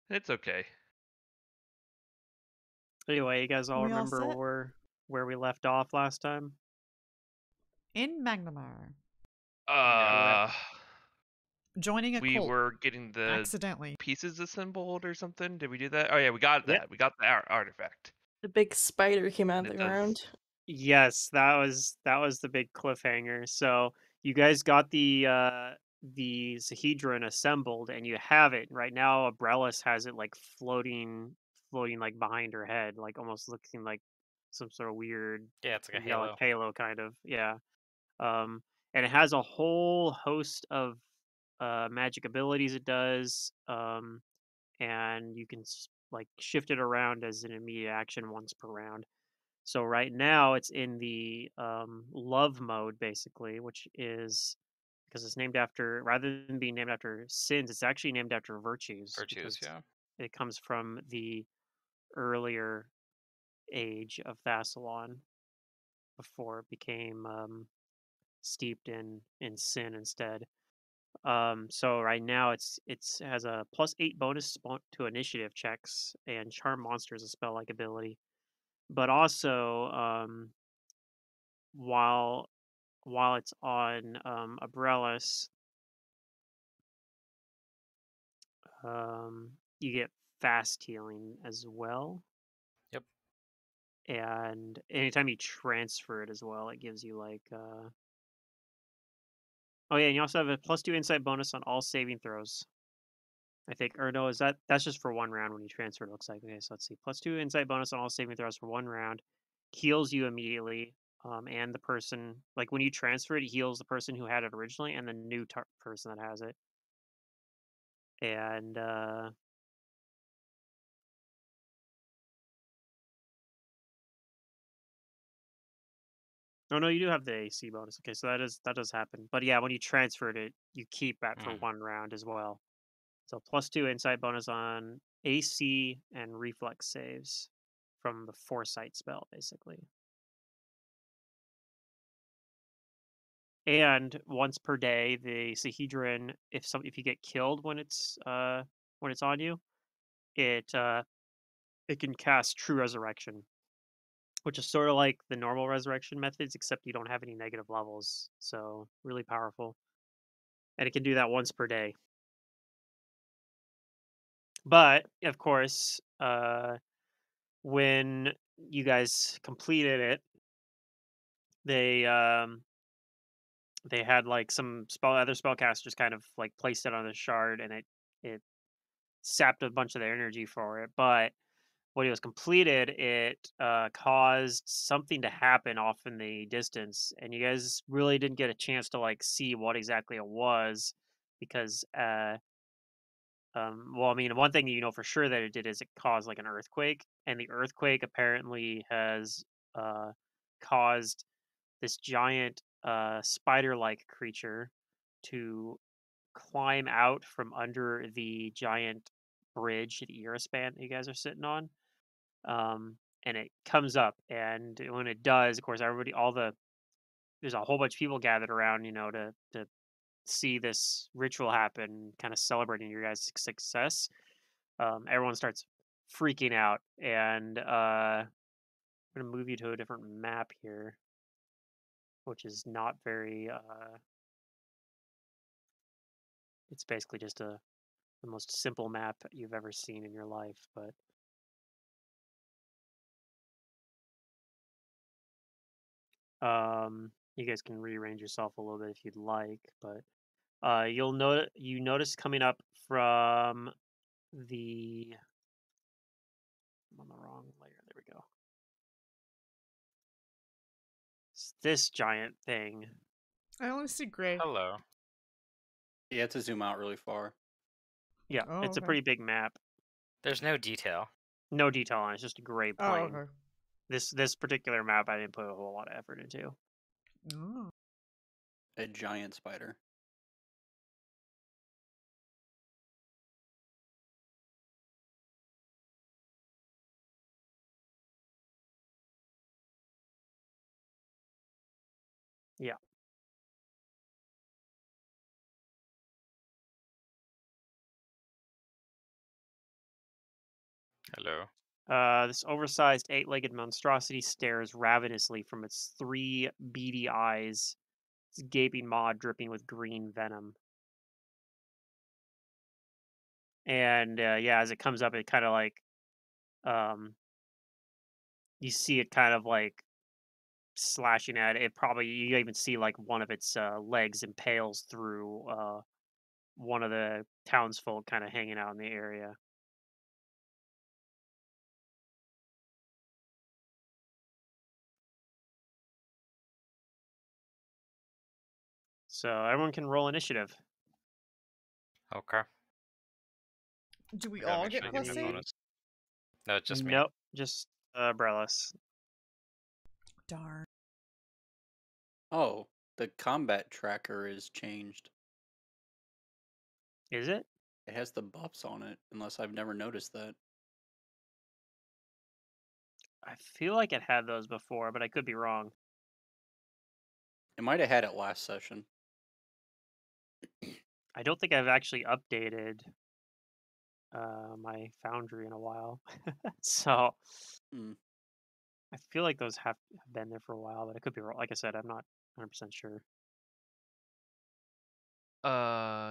It's okay. Anyway, you guys all We all remember set? where we left off last time? In Magnamar. Yeah. Uh, Joining a we cult. were getting the Accidentally. pieces assembled or something. Did we do that? Oh yeah, we got Yep. that. We got the artifact. The big spider came out And of it the does. ground. Yes, that was the big cliffhanger. So you guys got the Sahedron assembled and you have it. Right now Abrellis has it like floating like behind her head, like almost looking like some sort of weird Yeah, it's like a angelic halo. halo kind of. Yeah. Um and it has a whole host of magic abilities it does. And you can like shift it around as an immediate action once per round. So right now it's in the love mode basically, which is because it's named after rather than being named after sins, it's actually named after virtues Virtues, because yeah. it comes from the earlier age of Thassalon before it became steeped in sin instead. So right now it's has a +8 bonus to initiative checks and charm monsters a spell like ability. But also while it's on Abrellis, you get fast healing as well. Yep. And anytime you transfer it as well, it gives you like oh yeah, and you also have a +2 insight bonus on all saving throws. I think, or no, that's just for 1 round when you transfer, it looks like. Okay, so let's see. +2 insight bonus on all saving throws for 1 round. Heals you immediately. And the person, like when you transfer it, it heals the person who had it originally and the new person that has it. And oh no, you do have the AC bonus. Okay, so that does happen. But yeah, when you transferred it, you keep that for Mm. 1 round as well. So +2 insight bonus on AC and reflex saves from the Foresight spell, basically. And once per day, the Sahedron, if you get killed when it's on you, it can cast True Resurrection, which is sort of like the normal resurrection methods, except you don't have any negative levels. So really powerful, and it can do that once per day. But of course, when you guys completed it, they they had like some other spellcasters kind of like placed it on the shard, and it sapped a bunch of their energy for it. But when it was completed, it caused something to happen off in the distance, and you guys really didn't get a chance to like see what exactly it was because well, I mean, one thing you know for sure that it did is it caused like an earthquake, and the earthquake apparently has uh, caused this giant spider-like creature to climb out from under the giant bridge, the Erispan that you guys are sitting on. And it comes up, and when it does, of course, there's a whole bunch of people gathered around, you know, to see this ritual happen, kind of celebrating your guys' success. Everyone starts freaking out, and I'm gonna move you to a different map here, which is not very. It's basically just the most simple map you've ever seen in your life, but you guys can rearrange yourself a little bit if you'd like. But you notice coming up from the I'm on the wrong layer. There we go. It's this giant thing. I only see gray. Hello. You have to zoom out really far. Yeah, Oh, it's a okay. pretty big map. There's no detail. No detail on it. It's just a gray Oh, plane. okay. This particular map, I didn't put a whole lot of effort into. Oh. A giant spider. Yeah. Hello. This oversized 8-legged monstrosity stares ravenously from its 3 beady eyes, its gaping maw dripping with green venom. And yeah, as it comes up, it kind of like um, you see it kind of like slashing at it. It probably you even see like one of its legs impales through one of the townsfolk kind of hanging out in the area. So everyone can roll initiative. Okay. Do we I gotta all make get sure I plus get my 8? bonus. No, it's just me. Nope, just Brellis. Darn. Oh, the combat tracker is changed. Is it? It has the buffs on it, unless I've never noticed that. I feel like it had those before, but I could be wrong. It might have had it last session. I don't think I've actually updated my Foundry in a while, so Hmm. I feel like those have been there for a while, but I could be wrong. Like I said, I'm not 100% sure.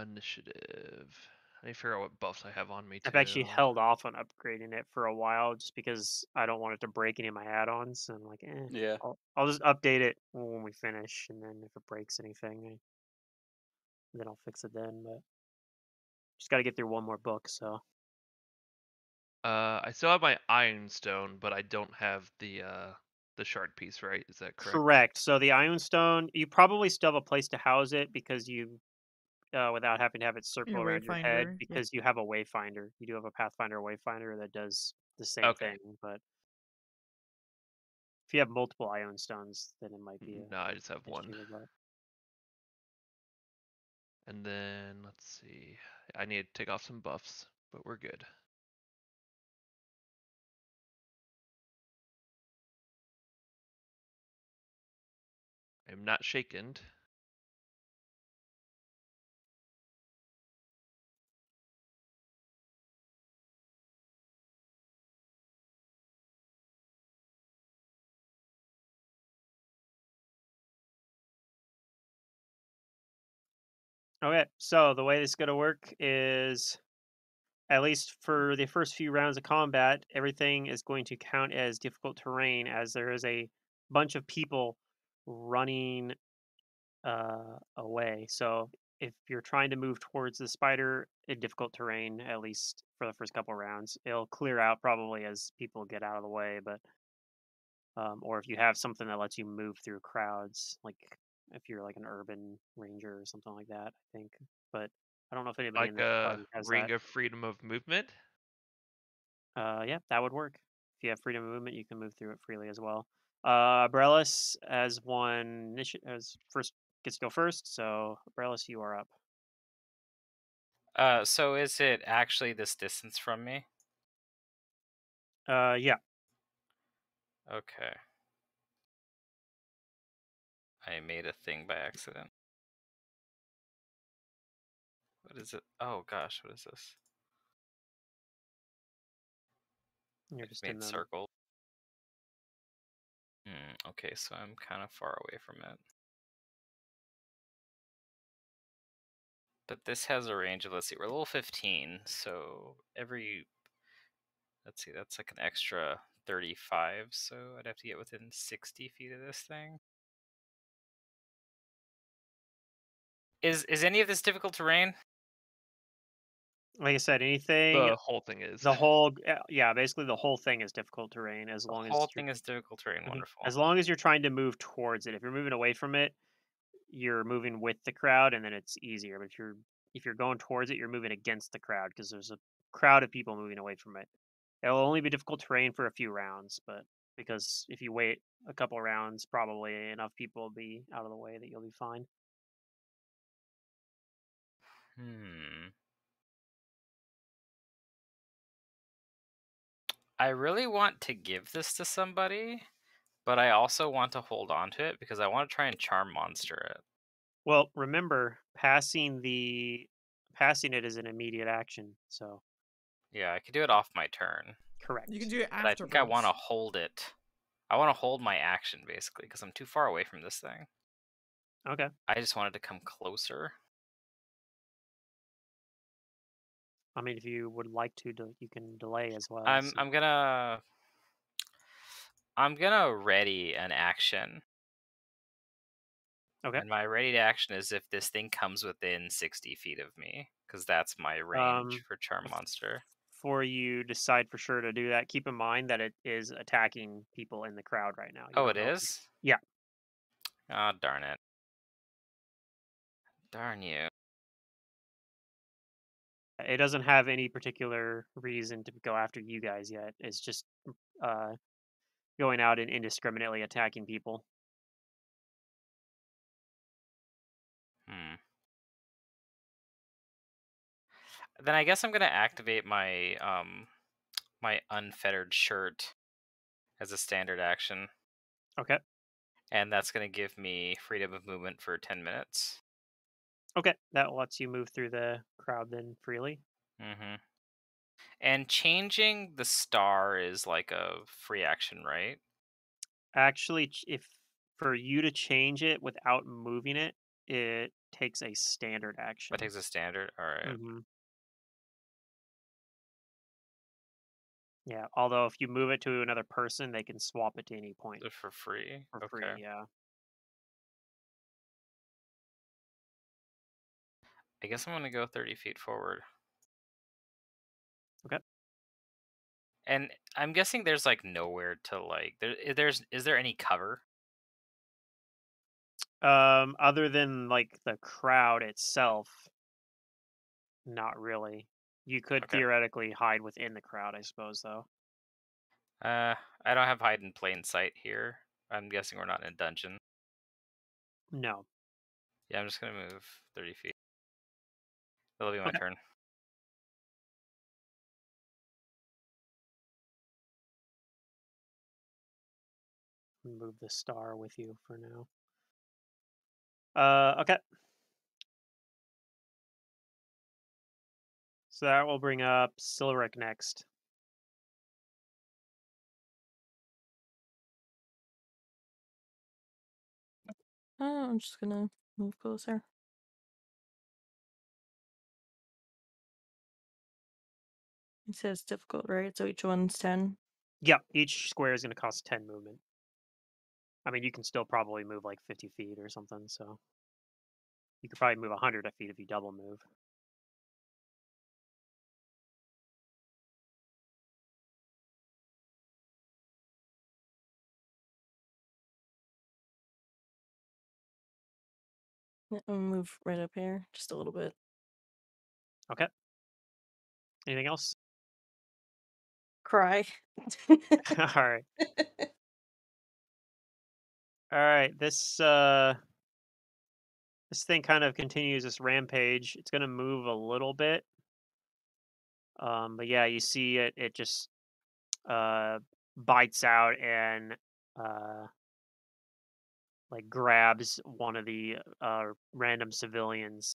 Initiative. I need to figure out what buffs I have on me too. I've actually held off on upgrading it for a while just because I don't want it to break any of my add-ons. And I'm like, Yeah. I'll just update it when we finish, and then if it breaks anything, then I'll fix it then. But just got to get through one more book, so. I still have my Iron Stone, but I don't have the shard piece, right? Is that correct? Correct. So the Ion Stone, you probably still have a place to house it because you, without having to have it circle Your around your head, Wayfinder, yeah. because you have a Wayfinder. You do have a Pathfinder Wayfinder that does the same Okay. thing, but if you have multiple Ion Stones, then it might be No, I just have one. issue, but And then let's see. I need to take off some buffs, but we're good. I'm not shaken. okay. So the way this is going to work is, at least for the first few rounds of combat, everything is going to count as difficult terrain, as there is a bunch of people running away. So if you're trying to move towards the spider in difficult terrain, at least for the first couple rounds, it'll clear out probably as people get out of the way. But or if you have something that lets you move through crowds, like if you're like an urban ranger or something like that, I think. But I don't know if anybody in Like the a party has ring that. of freedom of movement. Yeah, that would work. If you have freedom of movement, you can move through it freely as well. Brellis as one as first gets to go first. So Brellis, you are up. So is it actually this distance from me? Yeah. Okay. I made a thing by accident. What is it? Oh gosh, what is this? You're I've just in made the circle. Okay, so I'm kind of far away from it. But this has a range of, let's see, we're level 15, so let's see, that's like an extra 35, so I'd have to get within 60 feet of this thing. Is any of this difficult terrain? like I said, anything. The whole thing is. The whole yeah, basically the whole thing is difficult terrain as The long whole as you're thing is difficult terrain, wonderful. as long as you're trying to move towards it. If you're moving away from it, you're moving with the crowd, and then it's easier. But if you're going towards it, you're moving against the crowd because there's a crowd of people moving away from it. It'll only be difficult terrain for a few rounds, but because if you wait a couple rounds, probably enough people will be out of the way that you'll be fine. I really want to give this to somebody, but I also want to hold on to it because I want to try and charm monster it. Well, remember, passing it is an immediate action, so Yeah, I could do it off my turn. Correct. You can do it But I afterwards. think I want to hold it. I want to hold my action, basically, because I'm too far away from this thing. Okay. I just wanted to come closer. I mean, if you would like to, you can delay as well. I'm so- gonna ready an action. Okay. And my ready to action is if this thing comes within 60 feet of me, because that's my range for Charm Monster. Before you decide for sure to do that, keep in mind that it is attacking people in the crowd right now. You Oh, don't it know if is? Yeah. Oh, darn it. Darn you. It doesn't have any particular reason to go after you guys yet. It's just going out and indiscriminately attacking people. Then I guess I'm gonna activate my my unfettered shirt as a standard action. Okay. And that's gonna give me freedom of movement for 10 minutes. Okay. That lets you move through the crowd then freely. Mm-hmm. And changing the star is like a free action, right? Actually, if for you to change it without moving it, it takes a standard action. That takes a standard. All right. Mm-hmm. Yeah. Although if you move it to another person, they can swap it to any point For free. for Okay. free. Yeah. I guess I'm gonna go 30 feet forward. Okay. And I'm guessing there's like nowhere to like is there any cover? Other than like the crowd itself, not really. You could Okay. theoretically hide within the crowd, I suppose, though. I don't have hide in plain sight here. I'm guessing we're not in a dungeon. No. Yeah, I'm just gonna move 30 feet. That'll be my Okay. turn. Move the star with you for now. Okay. So that will bring up Silric next. I'm just gonna move closer. It says difficult, right? So each one's 10. Yep, each square is going to cost 10 movement. I mean, you can still probably move like 50 feet or something, so you could probably move 100 feet if you double move. Yeah, I'll move right up here, just a little bit. Okay. Anything else? Cry. All right. All right. This thing kind of continues this rampage. It's going to move a little bit. But yeah, you see it just bites out and like grabs one of the random civilians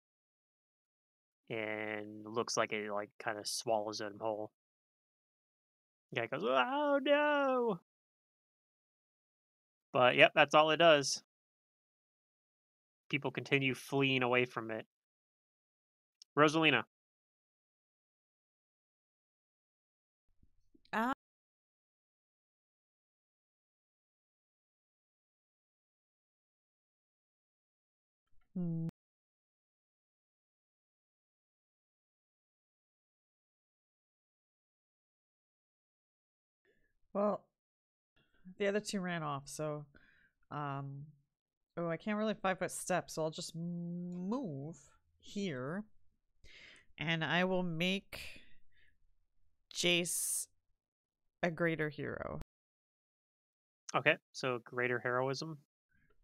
and looks like it like kind of swallows him whole. Guy goes, "Oh no!" But yep, that's all it does. People continue fleeing away from it. Rosalina. Hmm. Well, the other two ran off, so oh, I can't really 5-foot step, so I'll just move here, and I will make Jace a greater hero. Okay, so greater heroism.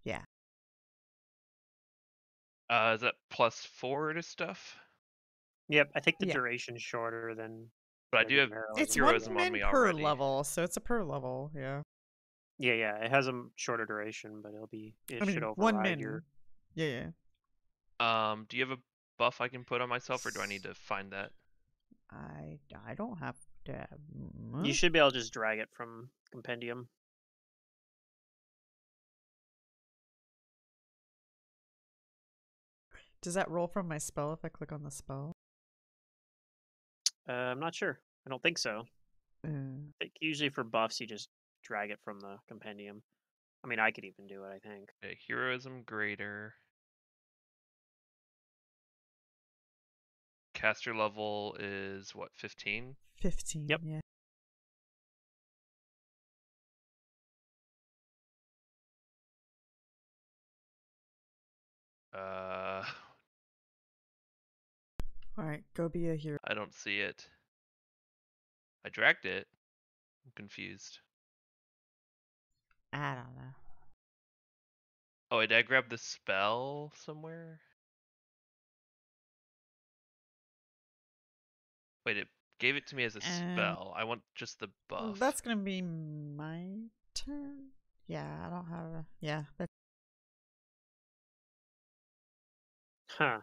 Yeah. Is that +4 to stuff? Yep, I think the Yeah. duration's shorter than. But I do have heroism. It's heroism one on me min per already. level, so it's a per level, yeah. Yeah, it has a shorter duration, but it should override one min. your. Yeah. Do you have a buff I can put on myself, or do I need to find that? I don't have You should be able to just drag it from Compendium. Does that roll from my spell if I click on the spell? I'm not sure. I don't think so. I think usually for buffs, you just drag it from the Compendium. I mean, I could even do it, I think. Okay, Heroism greater. Caster level is what, 15? 15. Yep. Yeah. All right, go be a hero. I don't see it. I dragged it. I'm confused. I don't know. Oh, did I grab the spell somewhere? Wait, it gave it to me as a spell. I want just the buff. That's gonna be my turn. Yeah, I don't have a. Yeah, that's. Huh.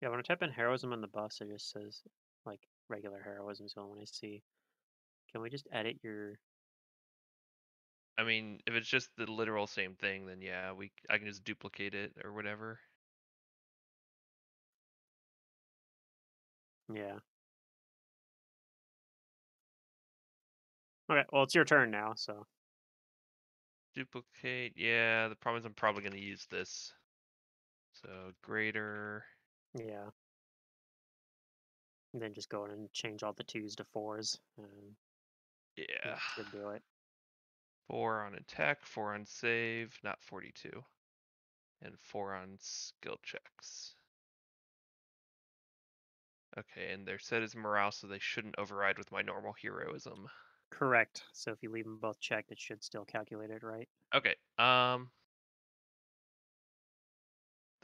Yeah, when I type in Heroism on the buffs, it just says, like, regular Heroism is the only one I see. Can we just edit your... I mean, if it's just the literal same thing, then yeah, I can just duplicate it or whatever. Yeah. Okay, well, it's your turn now, so... Duplicate, yeah, the problem is I'm probably going to use this. So, greater. Yeah. And then just go in and change all the 2s to 4s. And Yeah. that should do it. 4 on attack, 4 on save, not 42. And 4 on skill checks. Okay, and their set is morale, so they shouldn't override with my normal heroism. Correct. So if you leave them both checked, it should still calculate it right. Okay, the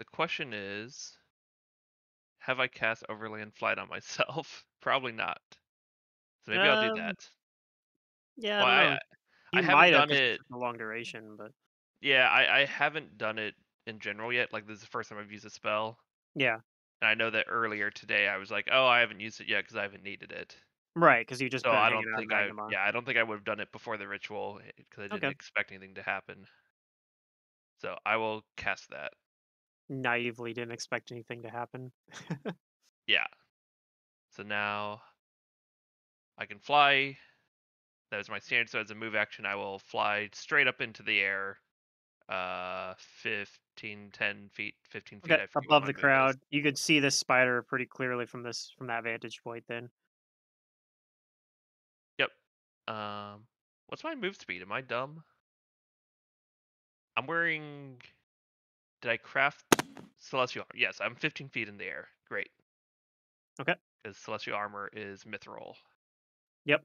question is, have I cast Overland Flight on myself? Probably not. So maybe I'll do that. Yeah, Well, I don't know. I You haven't might have done because it. it's a long duration, but... Yeah, I haven't done it in general yet. Like, this is the first time I've used a spell. Yeah. And I know that earlier today I was like, oh, I haven't used it yet because I haven't needed it. Right, because you just So been I hanging don't out in think Magnemar. I don't think I would have done it before the ritual because I didn't Okay. expect anything to happen. So I will cast that. Naively didn't expect anything to happen. Yeah. So now I can fly. That is my standard. So as a move action, I will fly straight up into the air. 15, 10 feet, 15 feet. Okay, I forget what above my the move is. crowd. You could see this spider pretty clearly from that vantage point then. Yep. What's my move speed? Am I dumb? I'm wearing. Did I craft celestial? Yes, I'm 15 feet in the air. Great. Okay. Because celestial armor is mithril. Yep.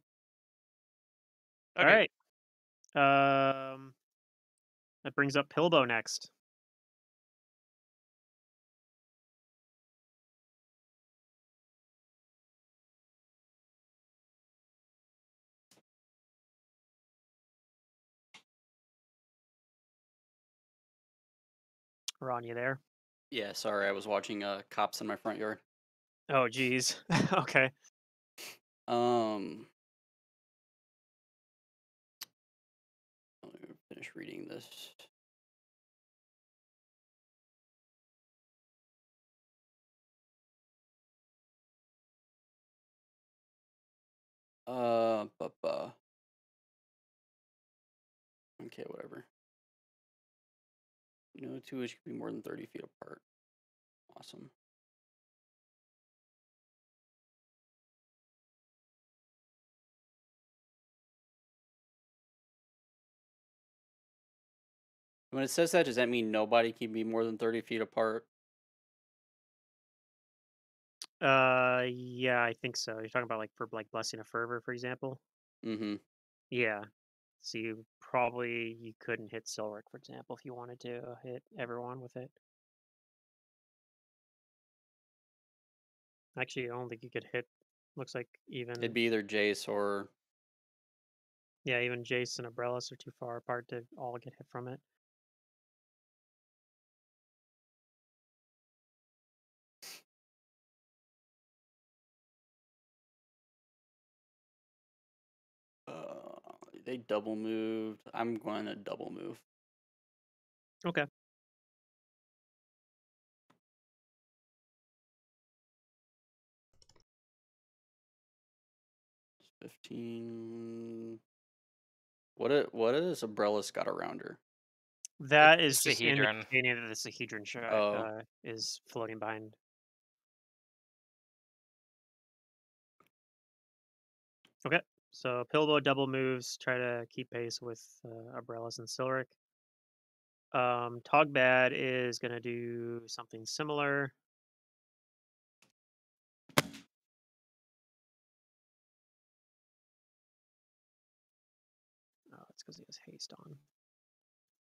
Okay. All right. That brings up Pilbo next. Ron, you there? Yeah, sorry, I was watching cops in my front yard. Oh, geez. Okay. Um, Let me finish reading this. Okay, whatever. No two each can be more than 30 feet apart. Awesome. When it says that, does that mean nobody can be more than 30 feet apart? Yeah, I think so. You're talking about like for like Blessing of Fervor, for example? Mm-hmm. Yeah. So you couldn't hit Silric, for example, if you wanted to hit everyone with it. Actually, I don't think you could hit. Looks like even It'd be either Jace or... yeah, even Jace and Abrellis are too far apart to all get hit from it. They double moved. I'm going to double move. Okay. It's 15. What is Umbrella's got around her? That It's is the just Hedron. indicating that the Sahedron Oh. is floating behind. Okay, so Pilbo double moves, try to keep pace with Umbrellas and Silric. Togbad is going to do something similar. Oh, it's because he has haste on.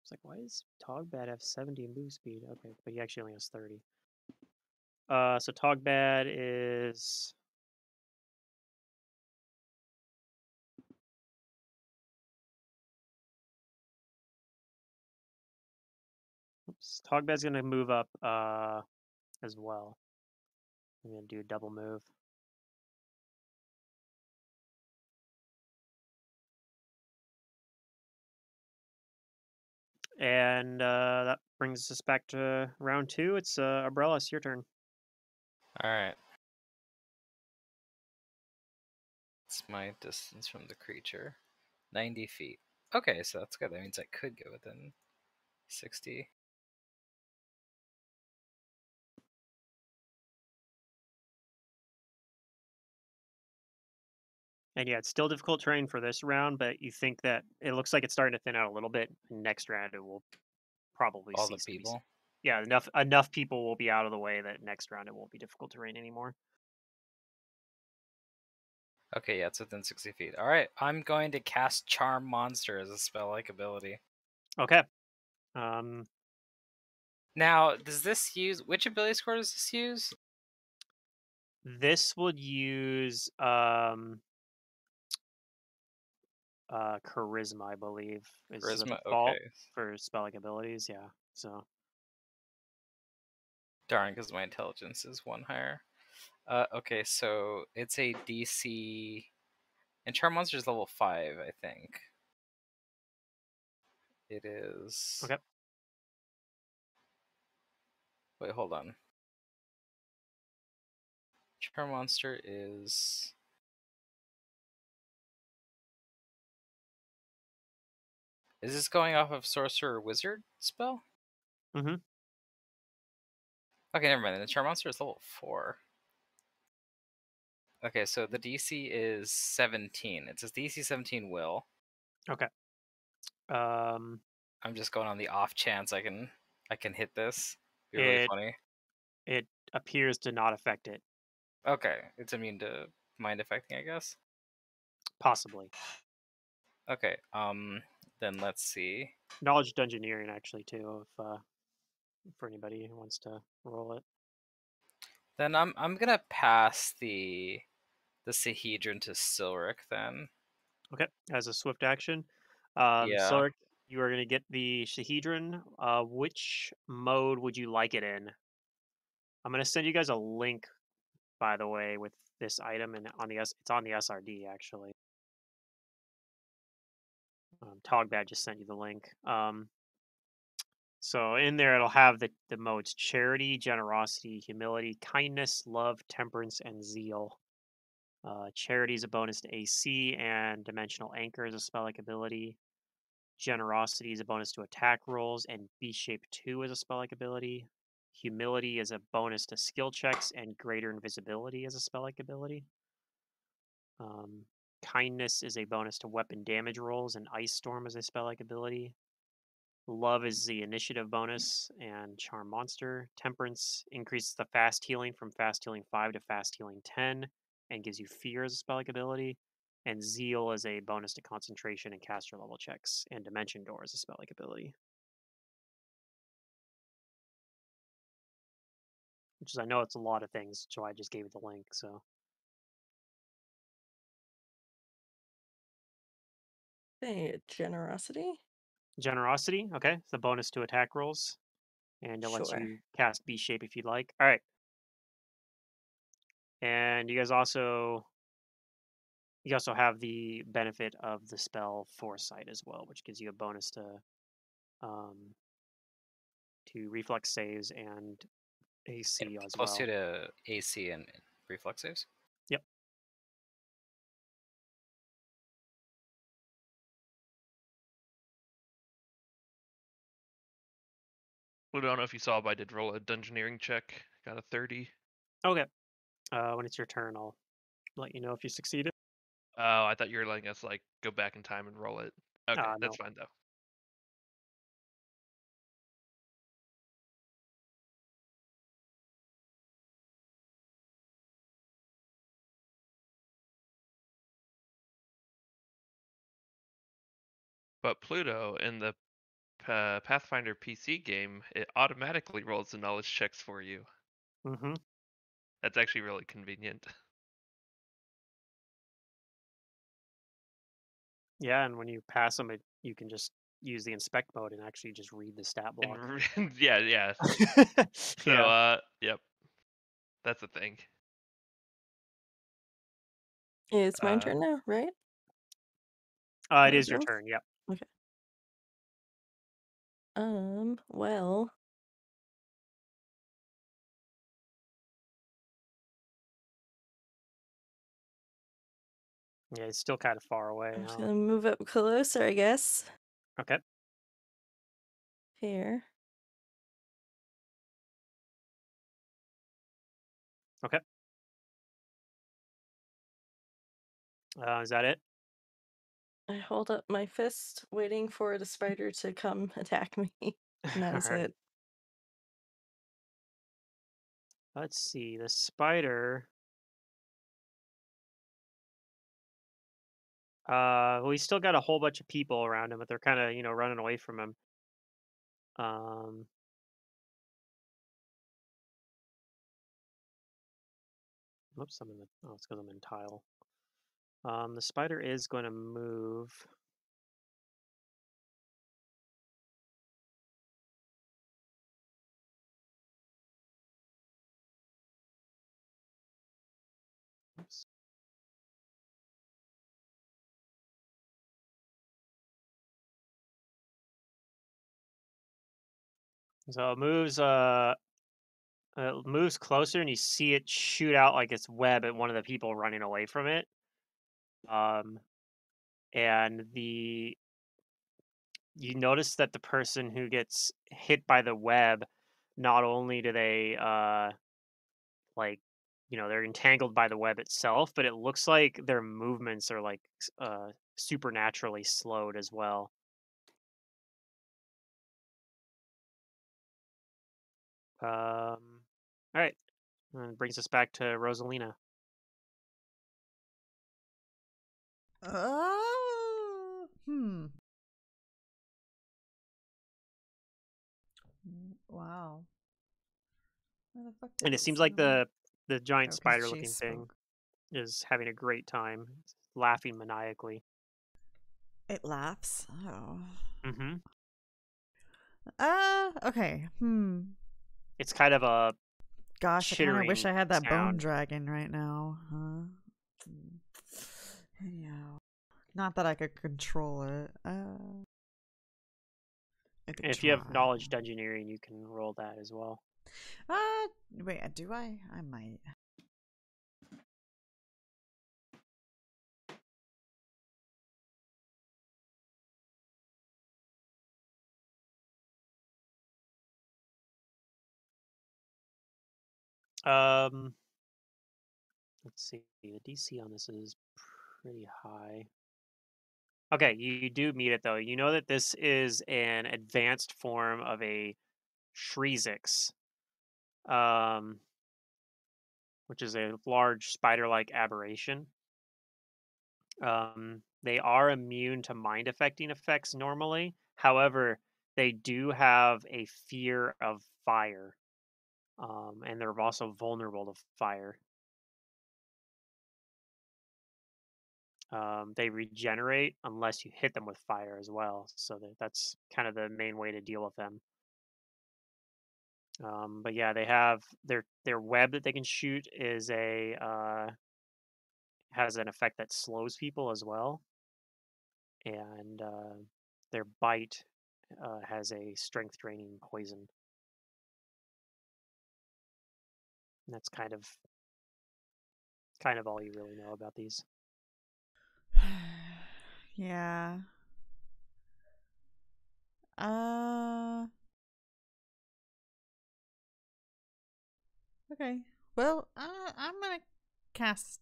It's like, why does Togbad have 70 move speed? Okay, but he actually only has 30. So Togbad is... Oops, Togbad's going to move up as well. I'm going to do a double move. And that brings us back to round 2. It's Umbrella, it's your turn. All right. It's my distance from the creature. 90 feet. Okay, so that's good. That means I could go within 60. And yeah, it's still difficult terrain for this round, but you think that it looks like it's starting to thin out a little bit. Next round, it will probably All the cease to be. people. Yeah, enough people will be out of the way that next round it won't be difficult terrain anymore. Okay, yeah, it's within 60 feet. All right, I'm going to cast Charm Monster as a spell-like ability. Okay. Now, does this use... Which ability score does this use? This would use charisma, I believe, is the Charisma? default Okay. for spell-like abilities. Yeah, so Darn, because my intelligence is 1 higher. Okay, so it's a DC... And Charm Monster is level 5, I think. It is... okay. Wait, hold on. Charm Monster is... Is this going off of Sorcerer or Wizard spell? Mm-hmm. Okay, never mind. The Charm Monster is level 4. Okay, so the DC is 17. It says DC 17 will. Okay. I'm just going on the off chance I can hit this. Be really funny. It appears to not affect it. Okay, it's immune to mind affecting, I guess. Possibly. Okay, then let's see. Knowledge Dungeoneering, actually, too, if for anybody who wants to roll it. Then I'm gonna pass the Sahedron to Silric then. Okay, as a swift action. Yeah. Silric, you are going to get the Sahedron. Which mode would you like it in? I'm going to send you guys a link, by the way, with this item, and it's on the SRD actually. Togbad just sent you the link. So in there, it'll have the modes: charity, generosity, humility, kindness, love, temperance, and zeal. Charity is a bonus to AC, and dimensional anchor is a spell-like ability. Generosity is a bonus to attack rolls, and B Shape 2 is a spell-like ability. Humility is a bonus to skill checks, and Greater Invisibility is a spell-like ability. Kindness is a bonus to weapon damage rolls, and Ice Storm is a spell-like ability. Love is the initiative bonus, and Charm Monster. Temperance increases the fast healing from fast healing 5 to fast healing 10, and gives you fear as a spell-like ability. And Zeal is a bonus to concentration and caster level checks, and Dimension Door is a spell-like ability. Which is, I know it's a lot of things, so I just gave it the link, so. Hey, generosity? Generosity, okay, it's a bonus to attack rolls, and it lets Sure. you cast B Shape if you'd like. Alright. And you guys also You also have the benefit of the spell Foresight as well, which gives you a bonus um, to reflex saves and AC as Plus well. 2 to AC and reflex saves. Yep. Well, I don't know if you saw, but I did roll a dungeoneering check. Got a 30. Okay. When it's your turn, I'll let you know if you succeeded. Oh, I thought you were letting us like go back in time and roll it. Okay, No. that's fine though. But Pluto in the Pathfinder PC game, it automatically rolls the knowledge checks for you. Mm-hmm. That's actually really convenient. Yeah, and when you pass them, you can just use the inspect mode and actually just read the stat block. Yeah. So, Yeah. Yep, that's a thing. It's my turn now, right? It is your Myself? turn. Yep. Okay. Well, Yeah, it's still kind of far away. I'm just Huh? gonna move up closer, I guess. Okay. Here. Okay. Is that it? I hold up my fist, waiting for the spider to come attack me. And that is Alright. it. Let's see. The spider. Well, he's still got a whole bunch of people around him, but they're kind of, running away from him. Oops, I'm in the. Oh, it's because I'm in tile. The spider is going to move. Oops. So it moves closer, and you see it shoot out like its web at one of the people running away from it. And you notice that the person who gets hit by the web, not only do they like they're entangled by the web itself, but it looks like their movements are like supernaturally slowed as well. All right, and brings us back to Rosalina. Oh, wow. Where the fuck did And it it seems like send me? the giant Oh, 'cause spider Chase looking thing spoke. is having a great time, it's laughing maniacally. It laughs. Oh. Mm-hmm. Okay. It's kind of a Gosh, I kind of wish chittering I had that bone sound. dragon right now. Huh? Anyhow, not that I could control it. I could If you have try. knowledge dungeoneering, you can roll that as well. Wait, do I? I might. Let's see. The DC on this is pretty high. Okay, you do meet it though. You know that this is an advanced form of a Schresix, um, which is a large spider-like aberration. They are immune to mind affecting effects normally. However, they do have a fear of fire, and they're also vulnerable to fire. They regenerate unless you hit them with fire as well. So that's kind of the main way to deal with them. But yeah, they have their web that they can shoot is has an effect that slows people as well, and their bite has a strength draining poison. And that's kind of all you really know about these. Yeah. Okay. Well, I'm gonna cast.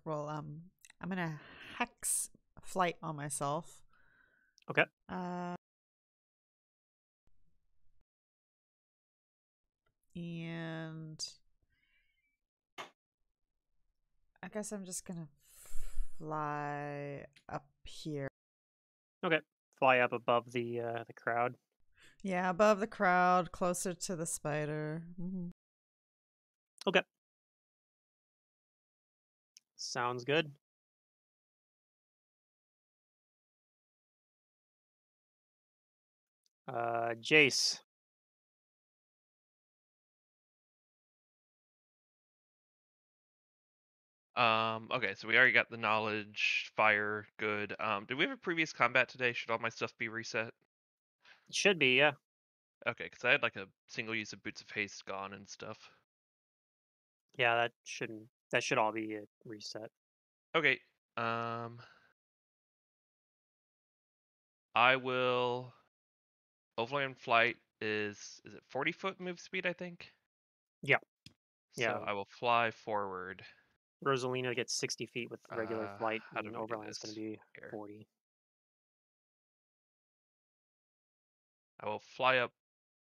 Well, I'm gonna hex flight on myself. Okay. And I guess I'm just gonna fly up here. Okay. Fly up above the crowd. Yeah, above the crowd, closer to the spider. Mm-hmm. Okay. Sounds good. Jace. Okay, so we already got the knowledge, fire, good. Did we have a previous combat today? Should all my stuff be reset? It should be, yeah. Okay, because I had like a single use of boots of haste gone and stuff. Yeah, that should all be reset. Okay. I will. Overland flight is it 40-foot move speed? I think. Yeah. So Yeah. I will fly forward. Rosalina gets 60 feet with regular flight, how do and we do Overland's going this to be here? 40. I will fly up.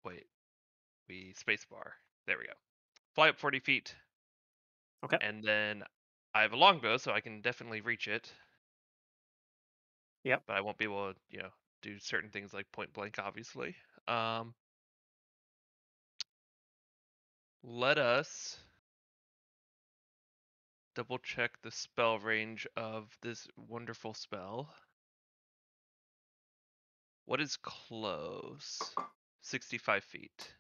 Wait, we spacebar. There we go. Fly up 40 feet. Okay. And then I have a longbow, so I can definitely reach it. Yep. But I won't be able to, do certain things like point blank, obviously. Let us double check the spell range of this wonderful spell. What is close? 65 feet.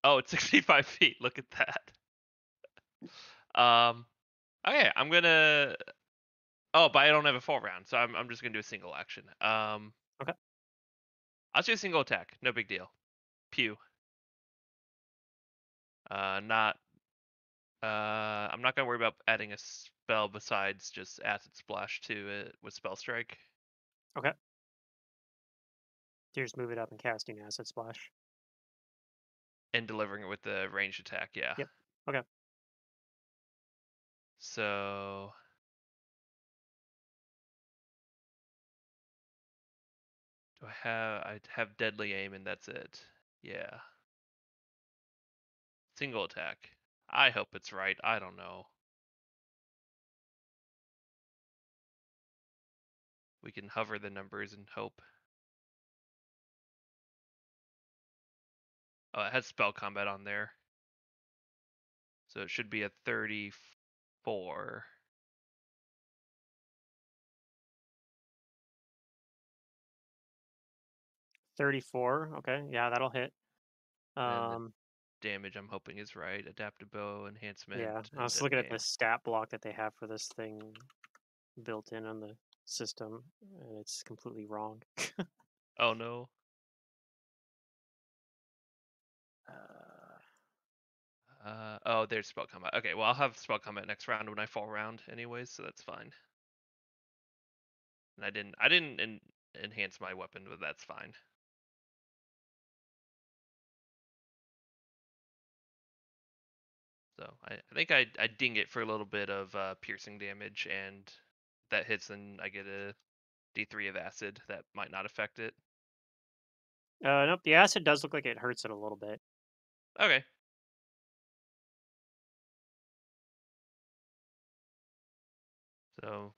Oh, it's 65 feet. Look at that. Okay, I'm gonna. Oh, but I don't have a full round, so I'm just gonna do a single action. Okay. I'll do a single attack. No big deal. Pew. Not. I'm not gonna worry about adding a spell besides just acid splash to it with spell strike. Okay. You just move it up and casting acid splash. And delivering it with the ranged attack, yeah. Yep. Okay. So I have deadly aim and that's it. Yeah. Single attack. I hope it's right. I don't know. We can hover the numbers and hope. Oh, it has spell combat on there. So it should be a 34. Okay. Yeah, that'll hit. And the damage I'm hoping is right. Adaptive bow enhancement. Yeah, I was looking at the stat block that they have for this thing built in on the system, and it's completely wrong. Oh no. Oh, there's spell combat. Okay, well I'll have spell combat next round when I fall round anyways, so that's fine. And I didn't enhance my weapon, but that's fine. So I think I ding it for a little bit of piercing damage, and that hits, and I get a D3 of acid. That might not affect it. Nope, the acid does look like it hurts it a little bit. Okay. So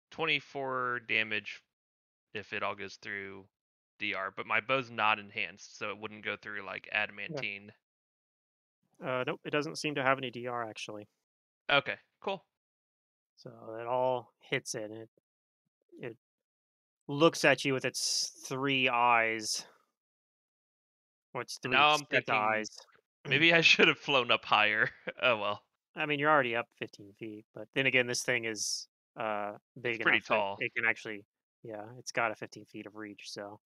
24 damage if it all goes through DR, but my bow's not enhanced, so it wouldn't go through like adamantine. Nope, it doesn't seem to have any DR actually. Okay, cool. So it all hits it, and it looks at you with its 3 eyes. Or its 3 Now I'm stick thinking eyes. maybe I should have flown up higher. Oh well. I mean, you're already up 15 feet, but then again, this thing is big It's pretty enough that tall. it can actually, yeah, it's got a 15 feet of reach. So,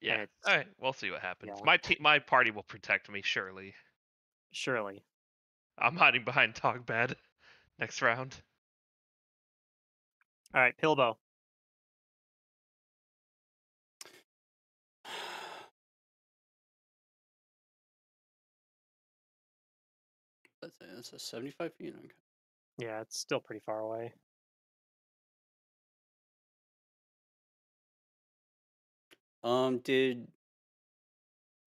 Yeah. and it's All right. We'll see what happens. yeah, My party will protect me. Surely. surely. I'm hiding behind Togbad. Next round. All right, Pillbow. That's a 75 feet. Okay. Yeah, it's still pretty far away. Did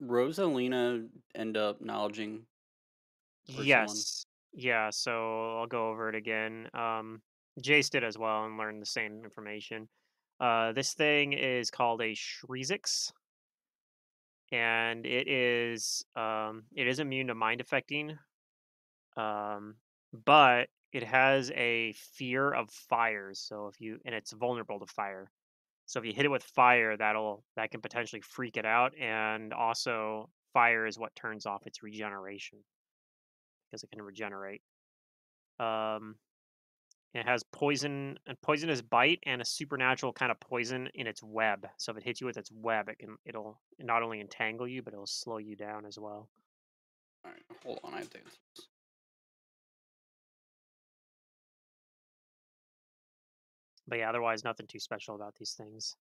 Rosalina end up acknowledging or someone? Yes. Yeah, so I'll go over it again. Jace did as well and learned the same information. This thing is called a Schresix, and it is immune to mind affecting, but it has a fear of fires. So if you and it's vulnerable to fire. So if you hit it with fire, that can potentially freak it out, and also fire is what turns off its regeneration because it can regenerate. Um, It has poison and poisonous bite and a supernatural kind of poison in its web. So if it hits you with its web, it'll not only entangle you, but it'll slow you down as well. All right, hold on. I have to answer this. But yeah, otherwise nothing too special about these things.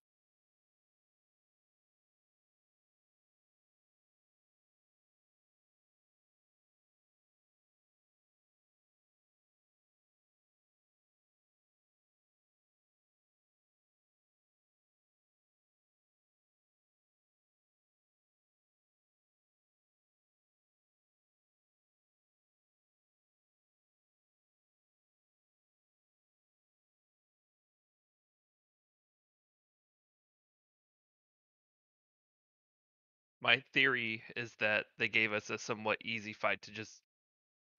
My theory is that they gave us a somewhat easy fight to just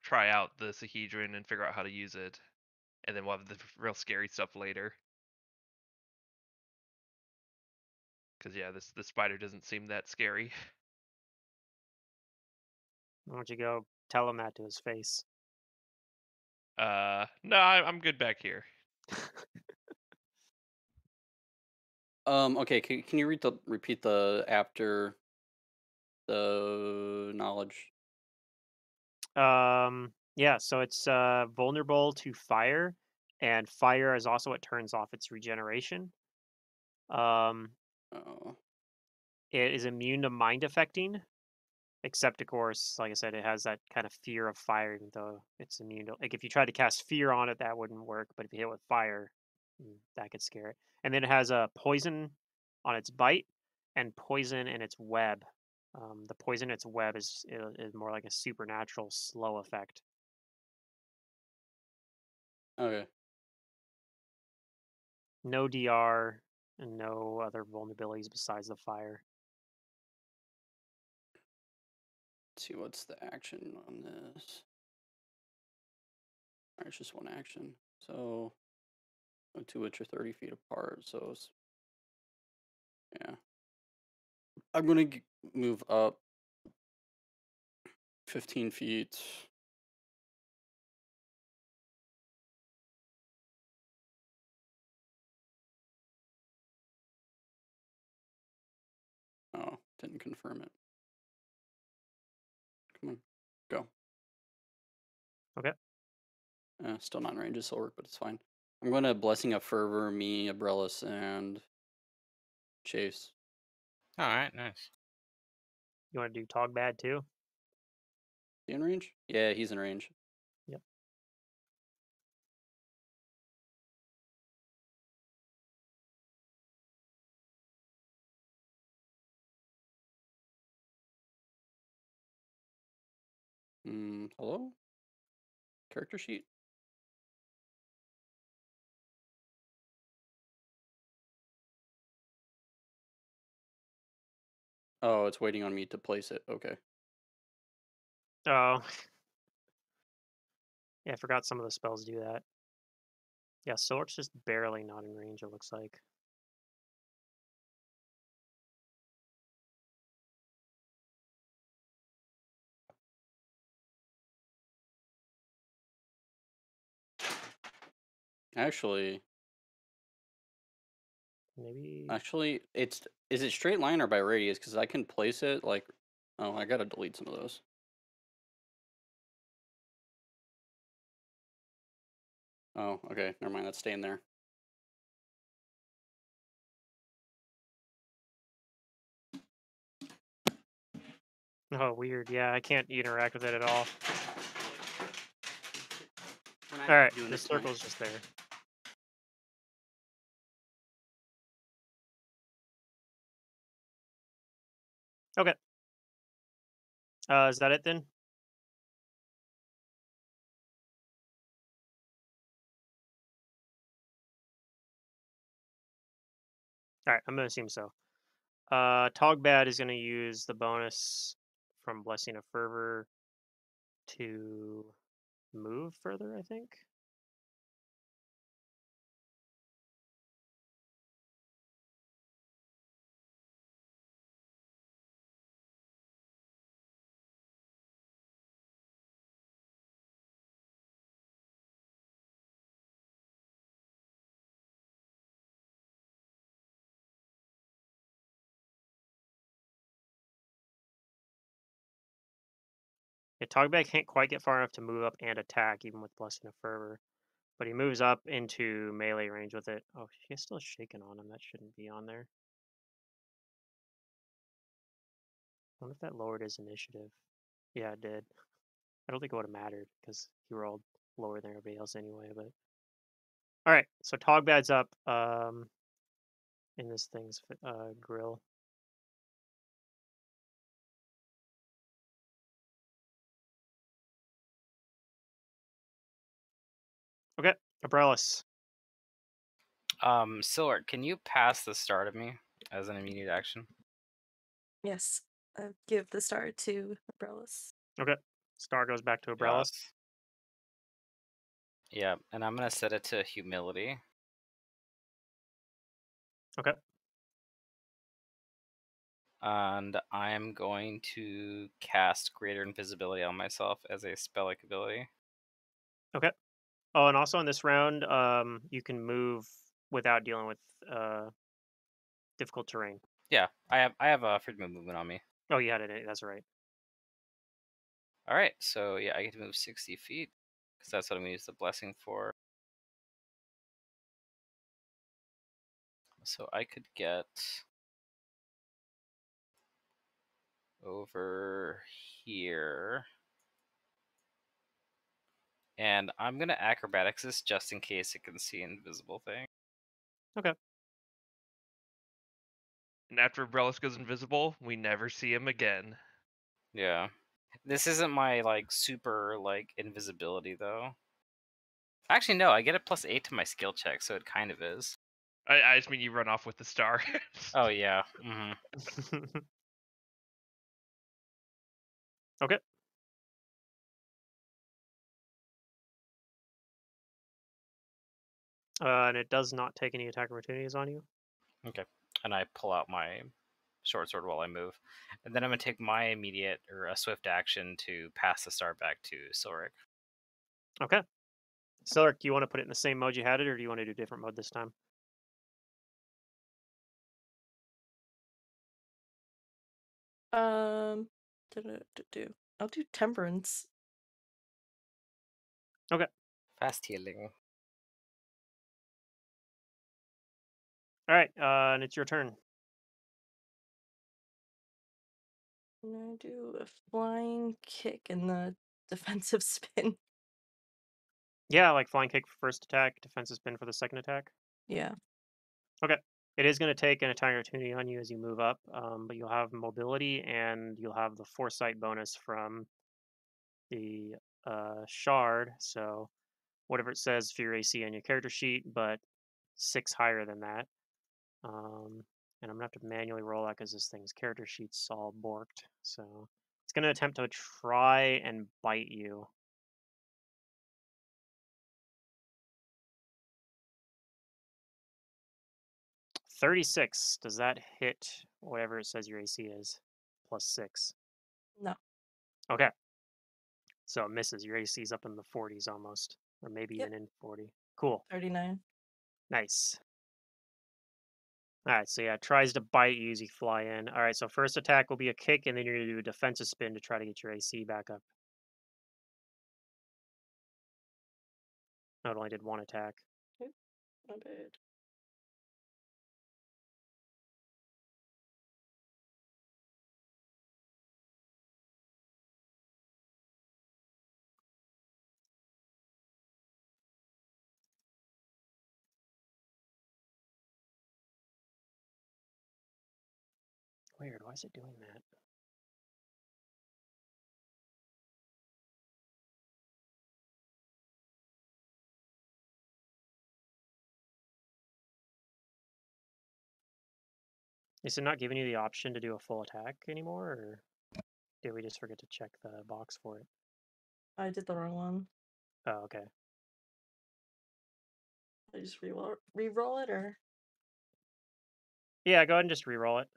try out the Sahedron and figure out how to use it, and then we'll have the real scary stuff later. Because yeah, this spider doesn't seem that scary. Why don't you go tell him that to his face? No, I'm good back here. Okay, can you repeat the after the knowledge? Yeah, so it's vulnerable to fire, and fire is also what turns off its regeneration. Um, Oh, it is immune to mind affecting, except of course, like I said, it has that kind of fear of fire, even though it's immune to, like if you tried to cast fear on it, that wouldn't work. But if you hit it with fire, that could scare it. And then it has a poison on its bite and poison in its web. The poison in its web is more like a supernatural slow effect. okay. No DR and no other vulnerabilities besides the fire. Let's see what's the action on this. All right, it's just one action. So, two which are 30 feet apart. So, yeah. I'm gonna move up 15 feet. Oh, didn't confirm it. Come on, go. Okay. Still not in range of Silver, but it's fine. I'm going to Blessing of Fervor, me, Abrellis, and Chase. All right, nice. You want to do Togbad too? He in range? Yeah, he's in range. Yep. Hello? Character sheet? Oh, it's waiting on me to place it. Okay. Oh. Yeah, I forgot some of the spells do that. Yeah, Silver's just barely not in range, it looks like. Actually, Maybe. is it straight line or by radius? Because I can place it like. Oh, I gotta delete some of those. Oh, okay. Never mind. That's staying there. Oh, weird. Yeah, I can't interact with it at all. We're not All right, doing the this tonight. circle's just there. Okay. Is that it then? All right, I'm gonna assume so. Togbad is gonna use the bonus from Blessing of Fervor to move further, I think. Yeah, Togbad can't quite get far enough to move up and attack, even with Blessing of Fervor. But he moves up into melee range with it. Oh, he's still shaken on him. That shouldn't be on there. I wonder if that lowered his initiative. Yeah, it did. I don't think it would have mattered because he rolled lower than everybody else anyway. But all right, so Togbad's up in this thing's grill. Okay, Abrellis. Silver, can you pass the star to me as an immediate action? Yes. Give the star to Abrellis. Okay, star goes back to Abrellis. Yeah, and I'm gonna set it to humility. Okay. And I'm going to cast Greater Invisibility on myself as a spell-like ability. Okay. Oh, and also in this round, you can move without dealing with difficult terrain. Yeah, I have a freedom of movement on me. Oh, you had it. That's right. All right, so yeah, I get to move 60 feet because that's what I'm gonna use the blessing for. So I could get over here. And I'm gonna acrobatics this just in case it can see invisible thing. Okay. And after Abrellis goes invisible, we never see him again. Yeah. This isn't my like super like invisibility though. Actually no, I get a +8 to my skill check, so it kind of is. I just mean you run off with the star. Oh yeah. Mm-hmm. Okay. And it does not take any attack opportunities on you. Okay. And I pull out my short sword while I move. And then I'm gonna take my immediate or a swift action to pass the star back to Silric. Okay. Silric, do you want to put it in the same mode you had it, or do you want to do a different mode this time? I'll do Temperance. Okay. Fast healing. All right. And it's your turn. And I do a flying kick and the defensive spin. Yeah, like flying kick for first attack, defensive spin for the second attack. Yeah. Okay. It is going to take an attack opportunity on you as you move up, but you'll have mobility and you'll have the Foresight bonus from the shard. So whatever it says for your AC on your character sheet, but 6 higher than that. And I'm going to have to manually roll that because this thing's character sheet's all borked. So it's going to attempt to try and bite you. +36. Does that hit whatever it says your AC is? +6. No. Okay. So it misses. Your AC is up in the 40s almost, or maybe Yep. even in 40. Cool. 39. Nice. Alright, so yeah, tries to bite you as you fly in. Alright, so first attack will be a kick, and then you're going to do a defensive spin to try to get your AC back up. No, it only did one attack. Not bad. Weird, why is it doing that? Is it not giving you the option to do a full attack anymore, or did we just forget to check the box for it? I did the wrong one. Oh, okay. I just re-roll it, or? Yeah, go ahead and just reroll it.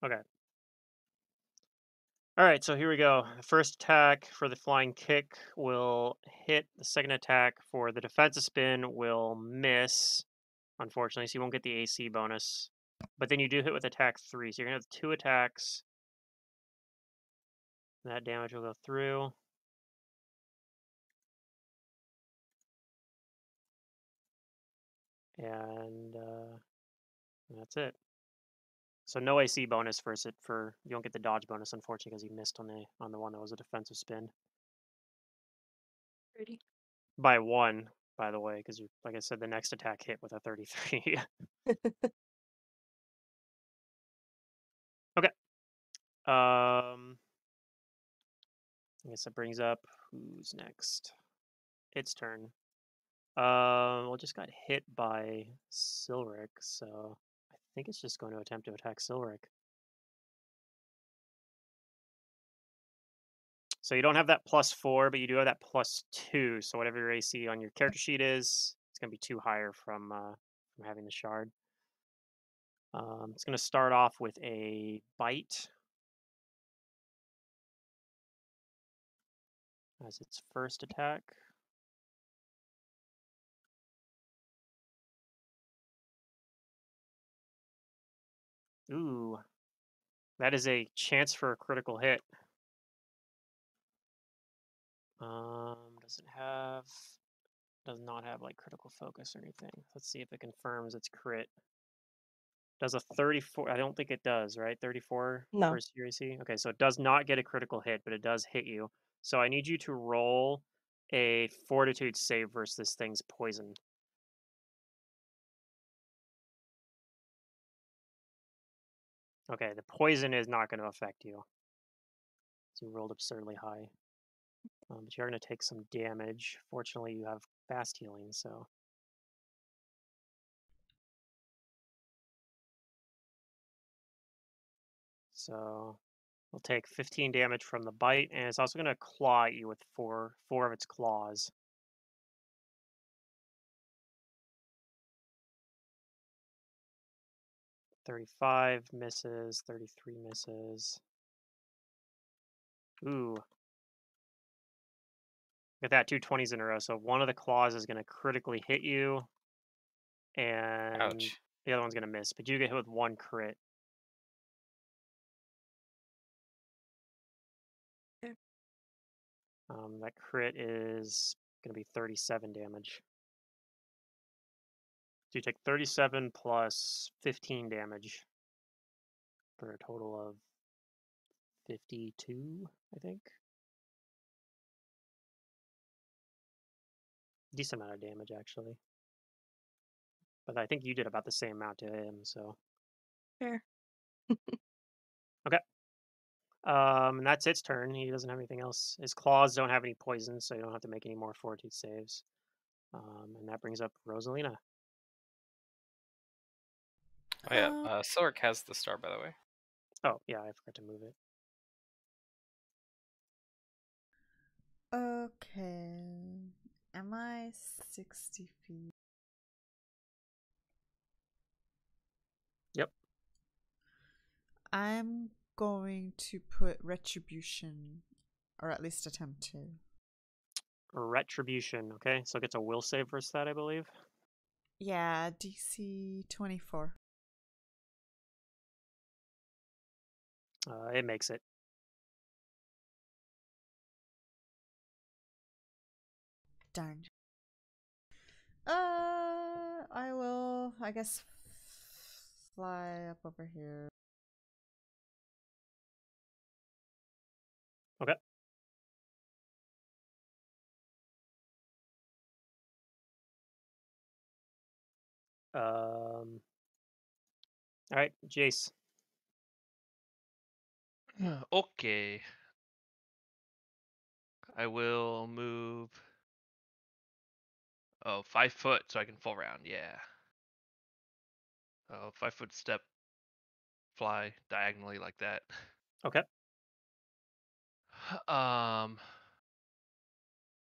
Okay. Alright, so here we go. The first attack for the flying kick will hit. The second attack for the defensive spin will miss, unfortunately, so you won't get the AC bonus. But then you do hit with attack 3, so you're going to have 2 attacks. That damage will go through. And that's it. So no AC bonus for you don't get the dodge bonus, unfortunately, because you missed on the one that was a defensive spin. Ready. By 1, by the way, because like I said, the next attack hit with a 33. Okay. I guess that brings up who's next. Its turn. Well, it just got hit by Silric, so I think it's just going to attempt to attack Silric. So you don't have that +4, but you do have that +2. So whatever your AC on your character sheet is, it's going to be 2 higher from having the shard. It's going to start off with a bite as its first attack. Ooh, that is a chance for a critical hit. Does not have like critical focus or anything. Let's see if it confirms its crit. Does a 34? I don't think it does, right? 34 No. versus your AC. Okay, so it does not get a critical hit, but it does hit you. So I need you to roll a fortitude save versus this thing's poison. Okay, the poison is not going to affect you. So you rolled absurdly high. But you're going to take some damage. Fortunately, you have fast healing, so. So it'll take 15 damage from the bite, and it's also going to claw at you with four of its claws. $35 misses, 33 misses. Ooh. Get that, 2 20s in a row. So one of the claws is going to critically hit you, and Ouch. the other one's going to miss. But you get hit with 1 crit. Okay. That crit is going to be 37 damage. So you take 37 plus 15 damage for a total of 52, I think. Decent amount of damage, actually. But I think you did about the same amount to him, so. Fair. Okay. And that's its turn. He doesn't have anything else. His claws don't have any poison, so you don't have to make any more fortitude saves. And that brings up Rosalina. Oh yeah, Silric has the star, by the way. Oh, yeah, I forgot to move it. Okay. Am I 60 feet? Yep. I'm going to put Retribution or at least attempt to. Retribution. Okay, so it gets a will save versus that, I believe. Yeah, DC 24. It makes it. Darn. I will, I guess, fly up over here. Okay. All right, Jace. Okay. I will move. Oh, 5 foot so I can full round. Yeah. Oh, 5 foot step. Fly diagonally like that. Okay.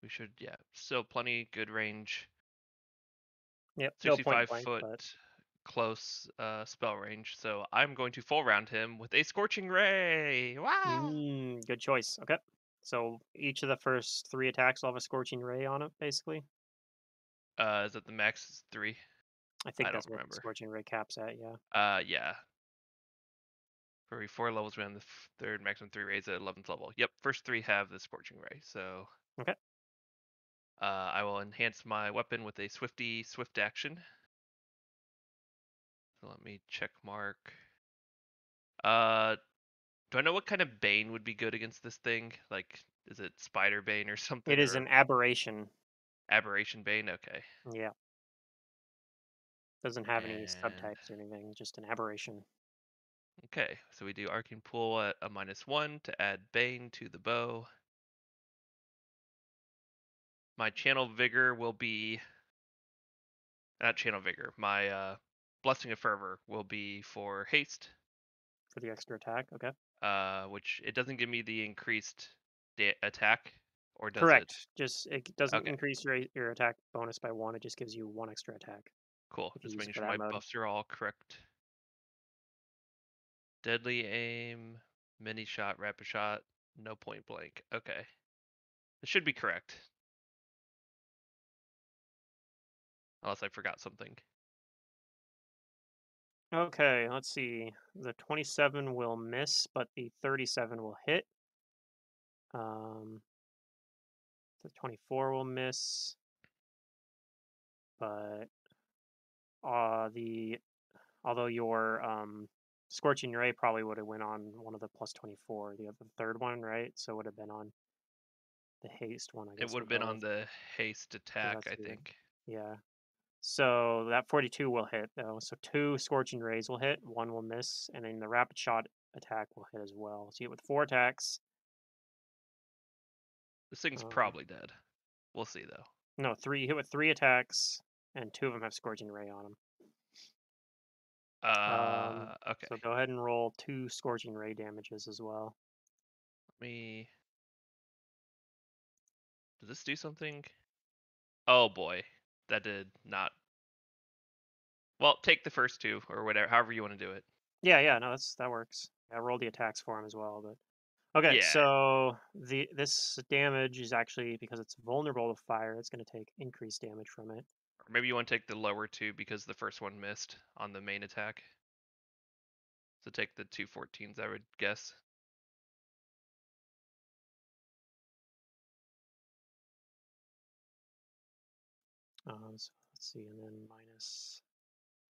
We should, yeah. Still plenty good range. Yep. No point 65 blank, foot but close spell range. So I'm going to full round him with a Scorching Ray. Wow. good choice. Okay. So each of the first 3 attacks will have a Scorching Ray on it, basically. Is it the max is 3? I think I that's don't what remember. Scorching Ray caps at, yeah. Yeah. For every 4 levels, we have the third maximum 3 rays at 11th level. Yep, first 3 have the Scorching Ray. So. Okay. I will enhance my weapon with a swift action. So let me check mark. Do I know what kind of bane would be good against this thing? Like, is it spider bane or something? It is or an aberration. aberration bane? Okay. Yeah. Doesn't have any And subtypes or anything, just an aberration. okay, so we do arcane pool at a -1 to add bane to the bow. My channel vigor will be not channel vigor. My blessing of fervor will be for haste. For the extra attack, okay. Which it doesn't give me the increased attack, or does Correct. Just it doesn't Okay. increase your attack bonus by 1. It just gives you 1 extra attack. it? Cool. If you Just use it making for sure that my mode. buffs are all correct. Deadly aim, mini shot, rapid shot, no point blank. Okay. It should be correct. Unless I forgot something. Okay, let's see. The 27 will miss, but the 37 will hit. The 24 will miss, but although your Scorching Ray probably would have went on one of the plus 24, the other third one, right? So it would have been on the haste one, I guess. It would for have been on both, the haste 'cause attack, that's I your- think. Yeah. So that 42 will hit though. So 2 Scorching Rays will hit, 1 will miss, and then the rapid shot attack will hit as well. So you hit with 4 attacks. This thing's Um, probably dead. We'll see though. No, 3. You hit with 3 attacks, and 2 of them have Scorching Ray on them. Okay. So go ahead and roll 2 Scorching Ray damages as well. Let me. Does this do something? Oh boy, that did not. Well, take the first 2 or whatever, however you want to do it. Yeah, no, that works. I roll the attacks for him as well, but okay. Yeah. So this damage is actually, because it's vulnerable to fire, it's going to take increased damage from it. Or maybe you want to take the lower 2 because the first one missed on the main attack. So take the 2 14s, I would guess. So let's see, and then minus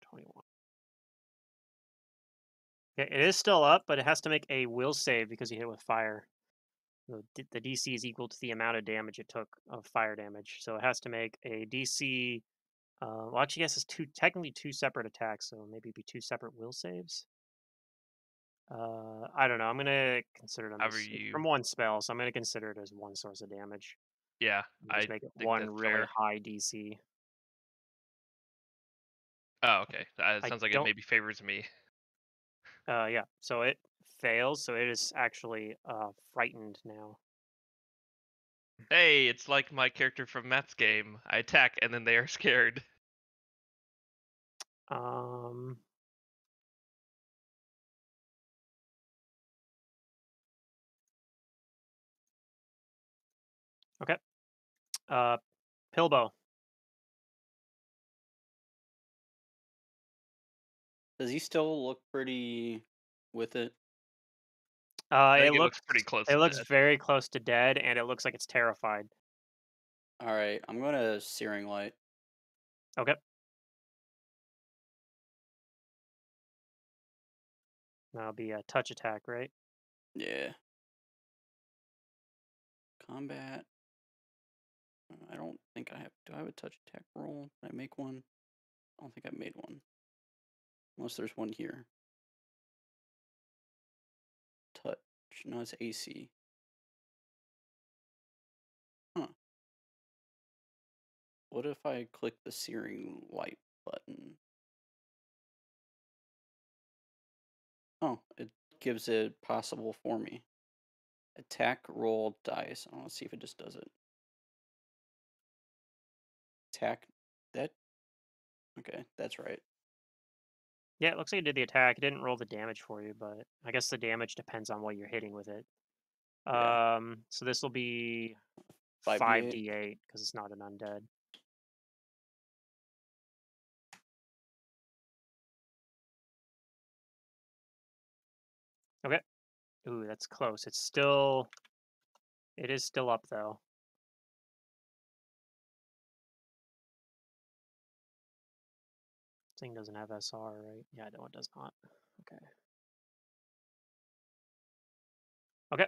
21. Okay, it is still up, but it has to make a will save because you hit with fire. The DC is equal to the amount of damage it took of fire damage, so it has to make a DC. Well, actually, yes, it's technically 2 separate attacks, so maybe it'd be 2 separate will saves. I don't know. I'm gonna consider them However as, you. from 1 spell, so I'm gonna consider it as 1 source of damage. Yeah, Just I make it think 1 that's really fair. high DC. Oh, okay. It I sounds like it don't. maybe favors me. Yeah. So it fails. So it is actually frightened now. Hey, it's like my character from Matt's game. I attack and then they are scared. Um. Okay. Pilbow. Does he still look pretty with it? I It think it looks looks pretty close it to looks dead. very close to dead, and it looks like it's terrified. All right, I'm gonna Searing Light. Okay. That'll be a touch attack, right? Yeah. Combat. I don't think I have. Do I have a touch attack roll? Did I make one? I don't think I made one. Unless there's one here. Touch. No, it's AC. Huh. What if I click the Searing Light button? Oh, it gives it possible for me. Attack, roll, dice. I want to see if it just does it. Attack. That. Okay, that's right. Yeah, it looks like it did the attack. It didn't roll the damage for you, but I guess the damage depends on what you're hitting with it. Yeah. So this will be 5d8. 5d8 because it's not an undead. Okay. Ooh, that's close. It is still up though. This thing doesn't have SR, right? Yeah, no, it does not. Okay. Okay.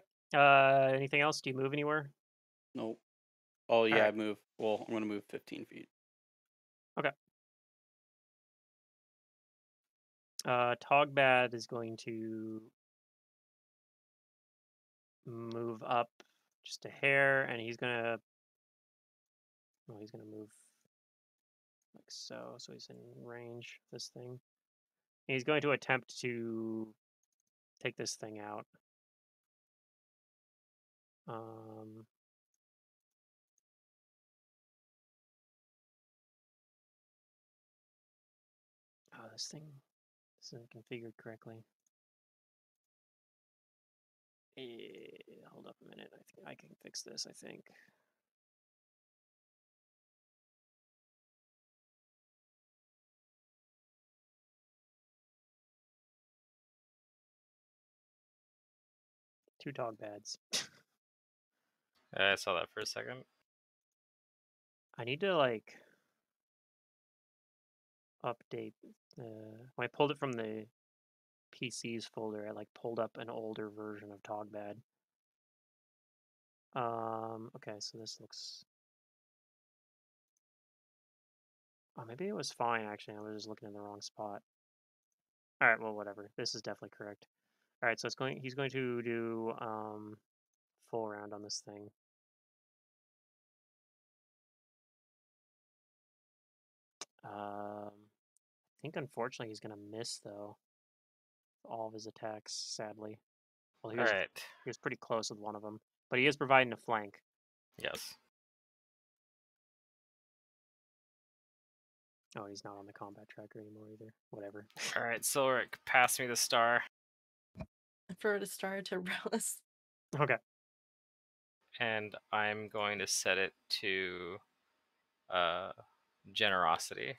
Anything else? Do you move anywhere? Nope. Oh yeah, right. I move. Well, I'm gonna move 15 feet. Okay. Togbad is going to move up just a hair, and he's gonna. Well, he's gonna move like so. So he's in range of this thing. He's going to attempt to take this thing out. Oh, this thing isn't configured correctly. Hold up a minute. I think I can fix this, I think. Two dog bads. I saw that for a second. I need to like update. When I pulled it from the PCs folder, I like pulled up an older version of Togbad. Okay, so this looks. Oh, maybe it was fine actually. I was just looking in the wrong spot. All right, well, whatever. This is definitely correct. All right, so it's going. He's going to do full round on this thing. I think unfortunately he's gonna miss though. All of his attacks, sadly. Well, All right. he was pretty close with one of them, but he is providing a flank. Yes. Oh, he's not on the combat tracker anymore either. Whatever. All right, Silric, pass me the star. For it to start to Relish. Okay. And I'm going to set it to generosity.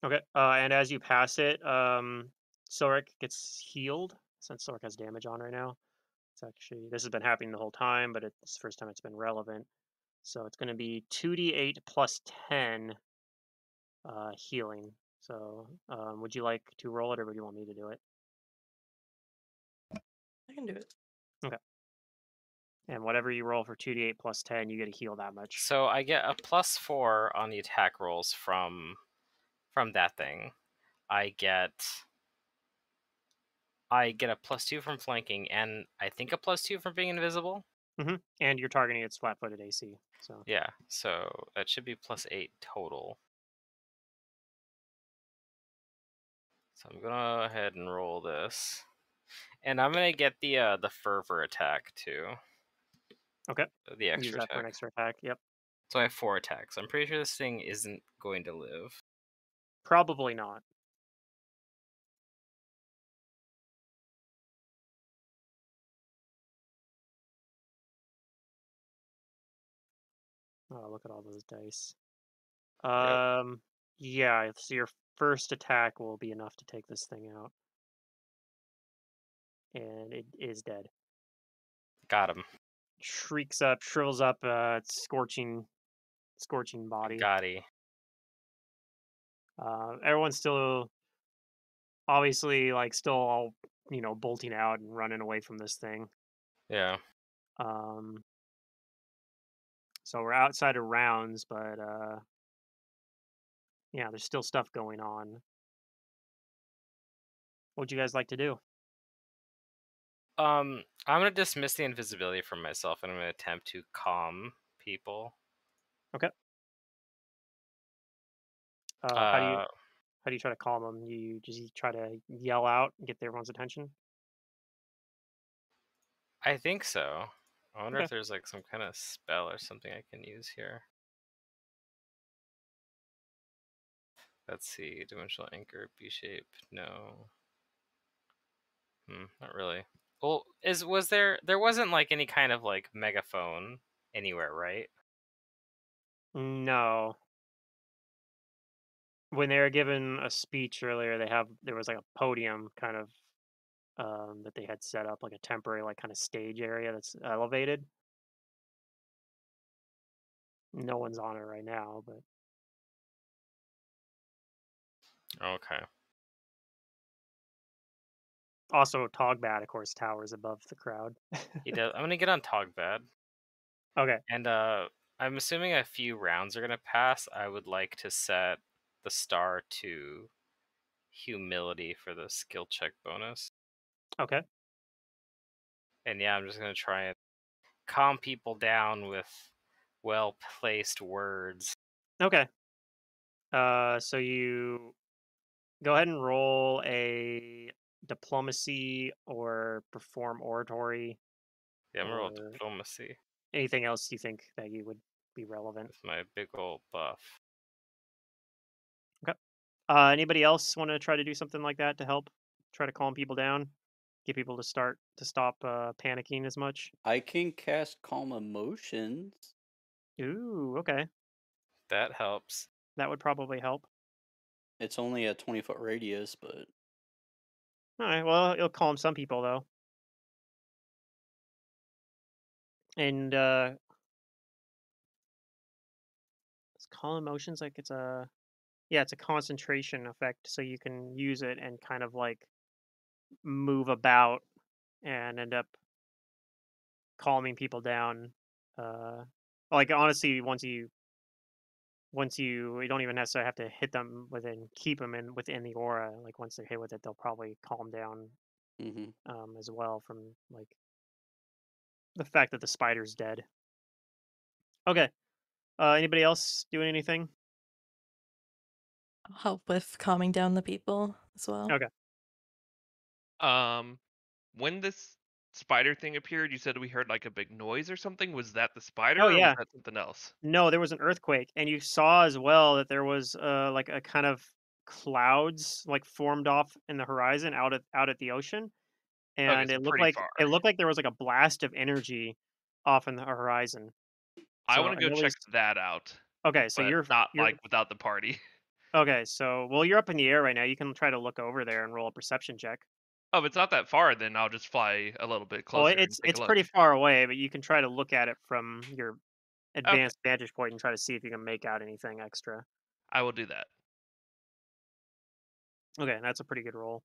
Okay. And as you pass it, Silric gets healed since Silric has damage on right now. It's actually this has been happening the whole time, but it's the first time it's been relevant. So it's going to be 2d8 plus 10 healing. So would you like to roll it, or would you want me to do it? I can do it. Okay. And whatever you roll for 2d8 plus 10, you get to heal that much. So I get a +4 on the attack rolls from that thing. I get a +2 from flanking, and I think a +2 from being invisible. And you're targeting its flat-footed AC. So Yeah, so that should be +8 total. So I'm gonna go ahead and roll this, and I'm gonna get the fervor attack too. okay, The extra use that attack. for an extra attack. Yep. So I have 4 attacks. I'm pretty sure this thing isn't going to live. Probably not. Oh, look at all those dice. Yep. Yeah. So your first attack will be enough to take this thing out, and it is dead. Got him. Shrieks up, shrivels up, its scorching body. Gotti. Everyone's still obviously like still all bolting out and running away from this thing. Yeah. Um, so we're outside of rounds, but yeah, there's still stuff going on. What would you guys like to do? I'm gonna dismiss the invisibility from myself, and I'm gonna attempt to calm people. Okay. How do you try to calm them? You try to yell out and get everyone's attention. I think so. I wonder Okay. if there's like some kind of spell or something I can use here. Let's see. Dimensional anchor, B shape. No. Not really. Well, was there wasn't like any kind of like megaphone anywhere, right? No. When they were given a speech earlier, there was like a podium kind of that they had set up, like a temporary like kind of stage area that's elevated. No one's on it right now, but Okay. also Togbad, of course, towers above the crowd. He does. I'm gonna get on Togbad, Okay. and I'm assuming a few rounds are gonna pass. I would like to set the star to humility for the skill check bonus. Okay. And yeah, I'm just gonna try and calm people down with well-placed words. Okay. So you go ahead and roll a diplomacy or perform oratory Yeah, I'm gonna roll or diplomacy anything else you think that you would be relevant. with my big old buff. Okay. Anybody else want to try to do something like that to help try to calm people down, get people to stop panicking as much? I can cast Calm Emotions. Ooh, okay. That helps. That would probably help. It's only a 20-foot radius, but All right. Well, it'll calm some people though. And it's calm emotions like it's a it's a concentration effect, so you can use it and kind of like move about and end up calming people down. Like honestly, you don't even necessarily have to hit them keep them within the aura. Like once they're hit with it, they'll probably calm down mm-hmm. as well from like the fact that the spider's dead. Okay. Anybody else doing anything? I'll help with calming down the people as well. Okay. When this spider thing appeared, you said we heard like a big noise or something. Was that the spider Oh or was yeah. that something else? No, there was an earthquake, and you saw as well that there was like a kind of clouds like formed off in the horizon out at the ocean, Okay, and so pretty far. it looked like there was like a blast of energy off in the horizon. I So want to go check that out, okay, so but not you're like without the party. okay. So well, you're up in the air right now. You can try to look over there and roll a perception check. Oh, if it's not that far, then I'll just fly a little bit Well, closer and take a it's look. pretty far away, but you can try to look at it from your Okay, advanced vantage point and try to see if you can make out anything extra. I will do that. Okay, that's a pretty good roll.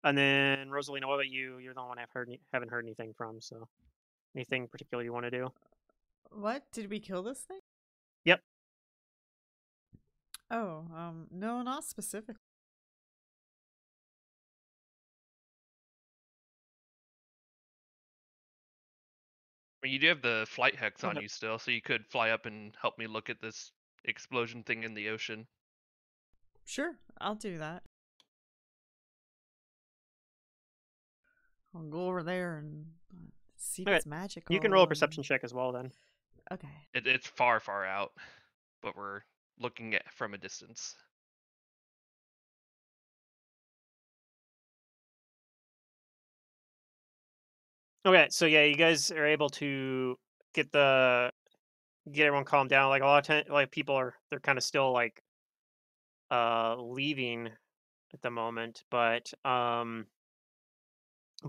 And then Rosalina, what about you? You're the one haven't heard anything from. So, anything particular you want to do? What? Did we kill this thing? Yep. Oh, no, not specific. I mean, you do have the flight hex on Okay. you still, so you could fly up and help me look at this explosion thing in the ocean. Sure, I'll do that. I'll go over there and see if Okay. it's magical. You can roll a and- perception check as well then. Okay. It's far, far out, but we're looking at from a distance. Okay, so yeah, you guys are able to get the get everyone calmed down. Like a lot of time, like people they're kind of still like leaving at the moment, but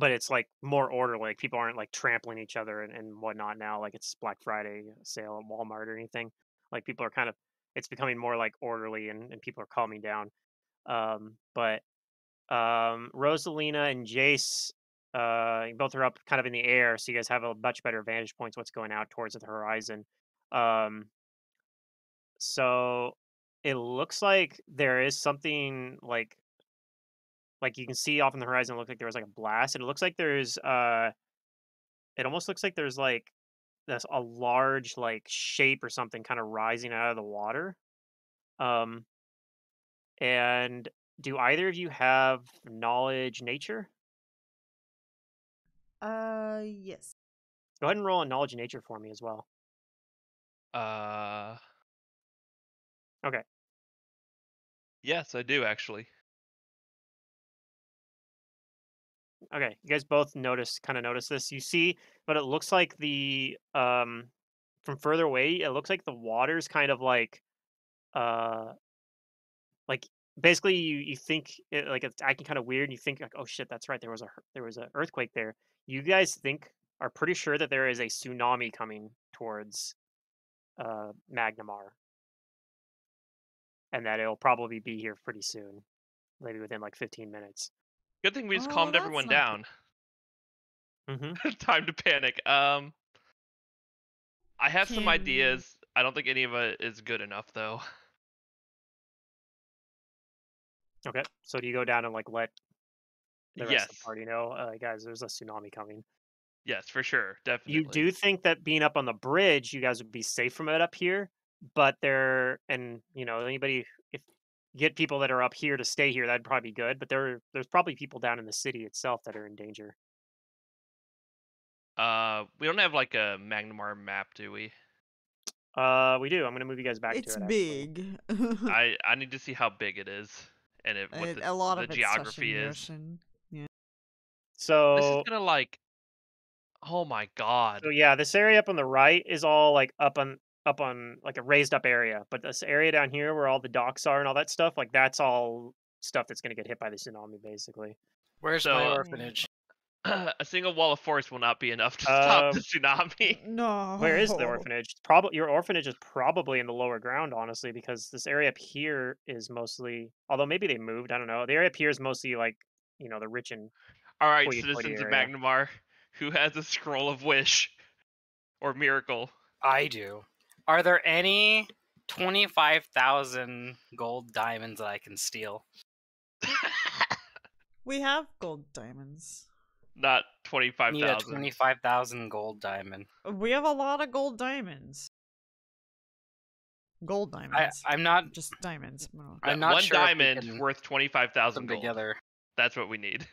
it's like more orderly. Like people aren't like trampling each other and whatnot now. Like it's Black Friday sale at Walmart or anything. Like people are kind of it's becoming more like orderly and people are calming down. But Rosalina and Jace, you both are up kind of in the air, so you guys have a much better vantage points what's going out towards the horizon. So it looks like there is something like you can see off on the horizon. It looked like there was like a blast, and it looks like there's it almost looks like there's like this a large like shape or something kind of rising out of the water. Um, and do either of you have knowledge nature? Yes. Go ahead and roll a knowledge nature for me as well. Okay. Yes, I do actually. Okay. You guys both kind of notice this. You see, but it looks like the from further away, it looks like the water's kind of uh like basically you think it's acting kind of weird and you think like, oh shit, that's right, there was a earthquake there. You guys are pretty sure that there is a tsunami coming towards Magnamar, and that it'll probably be here pretty soon, maybe within like 15 minutes. Good thing we just Oh, calmed that's everyone not down. Mm-hmm. Time to panic. I have some Can ideas. I don't think any of it is good enough though. Okay, so do you go down and like let the rest of the Yes. party know, guys, there's a tsunami coming? Yes, for sure. You Definitely. do think that being up on the bridge, you guys would be safe from it up here, but anybody, if you get people that are up here to stay here, that'd probably be good. But there's probably people down in the city itself that are in danger. We don't have like a Magnamar map, do we? We do. I'm gonna move you guys back to It's it. Actually. big. I need to see how big it is and what A lot the of it's touching geography the is. ocean. Yeah. This is So gonna like, oh my god. so yeah, this area up on the right is all like up on like a raised up area, but this area down here where all the docks are and all that stuff, like that's all stuff that's gonna get hit by the tsunami, basically. Where's So, my orphanage? A single wall of force will not be enough to stop the tsunami. No. Where is the orphanage? Probably your orphanage is probably in the lower ground, honestly, because this area up here is mostly. Although maybe they moved, I don't know. The area up here is mostly like the rich and All right, hoity-toity citizens of area. Magnamar, who has a scroll of wish or miracle? I do. Are there any 25,000 gold diamonds that I can steal? We have gold diamonds. Not I need a 25,000. 25,000 gold diamond. We have a lot of gold diamonds. Gold diamonds. I'm not. Just diamonds. No. I'm not One sure if we diamond can worth put 25,000 them gold. together. That's what we need.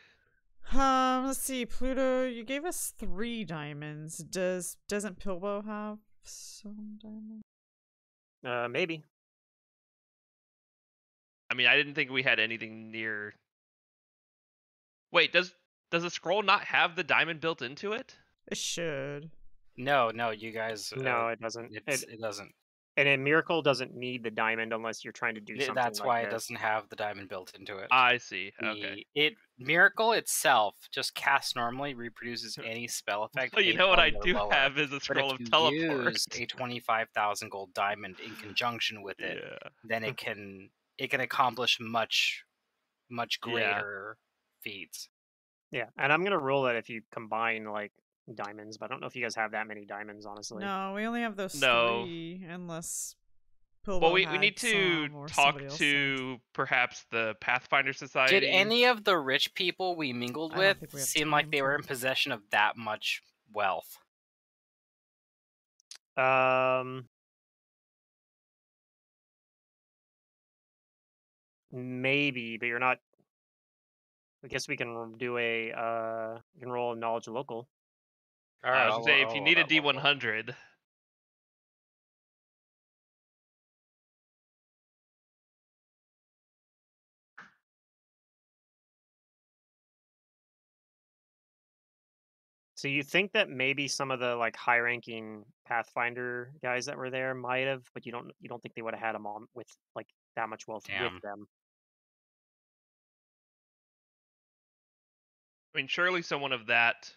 Let's see, Pluto, you gave us 3 diamonds. Doesn't Pilbo have some diamonds? Maybe. I mean, I didn't think we had anything near. Wait, does the scroll not have the diamond built into it? It should. No, you guys. No, it doesn't. It doesn't. And a miracle doesn't need the diamond unless you're trying to do something. That's like why it this. doesn't have the diamond built into it. I see. Okay. Miracle itself, just cast normally, reproduces any spell effect. Well, you 8 know what I or do lower. have is a But scroll if of you teleport. use a 25,000 gold diamond in conjunction with it, Yeah. then it can accomplish much greater feats. Yeah, and I'm gonna rule that if you combine like diamonds, but I don't know if you guys have that many diamonds, honestly. No, we only have those No. 3, unless Pilbo Well, we had need to some or talk somebody else to perhaps the Pathfinder Society. Did any of the rich people we mingled I don't with think we have seem like time they to. were in possession of that much wealth? Maybe, but you're not. I guess we can do we can roll a knowledge local. All right, I was gonna say, if you need a D100, So you think that maybe some of the like high-ranking Pathfinder guys that were there might have, but you don't think they would have had them on with like that much wealth with Damn. them. I mean, surely someone of that,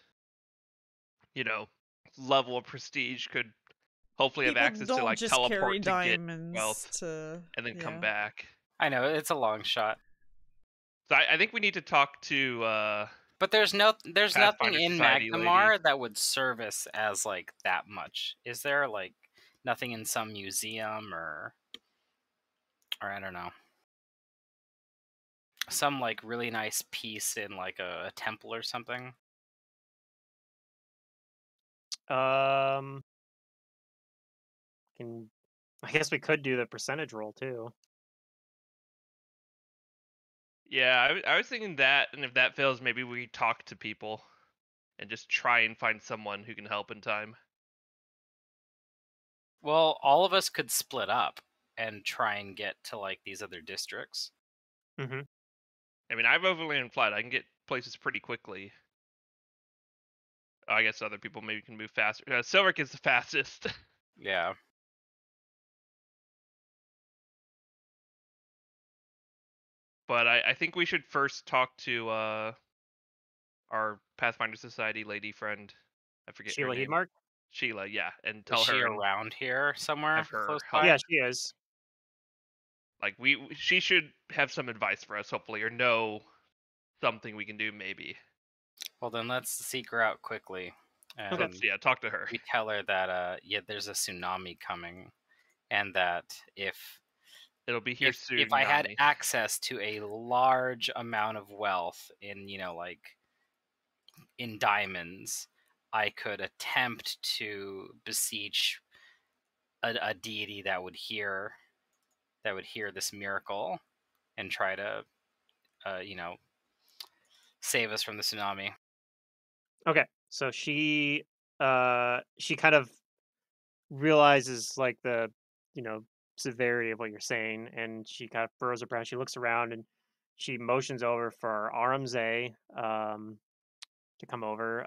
you know, level of prestige could hopefully have People access to don't like just carry teleport to get diamonds wealth to. and then come Yeah. back. I know it's a long shot, So I think we need to talk to but there's nothing Pathfinder in Society lady. Magnemar that would service as like that much. Is there like nothing in some museum or I don't know, some like really nice piece in like a temple or something? Um, can I guess we could do the percentage roll too. Yeah, I was thinking that, and if that fails, maybe we talk to people and just try and find someone who can help in time. Well, all of us could split up and try and get to like these other districts. Mm-hmm. I mean, I have overland flight. I can get places pretty quickly. I guess other people maybe can move faster. Silric is the fastest. Yeah. But I think we should first talk to our Pathfinder Society lady friend. I forget her Sheila name. Heedmark? Sheila, yeah, and Is tell she her and around here somewhere have her close help. by? Yeah, she is. Like she should have some advice for us, hopefully, or know something we can do, maybe. Well, then let's seek her out quickly. And So let's talk to her. we tell her that there's a tsunami coming, and that if It'll be here soon. if I had Nami. access to a large amount of wealth in like in diamonds, I could attempt to beseech a deity that would hear this miracle and try to save us from the tsunami. Okay, so she kind of realizes like the severity of what you're saying, and she kind of furrows her brow. She looks around and she motions over for Aramze to come over,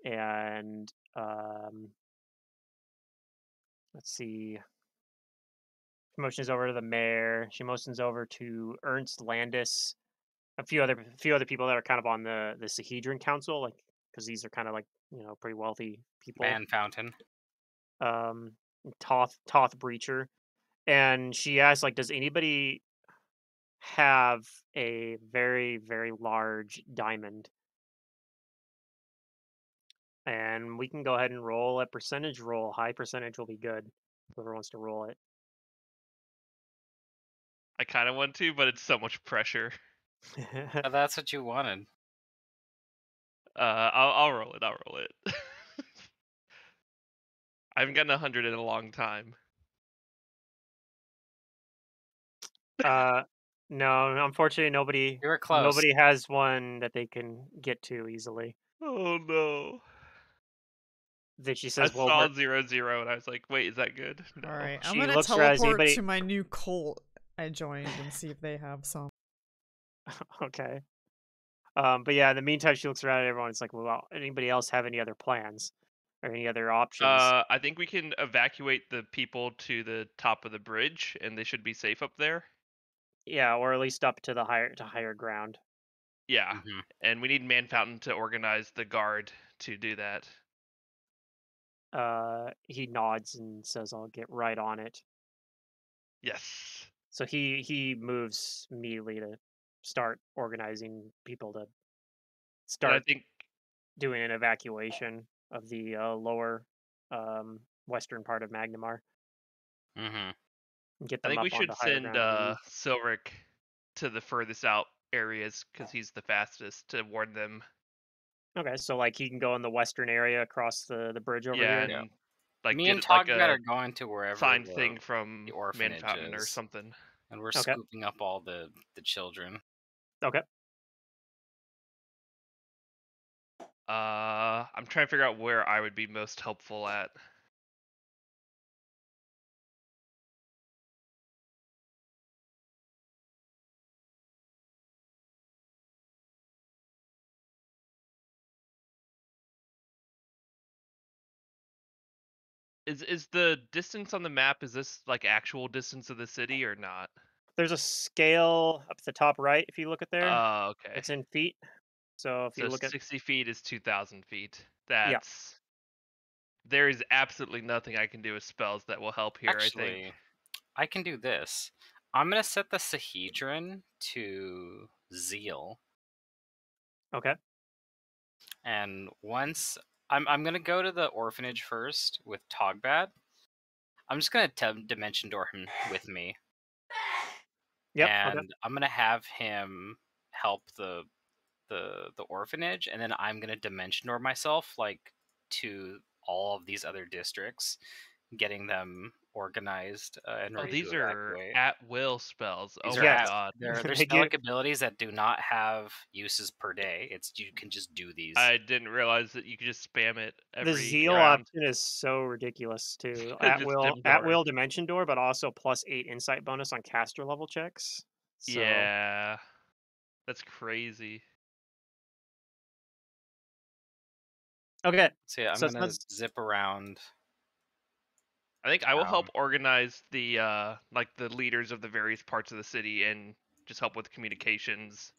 and let's see. She motions over to the mayor. She motions over to Ernst Landis, a few other people that are kind of on the Sahedron Council, like because these are kind of like pretty wealthy people. Man Fountain. Toth Breacher, and she asks like, does anybody have a very very large diamond? And we can go ahead and roll a percentage roll. High percentage will be good. Whoever wants to roll it. I kind of want to, but it's so much pressure. Oh, that's what you wanted. I'll roll it. I'll roll it. I haven't gotten 100 in a long time. No, unfortunately, nobody. You were close. Nobody has one that they can get to easily. Oh no. That she I says, "Well, saw 0, 0, and I was like, wait, is that good? No. All right, I'm She gonna looks around, is teleport anybody- to my new cult I joined and see if they have some. okay." But yeah, in the meantime, she looks around at everyone. It's like, well, anybody else have any other plans or any other options? I think we can evacuate the people to the top of the bridge, and they should be safe up there. Yeah, or at least up to the higher ground. Yeah, Mhm. and we need Man Fountain to organize the guard to do that. He nods and says, "I'll get right on it." Yes. So he moves immediately to start organizing people to And I start think doing an evacuation of the lower western part of Magnemar Mhm. and get I them think up we onto should higher send ground. on the east. Silric to the furthest out areas because he's the fastest to warn them. Okay, so like he can go in the western area across the bridge over Yeah, here. and like Me get and it like Togbat a are going to wherever signed the, thing from the Man orphanage Fountain or is, something. and we're Okay. scooping up all the children. Okay. I'm trying to figure out where I would be most helpful at. Is the distance on the map, is this like actual distance of the city or not? There's a scale up at the top right. If you look at there, Oh, okay. it's in feet. So if So you look at 60 feet is 2,000 feet. Yeah. There is absolutely nothing I can do with spells that will help here, I Actually, think. I can do this. I'm gonna set the Sahedron to Zeal, okay, and once I'm gonna go to the orphanage first with Togbat. I'm just gonna dimension door him with me, yep, and okay. I'm gonna have him help the orphanage, and then I'm gonna dimension door myself like to all of these other districts, getting them organized and Oh, ready these to are evacuate. at-will spells. These Oh are my Yes. god. they're They spell give- abilities that do not have uses per day. It's you can just do these. I didn't realize that you could just spam it every The Zeal round. option is so ridiculous too. Just dim door. Dimension door, but also +8 insight bonus on caster level checks. So Yeah. That's crazy. okay, So yeah, I'm so gonna zip around. I think I will help organize the like the leaders of the various parts of the city and just help with communications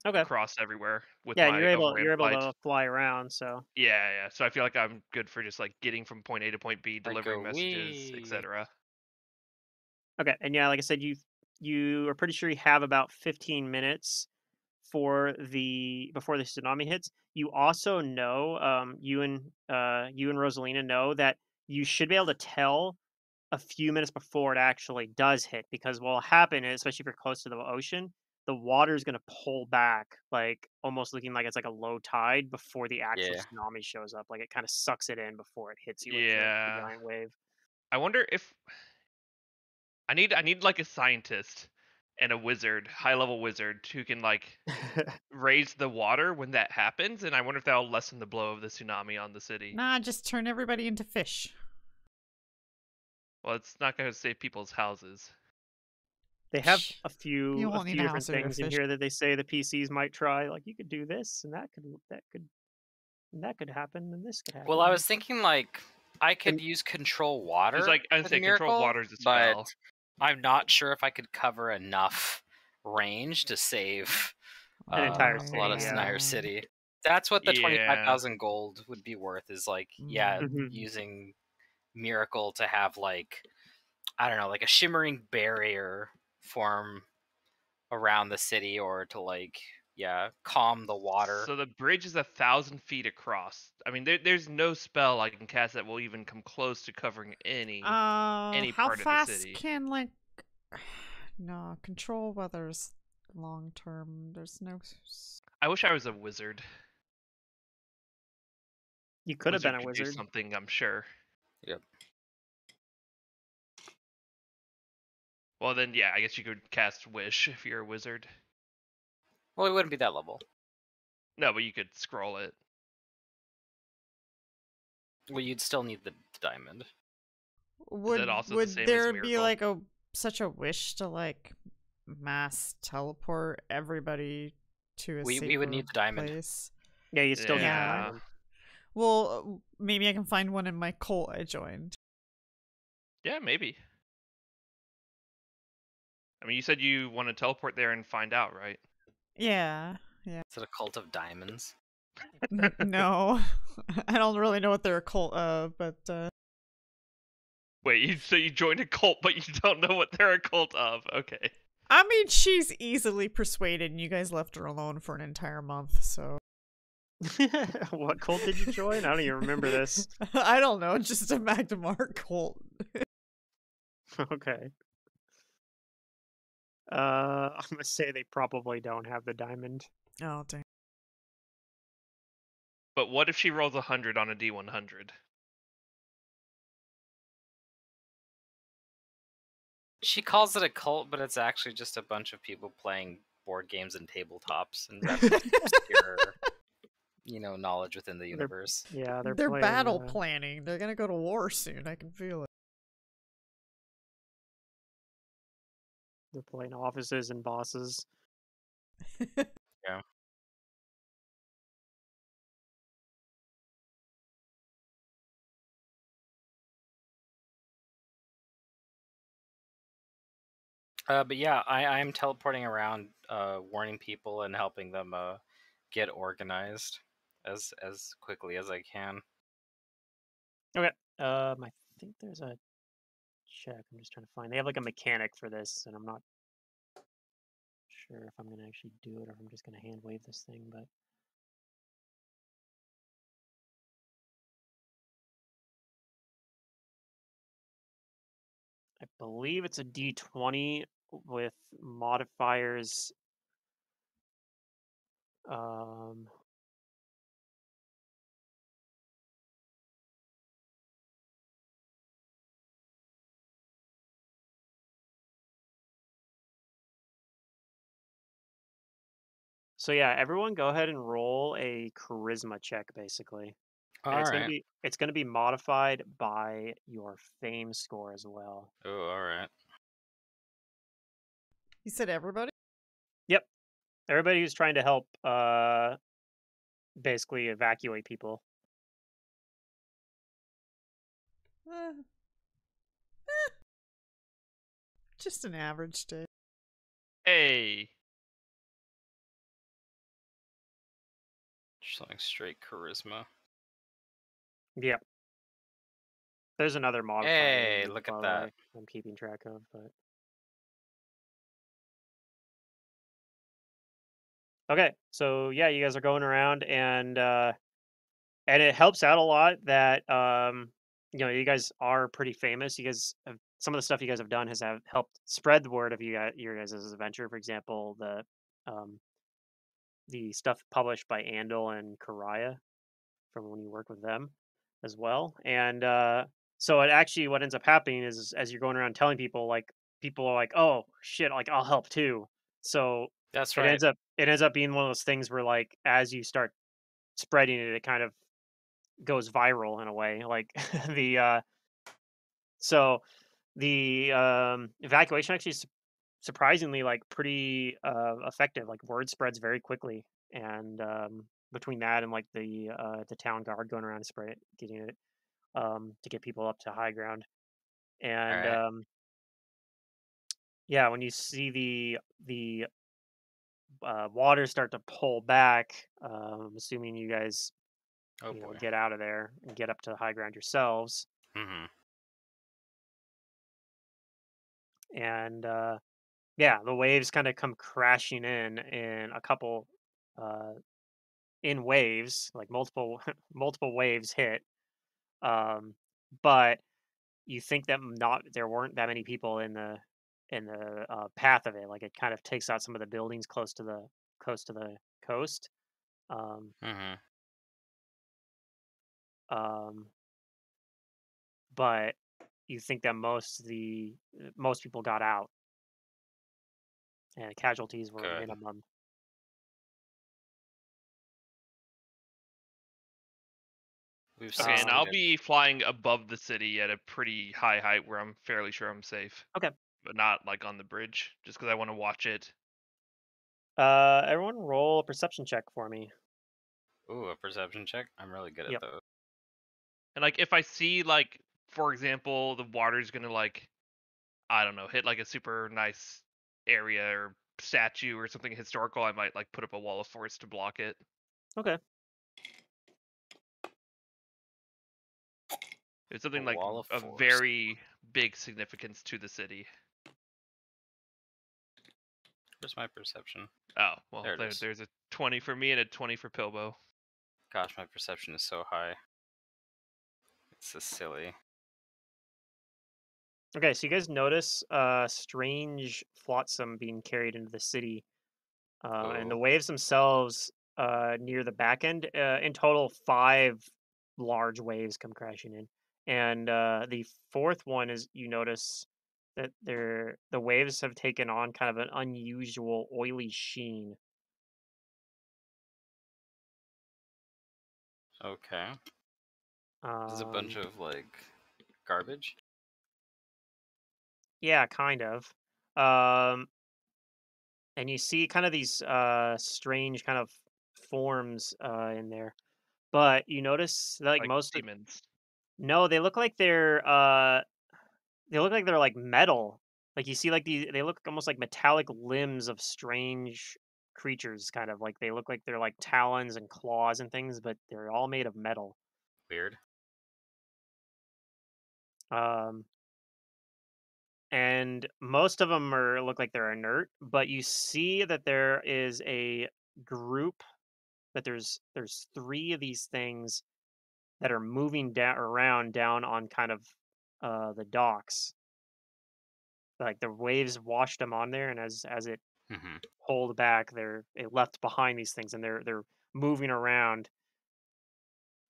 okay. across everywhere with Yeah, my and you're able flight. to fly around. So Yeah. So I feel like I'm good for just like getting from point A to point B, I delivering go, messages, "Wee." etc. okay, and yeah, like I said, you are pretty sure you have about 15 minutes before the tsunami hits. You also know, you and Rosalina know that you should be able to tell a few minutes before it actually does hit, because what will happen is, especially if you're close to the ocean, the water is going to pull back, like almost looking like it's like a low tide before the actual Yeah. tsunami shows up. Like it kind of sucks it in before it hits you with the Yeah. giant wave. I wonder if I need like a scientist and a wizard, high level wizard, who can like raise the water when that happens, and I wonder if that'll lessen the blow of the tsunami on the city. Nah, just turn everybody into fish. Well, it's not going to save people's houses. They have Shh. a few You won't need a different house or a things in fish. here that they say the PCs might try. Like you could do this, and that could happen, and this could happen. Well, I was thinking like I could use control water. Because like I for say, the control miracle, water is a spell. but I'm not sure if I could cover enough range to save An entire a lot of city, entire yeah. city. That's what the Yeah. 25,000 gold would be worth. Is like Mhm. using miracle to have like I don't know, like a shimmering barrier form around the city, or to like calm the water. So the bridge is 1,000 feet across. I mean, there's no spell I can cast that will even come close to covering any How part of the fast city. can like no control weather's long term? There's no. I wish I was a wizard. You could have been a could wizard. do something, I'm sure. Yep. Well, then, yeah, I guess you could cast Wish if you're a wizard. Well, it wouldn't be that level. No, but you could scroll it. Well, you'd still need the diamond. Would also the would same as there be miracle? like such a wish to like mass teleport everybody to a We would need the diamond. place? Yeah, you still need Yeah. the diamond. Well, maybe I can find one in my cult I joined. Yeah, maybe. I mean, you said you want to teleport there and find out, right? Yeah. Is it a cult of diamonds? No, I don't really know what they're a cult of, but Wait, so you joined a cult, but you don't know what they're a cult of? Okay. I mean, she's easily persuaded, and you guys left her alone for an entire month, so. What cult did you join? I don't even remember this. I don't know, just a Magdamar cult. Okay. I'm gonna say they probably don't have the diamond. Oh, dang. But what if she rolls 100 on a D100? She calls it a cult, but it's actually just a bunch of people playing board games and tabletops, and that's obscure, knowledge within the universe. Yeah, They're playing, battle planning. They're gonna go to war soon. I can feel it. They're playing offices and bosses. Yeah. But yeah, I'm teleporting around, warning people and helping them get organized as quickly as I can. Okay. I think there's a check. I'm just trying to find. They have like a mechanic for this, and I'm not sure if I'm gonna actually do it or if I'm just gonna hand wave this thing. But I believe it's a D20 with modifiers. Um, so yeah, everyone go ahead and roll a charisma check, basically. And All right. it's gonna be modified by your fame score as well. Oh, all right. You said everybody? Yep. Everybody who's trying to help basically evacuate people. Eh. Just an average day. Hey. Just like straight charisma. Yep. There's another modifier, Hey, in, look by at the that. way, I'm keeping track of, but okay. So yeah, you guys are going around, and it helps out a lot that you guys are pretty famous. You guys have, some of the stuff you guys have done has have helped spread the word of your guys' adventure. For example, um the stuff published by Andal and Karaya from when you work with them as well. And so it actually, what ends up happening is as you're going around telling people, like, people are like, oh shit, like I'll help too. So That's it right. ends up being one of those things where, like, as you start spreading it, it kind of goes viral in a way. Like the so the evacuation actually is surprisingly, like, pretty effective. Like, word spreads very quickly, and between that and like the town guard going around and spread it, getting it to get people up to high ground. All And right. yeah, when you see the water start to pull back, assuming you guys Oh boy. get out of there and get up to high ground yourselves. Mm-hmm. And yeah, the waves kind of come crashing in a couple uh, in waves, like multiple multiple waves hit. Um, but you think that not there weren't that many people in the path of it. Like, it kind of takes out some of the buildings close to the coast. Um, Mm-hmm. um, but you think that most people got out and casualties were Good. minimum. We've Okay, and I'll succeeded. be flying above the city at a pretty high height where I'm fairly sure I'm safe. Okay. But not like on the bridge, just because I want to watch it. Everyone roll a perception check for me. Ooh, a perception check. I'm really good at Yep. those. And like if I see like, for example, the water's gonna like, I don't know, hit like a super nice area or statue or something historical, I might like put up a wall of force to block it. Okay. It's something A like wall of a force. very big significance to the city. Where's my perception? Oh, well, There it is. there's a 20 for me and a 20 for Pilbo. Gosh, my perception is so high. It's so silly. Okay, so you guys notice strange flotsam being carried into the city, and the Oh. waves themselves near the back end. In total, 5 large waves come crashing in, and the fourth one is, you notice that the waves have taken on kind of an unusual oily sheen. Okay. This is a bunch of like garbage. Yeah, kind of. Um, and you see kind of these strange kind of forms in there. But you notice that, like, Like most of demons. no, they look like they're like metal. Like you see, like they look almost like metallic limbs of strange creatures, kind of like they look like they're like talons and claws and things, but they're all made of metal. Weird. Um, and most of them look like they're inert, but you see that there is a group that there's three of these things that are moving down around down on kind of the docks. Like the waves washed them on there, and as it Hmm. pulled back, it left behind these things, and they're moving around.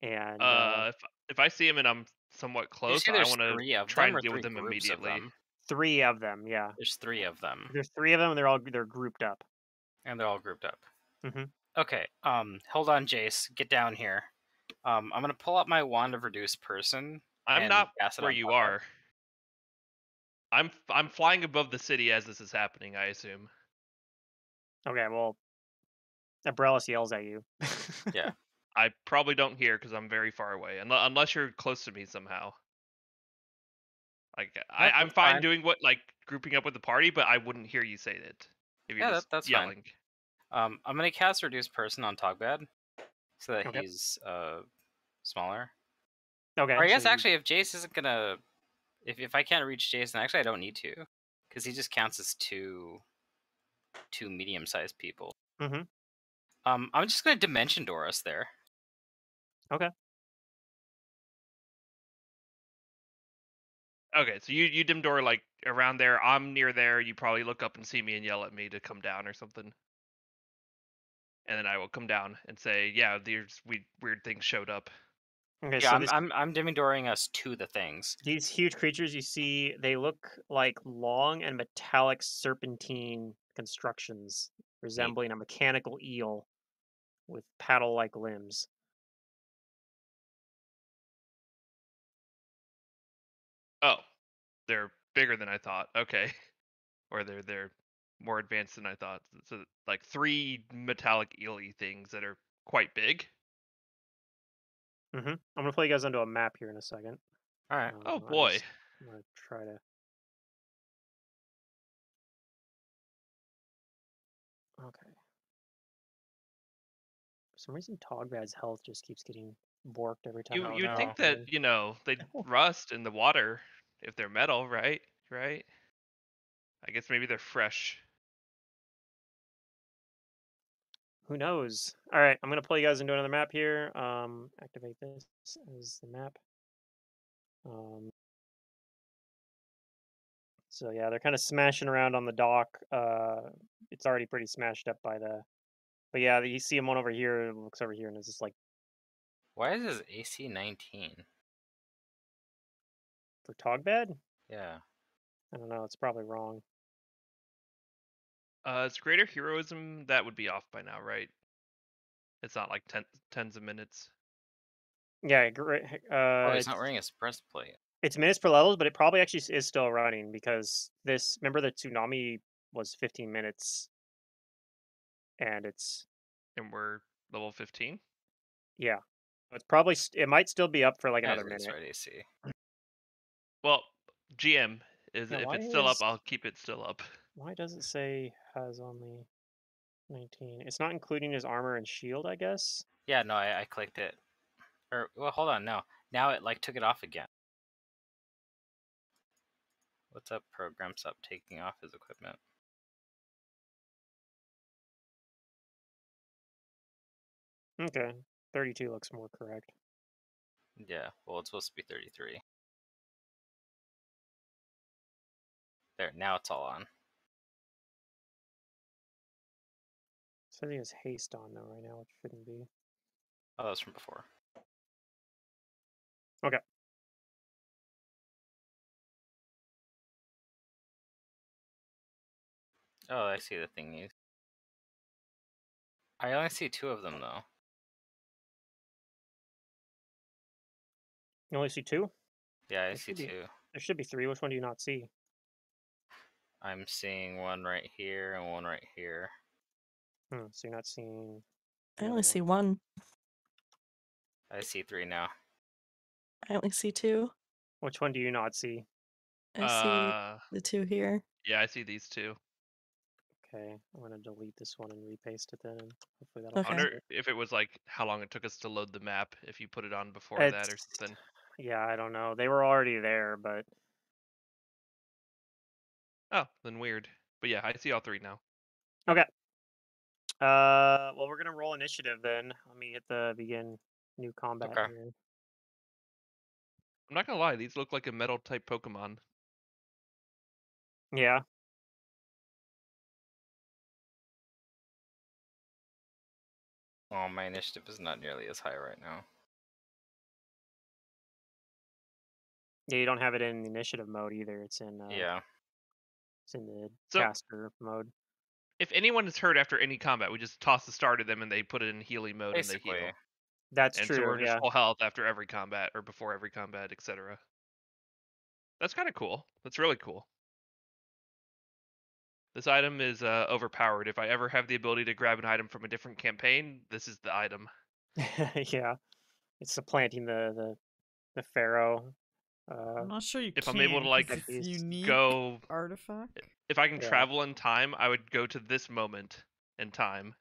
And If I see him and I'm somewhat Did you close, say I there's want to 3 of try them and or deal with 3 them groups of immediately. them? 3 of them, yeah. There's 3 of them, There's 3 of them, and they're grouped up. and they're all grouped up. Hmm. Okay. Hold on, Jace. Get down here. I'm gonna pull up my wand of reduce person I'm and not cast it where on you top of. are. I'm flying above the city as this is happening, I assume. Okay, well, Abrellis yells at you. Yeah. I probably don't hear because I'm very far away, unless you're close to me somehow. Like Nope, I'm that's fine fine. doing what like grouping up with the party, but I wouldn't hear you say it if you're Yeah, just that's fine. yelling. I'm gonna cast reduce person on Togbad so that Okay. he's smaller. Okay. Or I guess so actually, if Jace isn't gonna, if I can't reach Jason, actually I don't need to, because he just counts as two medium-sized people. Mm-hmm. I'm just gonna dimension door us there. Okay. Okay, so you dim door like around there. I'm near there. You probably look up and see me and yell at me to come down or something. And then I will come down and say, "Yeah, these weird things showed up." Okay. Yeah, So this, I'm dimming dooring us to the things. these huge creatures you see, they look like long and metallic serpentine constructions resembling a mechanical eel with paddle-like limbs. Oh, they're bigger than I thought. Okay, or they're more advanced than I thought. So like 3 metallic eel-y things that are quite big. Mm-hmm. I'm gonna play you guys onto a map here in a second. All right. Oh boy. I'm gonna try to. Okay. For some reason, Togbad's health just keeps getting borked every time. You Oh, you'd no. think that they'd rust in the water if they're metal, right? Right. I guess maybe they're fresh. Who knows? All right, I'm gonna pull you guys into another map here. Activate this as the map. So yeah, they're kind of smashing around on the dock. It's already pretty smashed up by the. But yeah, you see him one over here. Looks over here, and it's just like Why is his AC 19? for Togbad. Yeah. I don't know. It's probably wrong. It's greater heroism that would be off by now, right? It's not like tens of minutes. Yeah, great. Oh, he's not wearing his breastplate. It's minutes per levels, but it probably actually is still running because this. Remember, the tsunami was 15 minutes, and it's And we're level 15. yeah. It's probably it might still be up for like Yeah, another that's minute. right, AC. Well, GM is Yeah, if why it's still up, is- I'll keep it still up. Why does it say has only 19? It's not including his armor and shield, I guess. Yeah, no, I clicked it. Or well, hold on, no. Now it like took it off again. What's up? Program stop taking off his equipment. Okay, 32 looks more correct. Yeah, well, it's supposed to be 33. There, now it's all on. Says he has haste on though right now, which shouldn't be. Oh, that was from before. Okay. Oh, I see the thingies. I only see 2 of them though. You only see 2? Yeah, I There see should be- 2. There should be 3. Which one do you not see? I'm seeing one right here and one right here. So you're not seeing. I only see 1. I see 3 now. I only see 2. Which one do you not see? I see the 2 here. Yeah, I see these two. Okay, I'm gonna delete this one and repaste it then, and hopefully that'll I Okay. wonder if it was like how long it took us to load the map if you put it on before that or It's something. yeah, I don't know. They were already there, but Oh, then weird. But yeah, I see all three now. okay. Well, we're gonna roll initiative then. Let me hit the begin new combat Okay. here. I'm not gonna lie, these look like a metal type Pokemon. Yeah. Oh, my initiative is not nearly as high right now. Yeah, you don't have it in initiative mode either. It's in Yeah. it's in the So- caster mode. If anyone is hurt after any combat, we just toss the star to them and they put it in healing mode and they Basically. heal. That's And true. so we're just Yeah. full health after every combat or before every combat, etc. That's kind of cool. That's really cool. This item is overpowered. If I ever have the ability to grab an item from a different campaign, this is the item. Yeah. It's supplanting the pharaoh. I'm not sure you If can. I'm able to, 'cause like, it's He's- unique Go. artifact. If I can Yeah. travel in time, I would go to this moment in time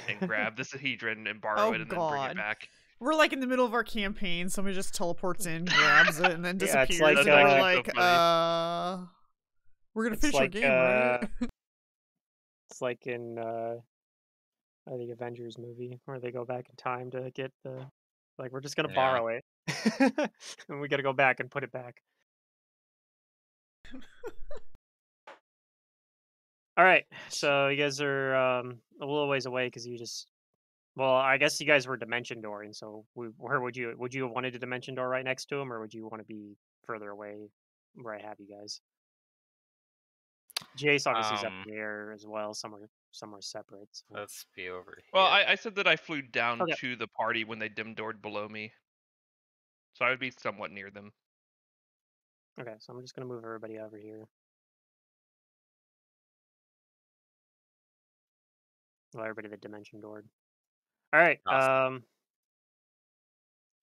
and grab the Sahedron and borrow Oh, it and then bring God. it back. We're like in the middle of our campaign. Somebody just teleports in, grabs it, and then Yeah, it's disappears. like, and That's we're actually like, so funny. we're gonna It's finish our like, game, right? it's like in the Avengers movie where they go back in time to get the like we're just gonna Yeah. borrow it. And we gotta go back and put it back. All right, so you guys are a little ways away because you just well, I guess you guys were dimension dooring. So where would you have wanted a dimension door right next to him, or would you want to be further away where I have you guys? Jace obviously is up in the air as well, somewhere separate. So. Let's be over here. Well, I said that I flew down Okay. to the party when they dim doored below me. So I would be somewhat near them. Okay, so I'm just gonna move everybody over here. Well, everybody that dimension doored. All right. Awesome.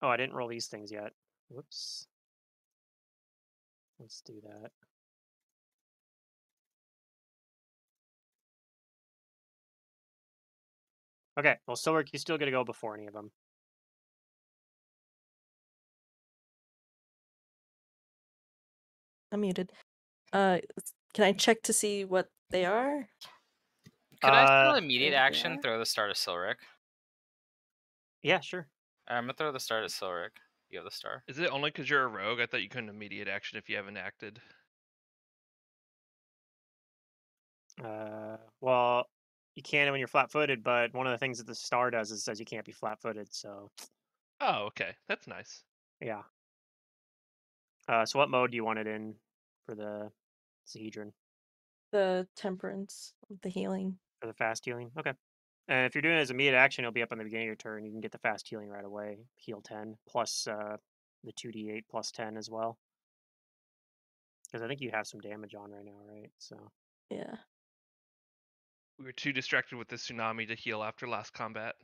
Oh, I didn't roll these things yet. Whoops. Let's do that. Okay. Well, Silver, you still got to go before any of them. I'm muted. Can I check to see what they are? Could I still Uh, immediate There they action are. throw the star to Silric? Yeah, sure. I'm gonna throw the star to Silric. You have the star. Is it only because you're a rogue? I thought you couldn't immediate action if you haven't acted. Well, you can when you're flat-footed, but one of the things that the star does is says you can't be flat-footed. So Oh, okay. That's nice. yeah. So what mode do you want it in for the Sahedron? The temperance, the healing. For the fast healing? Okay. And if you're doing it as immediate action, it'll be up on the beginning of your turn. You can get the fast healing right away. Heal 10 plus the 2d8 plus 10 as well. Because I think you have some damage on right now, right? So Yeah. We were too distracted with the tsunami to heal after last combat.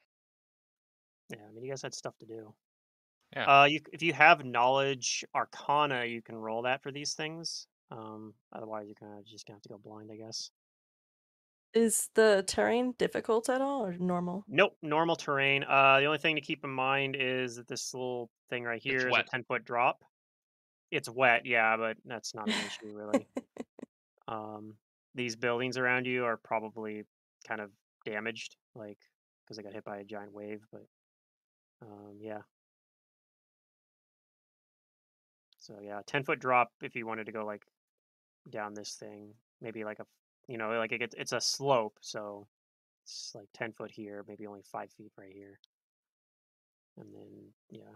yeah, I mean you guys had stuff to do. Yeah. If you have knowledge arcana, you can roll that for these things. Otherwise you're just gonna have to go blind, I guess. Is the terrain difficult at all or normal? Nope, normal terrain. The only thing to keep in mind is that this little thing right here is wet. a 10-foot drop. It's wet, yeah, but that's not an issue really. These buildings around you are probably kind of damaged, like because they got hit by a giant wave. But yeah. So yeah, 10-foot drop if you wanted to go like down this thing, maybe like like it's a slope, so it's like 10 foot here, maybe only 5 feet right here, and then yeah.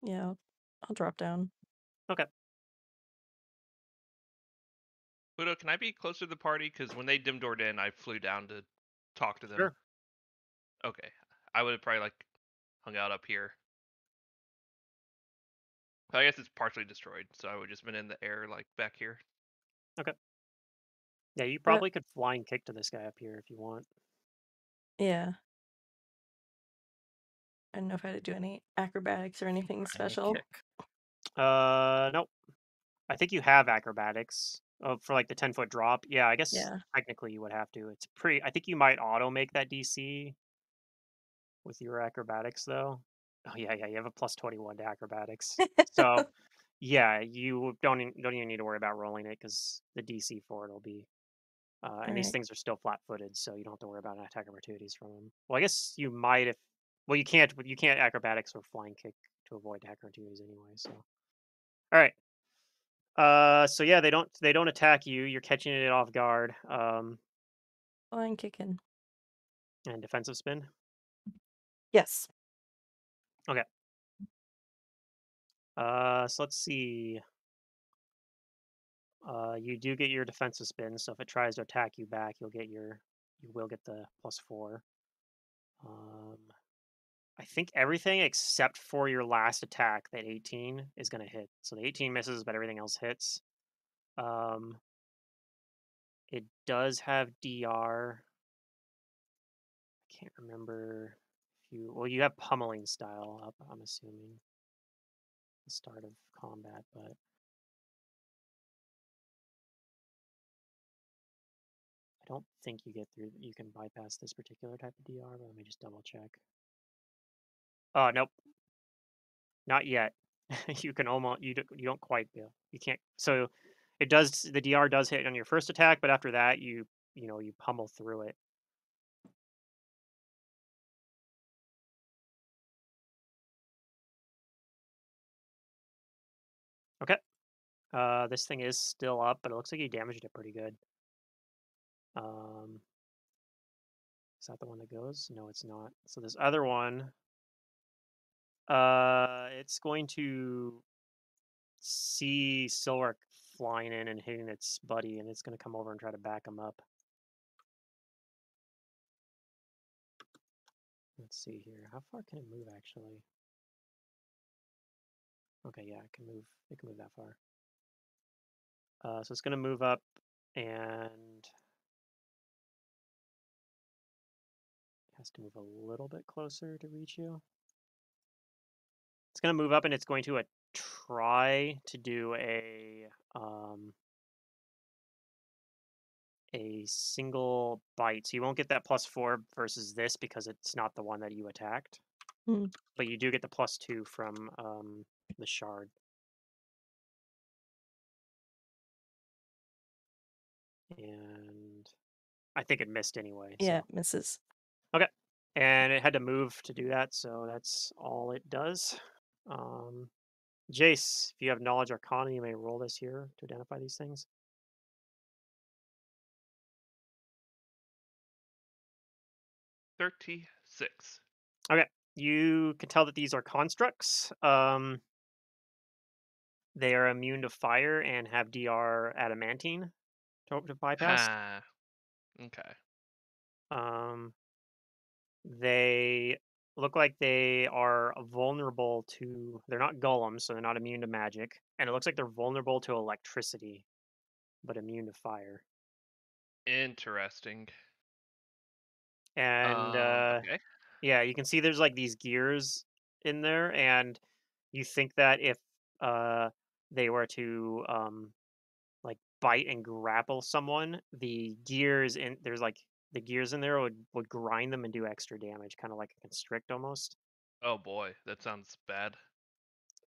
Yeah, I'll drop down. Okay. Pluto, can I be closer to the party? Because when they dim doored in, I flew down to talk to them. Sure. Okay. I would have probably like hung out up here. I guess it's partially destroyed, so I would just been in the air like back here. Yeah, you probably could flying kick to this guy up here if you want. Yeah. I don't know if I had to do any acrobatics or anything Any special. kick. Nope. I think you have acrobatics. Oh, for like the 10-foot drop. Yeah, I guess Yeah. technically you would have to. It's pretty. I think you might auto make that DC with your acrobatics though. Oh yeah, you have a plus 21 to acrobatics. So yeah, you don't even need to worry about rolling it because the DC for it will be. And these Alright. things are still flat-footed, so you don't have to worry about attack opportunities from them. Well, I guess you might if. Well, you can't. You can't acrobatics or flying kick to avoid attack opportunities anyway. So all right. So yeah, they don't attack you. You're catching it off guard. Flying kicking. And defensive spin. Yes. Okay. So let's see. You do get your defensive spin. So if it tries to attack you back, you will get the +4. I think everything except for your last attack, that 18 is going to hit. So the 18 misses, but everything else hits. It does have DR. I can't remember if you have pummeling style up, I'm assuming. The start of combat, but I don't think you can bypass this particular type of DR, but let me just double check. Oh, nope. Not yet. You can almost you don't quite be. You can't. So the DR does hit on your first attack, but after that you pummel through it. Okay. This thing is still up, but it looks like you damaged it pretty good. Is that the one that goes? No, it's not. So this other one, it's going to see Silwark flying in and hitting its buddy, and it's going to come over and try to back him up. Let's see here. How far can it move, actually? Okay, yeah, it can move that far. So it's going to move up and has to move a little bit closer to reach you. It's going to move up and it's going to try to do a single bite. So you won't get that +4 versus this because it's not the one that you attacked. Hmm. But you do get the +2 from the shard. And I think it missed anyway. Yeah, So. it misses. Okay. And it had to move to do that, so that's all it does. Jace, if you have knowledge arcana, you may roll this here to identify these things. 36. Okay. You can tell that these are constructs. They are immune to fire and have DR adamantine to bypass. Ha. Okay. They look like they are vulnerable to. They're not golems, so they're not immune to magic. And it looks like they're vulnerable to electricity, but immune to fire. Interesting. And Okay. yeah, you can see there's like these gears in there, and you think that if they were to like bite and grapple someone, the gears in there would grind them and do extra damage, kind of like a constrict almost. Oh boy, that sounds bad.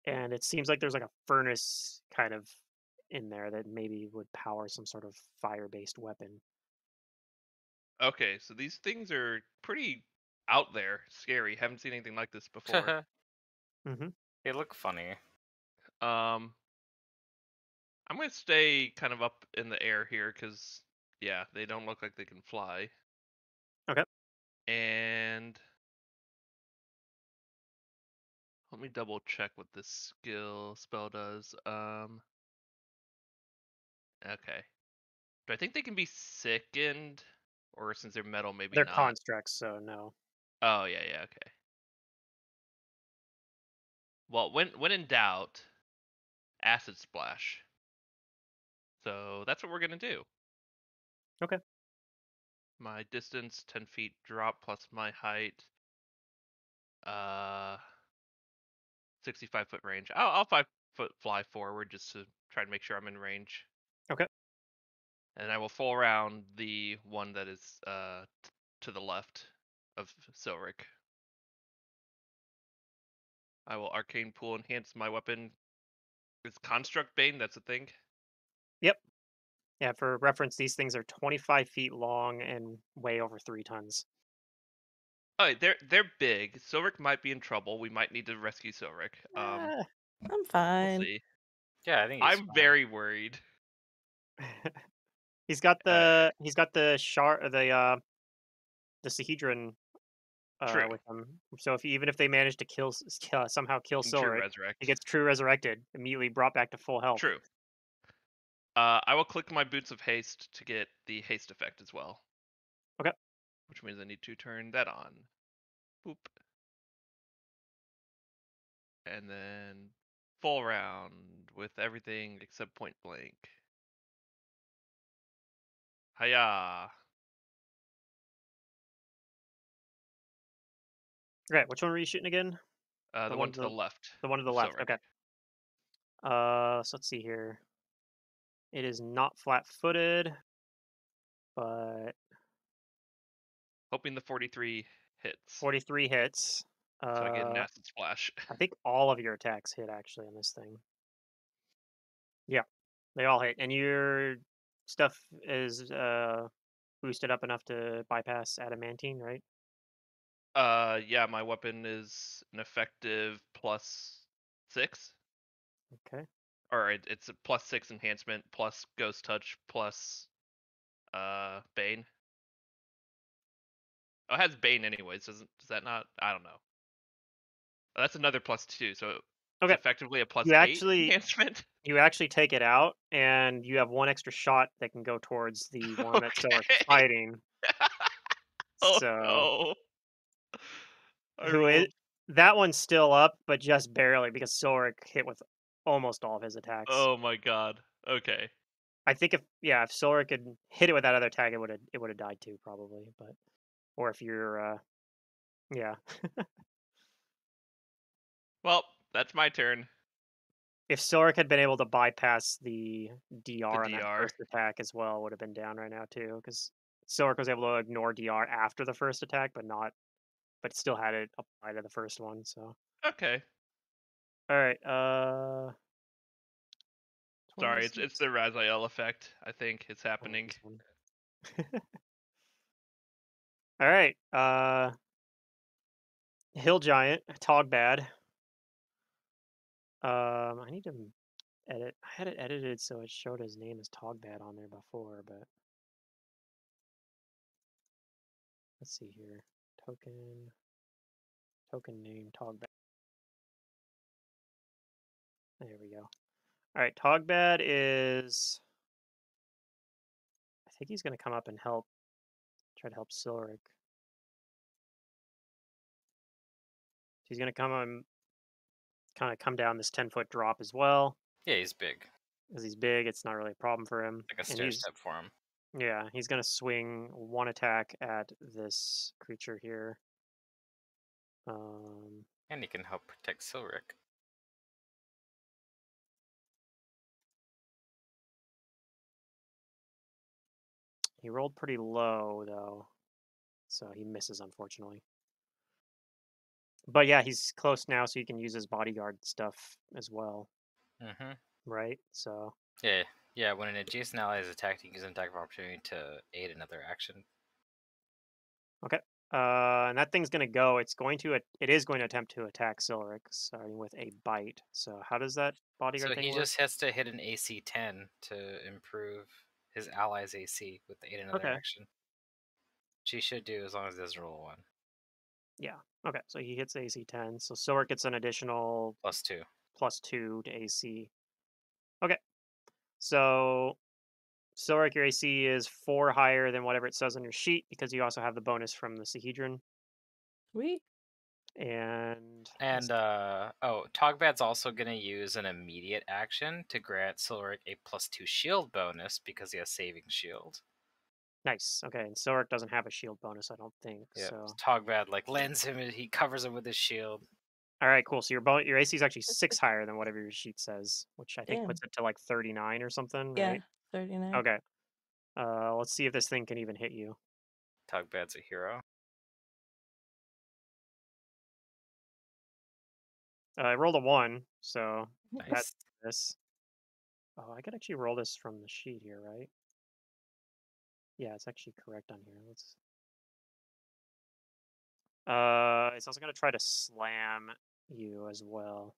And it seems like there's like a furnace kind of in there that maybe would power some sort of fire-based weapon. Okay, so these things are pretty out there, scary. Haven't seen anything like this before. Mm-hmm. They look funny. I'm gonna stay kind of up in the air here because, yeah, they don't look like they can fly. Okay. And let me double check what this spell does. Okay. Do I think they can be sickened, or since they're metal, maybe They're not? constructs, so no. Oh yeah, okay. Well, when in doubt, acid splash. So that's what we're gonna do. Okay. My distance 10 feet drop plus my height. 65-foot range. I'll 5-foot fly forward just to try and make sure I'm in range. Okay. And I will full round the one that is to the left of Silric. I will arcane pool enhance my weapon. It's construct bane. That's a thing. Yep. Yeah, for reference, these things are 25 feet long and weigh over 3 tons. Oh, they're big. Silric might be in trouble. We might need to rescue Silric. I'm We'll fine. see. Yeah, I think he's I'm fine. very worried. He's got the shard, the Sahedron True. with him. So even if they manage to somehow kill He can true Silric, resurrect. he gets true resurrected, immediately brought back to full health. True. I will click my Boots of Haste to get the haste effect as well. Okay. Which means I need to turn that on. Boop. And then full round with everything except point blank. Hiya. Okay, which one were you shooting again? The one to the left. The one to the of left. Silric. Okay. So let's see here. It is not flat-footed, but Hoping the 43 hits. 43 hits. So I get an acid splash. I think all of your attacks hit actually on this thing. Yeah, they all hit, and your stuff is boosted up enough to bypass adamantine, right? Yeah, my weapon is an effective +6. Okay. Or it's a +6 enhancement plus ghost touch plus bane. Oh, it has bane anyways. Does that not? I don't know. Oh, that's another +2, so Okay. it's effectively a +8 actually- enhancement. You actually take it out, and you have one extra shot that can go towards the one that's still Okay. fighting. Oh So no. that one's still up, but just barely because Silric hit with almost all of his attacks. Oh my god. Okay. I think if Silric had hit it with that other attack, it would have died too probably. But or if you're yeah. Well, that's my turn. If Silric had been able to bypass the DR on that DR. first attack as well, would have been down right now too, because Silric was able to ignore DR after the first attack, but still had it apply to the first one. So Okay. all right, Sorry, it's 26. the Raziel effect. I think it's Oh, happening. this one. All right, Hill Giant, Togbad. I need to edit. I had it edited so it showed his name as Togbad on there before, but let's see here. Token name Togbad. There we go. All right, Togbad is. I think he's going to come up and try to help Silric. He's going to come on, kind of come down this 10-foot drop as well. Yeah, he's big. As he's big, it's not really a problem for him. Like a stair step for him. Yeah, he's going to swing one attack at this creature here. And he can help protect Silric. He rolled pretty low, though, so he misses, unfortunately. But yeah, he's close now, so he can use his bodyguard stuff as well. Mm-hmm. Right? So... Yeah, when an adjacent ally is attacked, you can use an attack of opportunity to aid another action. Okay. And that thing's going to go. It is going to attempt to attack Silric, starting with a bite. So how does that bodyguard thing So he work? just has to hit an AC 10 to improve his ally's AC with aid another Okay. action. She should do as long as it doesn't roll a 1. Yeah. Okay, so he hits AC 10. So Silric gets an additional +2. +2 to AC. Okay. So Silric, your AC is 4 higher than whatever it says on your sheet because you also have the bonus from the Sahedron. We And Togbad's also going to use an immediate action to grant Silric a +2 shield bonus because he has saving shield. Nice. Okay, and Silric doesn't have a shield bonus, I don't think. Yeah. So. Togbad like lands him and he covers him with his shield. All right, cool. So your AC is actually 6 higher than whatever your sheet says, which I think Damn. puts it to like 39 or something, Yeah, right? 39. Okay. Let's see if this thing can even hit you. Togbad's a hero. I rolled a 1, so Nice. that's this. Oh, I could actually roll this from the sheet here, right? Yeah, it's actually correct on here. Let's. It's also gonna try to slam you as well.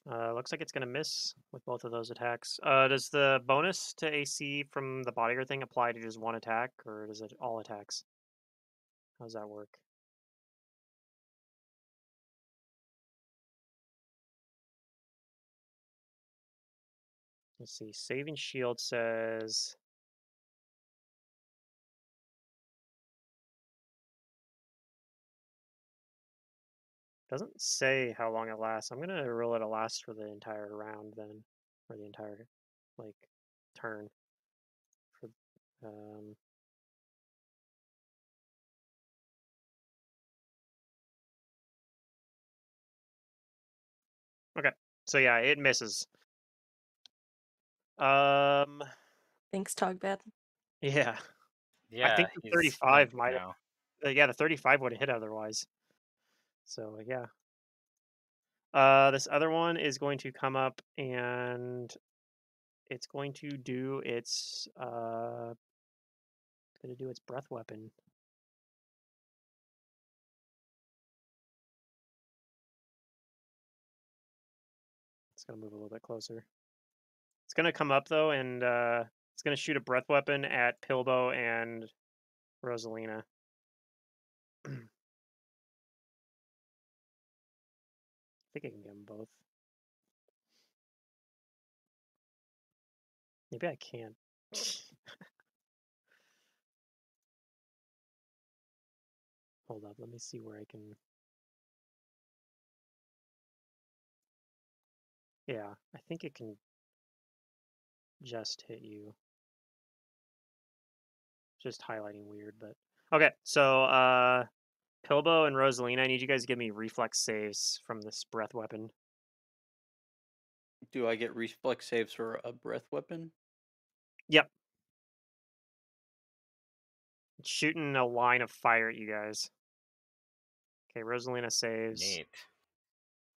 Looks like it's gonna miss with both of those attacks. Does the bonus to AC from the bodyguard thing apply to just one attack, or does it all attacks? How does that work? Let's see. Saving shield says. Doesn't say how long it lasts. I'm gonna roll it to last for the entire round then, or the entire like turn. For Okay, so yeah, it misses. Thanks, Togbad. Yeah, Yeah, I think the he's 35 limp might. now. Yeah, the 35 would have hit otherwise. So yeah. This other one is going to come up and it's going to do its breath weapon. It's gonna move a little bit closer. It's gonna come up though, and it's gonna shoot a breath weapon at Pilbo and Rosalina. I think I can get them both. Maybe I can't. Hold up, let me see where I can. Yeah, I think it can just hit you. Just highlighting weird, but okay. So Pilbo and Rosalina, I need you guys to give me reflex saves from this breath weapon. Do I get reflex saves for a breath weapon? Yep. It's shooting a line of fire at you guys. Okay, Rosalina saves. Neat.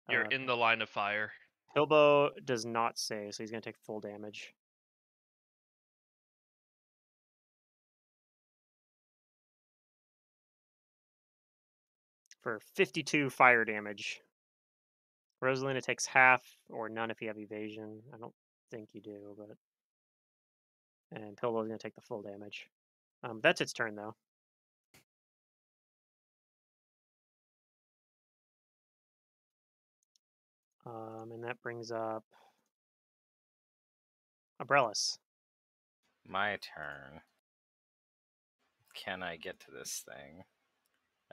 You're in the line of fire. Pilbo does not save, so he's going to take full damage. For 52 fire damage. Rosalina takes half or none if you have evasion. I don't think you do, but. And Pilbo's going to take the full damage. That's its turn, though. And that brings up Abrellis. My turn. Can I get to this thing?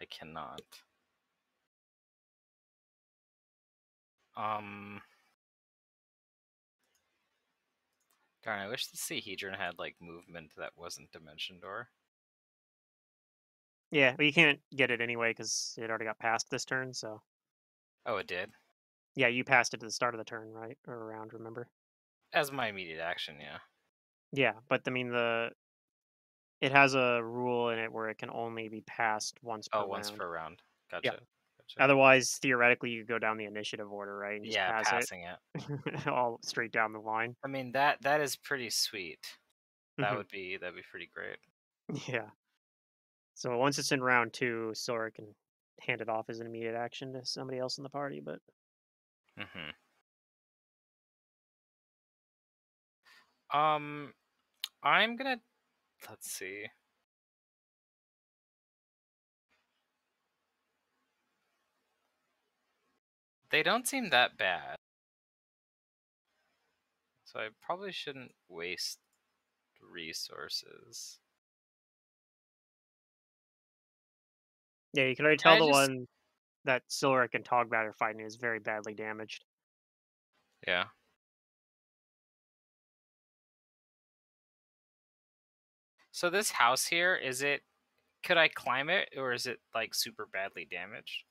I cannot. Darn, I wish the Sahedron had like movement that wasn't Dimension Door. Yeah, but you can't get it anyway because it already got passed this turn, so. Oh, it did? Yeah, you passed it to the start of the turn, right? Or around, remember? As my immediate action, yeah. Yeah, but I mean it has a rule in it where it can only be passed once per Oh, once round. per round. Yeah. Gotcha. Otherwise, theoretically, you could go down the initiative order, right? And just Yeah, pass passing it. all straight down the line. I mean that is pretty sweet. That Mhm. would be pretty great. Yeah. So once it's in round 2, Sora can hand it off as an immediate action to somebody else in the party, but I'm gonna let's see. They don't seem that bad. So I probably shouldn't waste resources. Yeah, you can already Can tell I the just one that Silric and Togbat are fighting is very badly damaged. yeah. So this house here, could I climb it or is it like super badly damaged?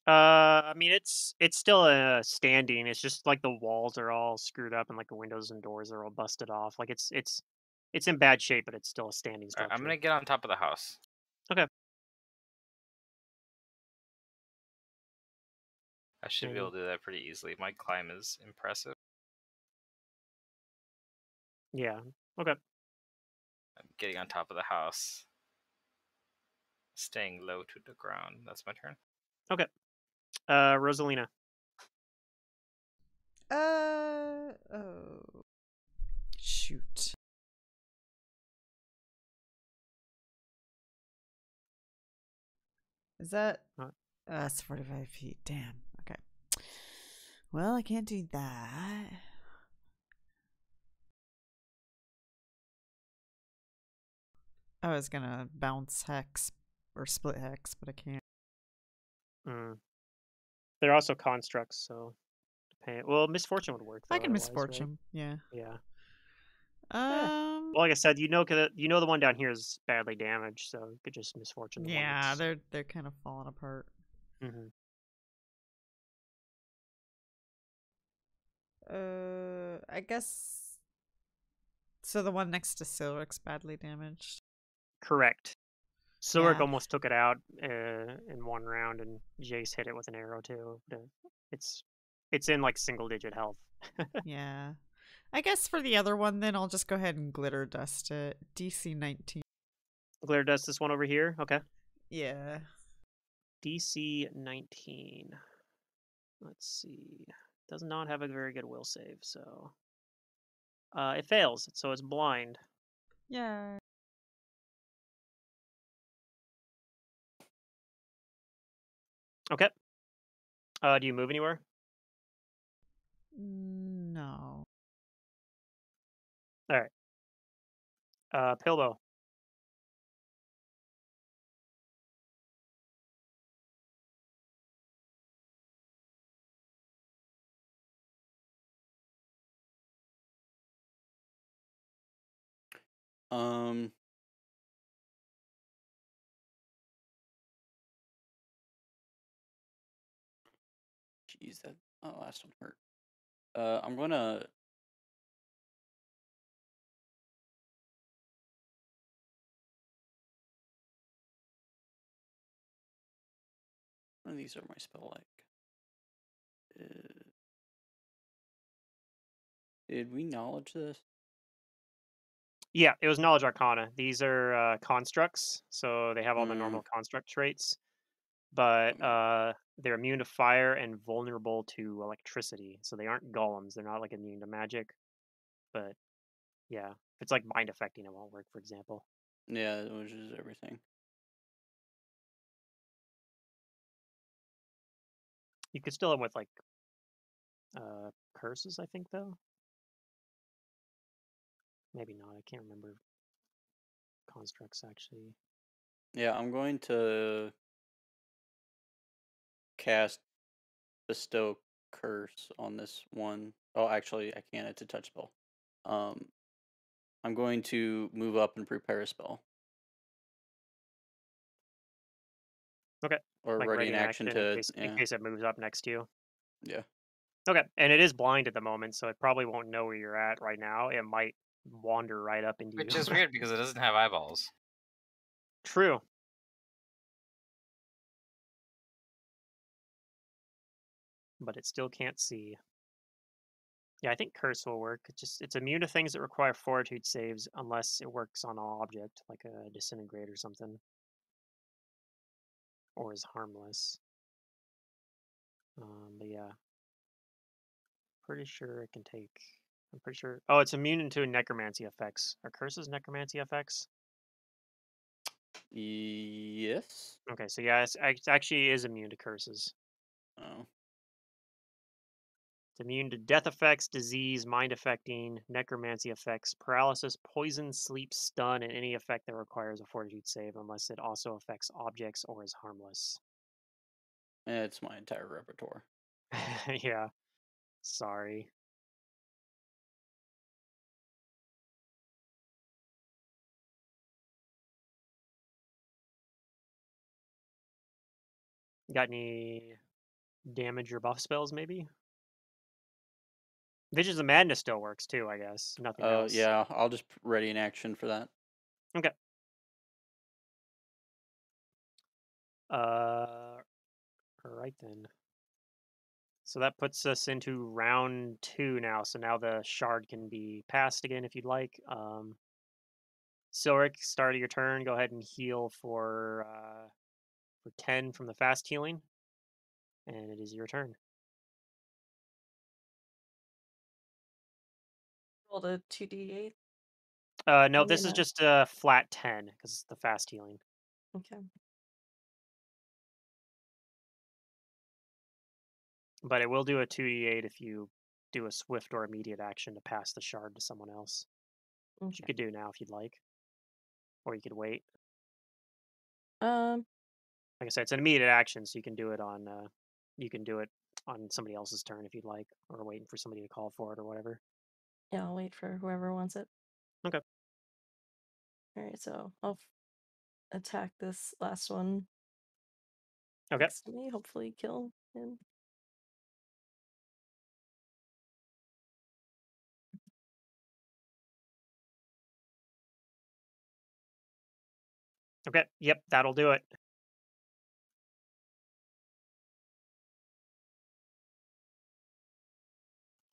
I mean, it's still standing. It's just like the walls are all screwed up and like the windows and doors are all busted off. Like it's in bad shape, but it's still a standing All right, I'm structure. gonna get on top of the house. Okay. I should be And able to do that pretty easily. My climb is impressive. yeah. Okay. I'm getting on top of the house. Staying low to the ground. That's my turn. Okay. Rosalina. Oh. Shoot. Is that? It's 45 feet. Damn. Okay. Well, I can't do that. I was gonna bounce hex or split hex, but I can't. They're also constructs, so well, misfortune would work. Though, I can otherwise, misfortune. right? Yeah. Yeah. Um. Well, like I said, you know the one down here is badly damaged, so you could just misfortune the one. Yeah, That's... they're kind of falling apart. Mm-hmm. I guess. So the one next to Silric's badly damaged. Correct. Silric Yeah. almost took it out in one round, and Jace hit it with an arrow too. But it's in like single digit health. Yeah. I guess for the other one, then I'll just go ahead and glitter dust it. DC 19. Glitter dust this one over here. Okay. Yeah. DC 19. Let's see. Does not have a very good will save, so it fails. So it's blind. Yeah. Okay. Do you move anywhere? No. All right. Pillow. Jeez, that last one hurt. I'm gonna. One of these are my spell like. Did we knowledge this? Yeah, it was Knowledge Arcana. These are constructs, so they have all the normal construct traits, but they're immune to fire and vulnerable to electricity. So they aren't golems. They're not like immune to magic, but yeah, if it's like bind affecting, it won't work. For example. Yeah, which is everything. You could still have with like curses, I think, though. Maybe not. I can't remember constructs actually. Yeah, I'm going to cast Bestow Curse on this one. Oh, actually, I can't. It's a touch spell. I'm going to move up and prepare a spell. Okay. Or Like ready in action to in case it moves up next to you. Yeah. Okay, and it is blind at the moment, so it probably won't know where you're at right now. It might wander right up into Which you. is weird because it doesn't have eyeballs. True. But it still can't see. Yeah, I think curse will work. It's immune to things that require fortitude saves unless it works on an object, like a disintegrate or something. Or is harmless. But yeah. Pretty sure it can take. I'm pretty sure. Oh, it's immune to necromancy effects. Are curses necromancy effects? Yes. Okay, so yeah, it actually is immune to curses. Oh. It's immune to death effects, disease, mind affecting, necromancy effects, paralysis, poison, sleep, stun, and any effect that requires a fortitude save unless it also affects objects or is harmless. It's my entire repertoire. Yeah. Sorry. Got any damage or buff spells, maybe? Visions of Madness still works too, I guess. Nothing else. Yeah, I'll just ready in action for that. Okay. Right then. So that puts us into round 2 now. So now the shard can be passed again if you'd like. Silric, start of your turn. Go ahead and heal for 10 from the fast healing, and it is your turn. Rolled a 2d8. No, Oh, this wait, is no. just a flat 10 because it's the fast healing. Okay. But it will do a 2d8 if you do a swift or immediate action to pass the shard to someone else. Which you Okay. could do now if you'd like, or you could wait. Um. Like I said, it's an immediate action, so you can do it on somebody else's turn if you'd like, or waiting for somebody to call for it or whatever. Yeah, I'll wait for whoever wants it. Okay. All right, so I'll attack this last one. Okay. Next to me, hopefully kill him. Okay. Yep, that'll do it.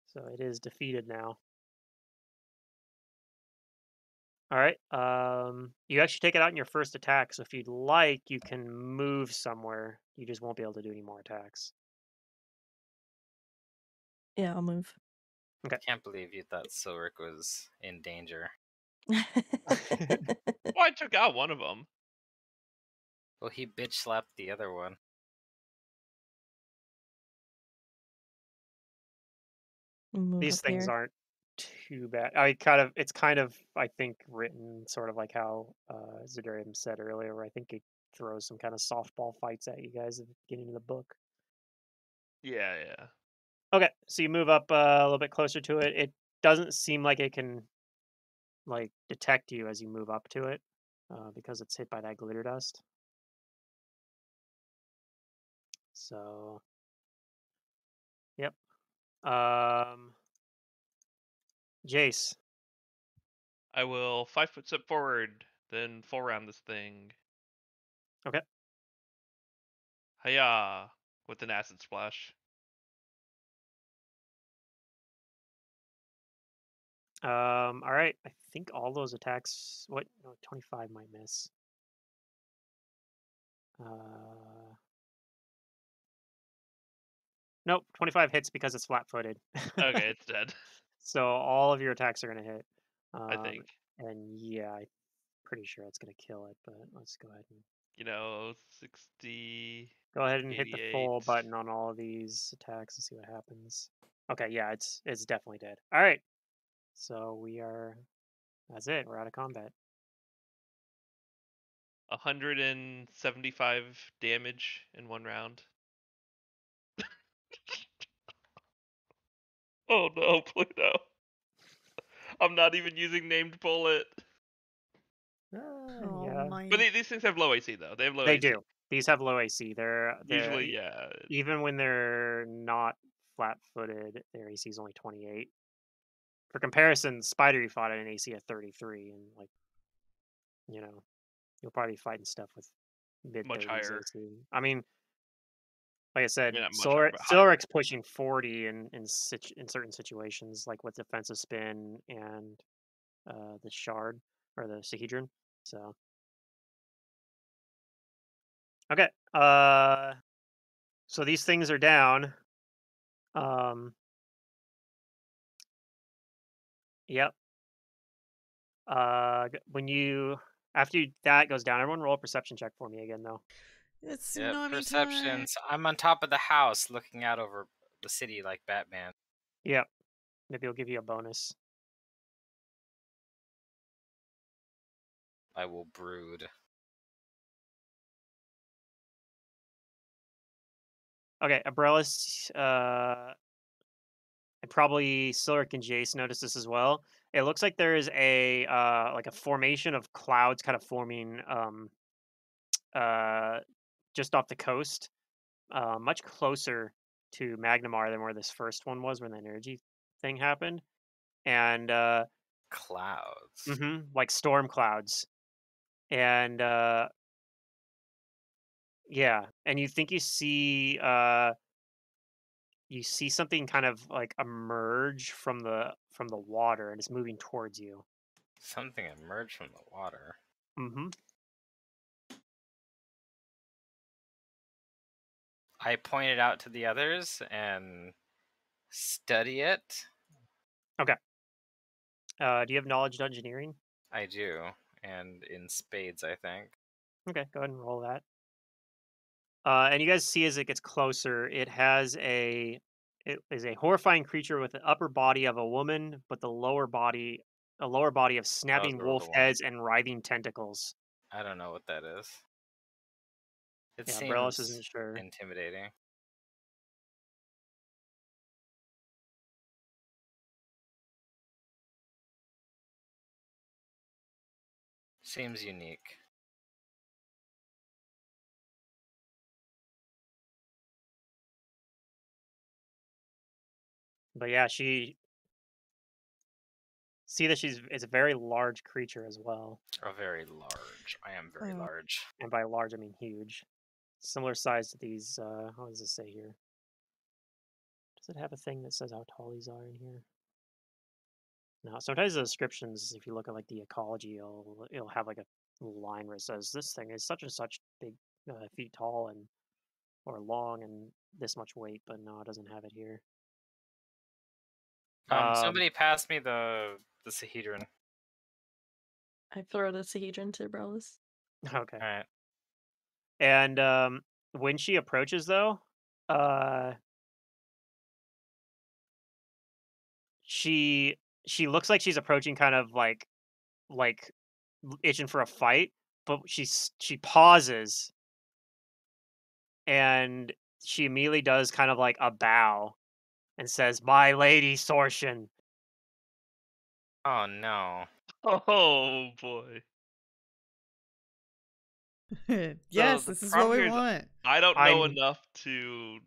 So it is defeated now. All right. You actually take it out in your first attack, so if you'd like, you can move somewhere. You just won't be able to do any more attacks. Yeah, I'll move. Okay. Can't believe you thought Silric was in danger. Well, I took out one of them. Well, he bitch slapped the other one. Move These up things here. aren't too bad. It's kind of, I think, written sort of like how Zidarium said earlier, where I think it throws some kind of softball fights at you guys at the beginning of the book. Yeah. Okay, so you move up a little bit closer to it. It doesn't seem like it can like detect you as you move up to it because it's hit by that glitter dust. So, yep. Jace. I will 5-foot step forward, then full round this thing. Okay. Hiya! With an acid splash. All right. I think all those attacks. What? No, 25 might miss. Nope. 25 hits because it's flat-footed. Okay, it's dead. So all of your attacks are gonna hit. I think. And yeah, I'm pretty sure it's gonna kill it. But let's go ahead and 60. go ahead and hit the 88. full button on all of these attacks and see what happens. Okay, yeah, it's definitely dead. All right. So that's it. We're out of combat. 175 damage in one round. Oh no, Pluto. I'm not even using named bullet. Oh Yeah. my! But these things have low AC though. They have low They AC. do. These have low AC. They're Usually, yeah. even when they're not flat-footed, their AC is only 28. For comparison, Spider you fought at an AC of 33, and like, you'll probably be fighting stuff with mid Much 30s higher. AC. I mean, like I said, Not much higher, but higher. Silric's pushing 40 in certain situations, like with defensive spin and the shard or the Sahedron. So okay, so these things are down. Yep. After that goes down, everyone roll a perception check for me again, though. It's Yeah, tsunami time. perceptions. I'm on top of the house looking out over the city like Batman. Yep. Maybe he'll give you a bonus. I will brood. Okay, Abrellis, and probably Silric and Jace notice this as well. It looks like there is a like a formation of clouds kind of forming uh just off the coast, much closer to Magnamar than where this first one was when the energy thing happened. And Clouds. like storm clouds. And yeah, and you think you see something kind of like emerge from the water and it's moving towards you. Something emerged from the water. Mm-hmm. I point it out to the others and study it. Okay. Do you have knowledge of engineering? I do, and in spades, I think. Okay, go ahead and roll that. And you guys see as it gets closer, it is a horrifying creature with the upper body of a woman, but a lower body of snapping roll the wolf one. heads and writhing tentacles. I don't know what that is. It Yeah, Brelis seems isn't sure. intimidating. Seems unique. But yeah, she see that it's a very large creature as well. Oh, very large. I am very large. And by large I mean huge. Similar size to these what does it say here? Does it have a thing that says how tall these are in here? No, sometimes the descriptions, if you look at like the ecology, it'll have like a little line where it says this thing is such and such big feet tall and or long and this much weight, but no, it doesn't have it here. Somebody passed me the Sahedron. I throw the Sahedron to Brelis. Okay. All right. And when she approaches, though, she looks like she's approaching, kind of like itching for a fight, but she pauses and she immediately does kind of like a bow and says, "My lady Sortian." Oh no. Oh boy. Yes, the this is what problem we here is want. I don't know I'm enough to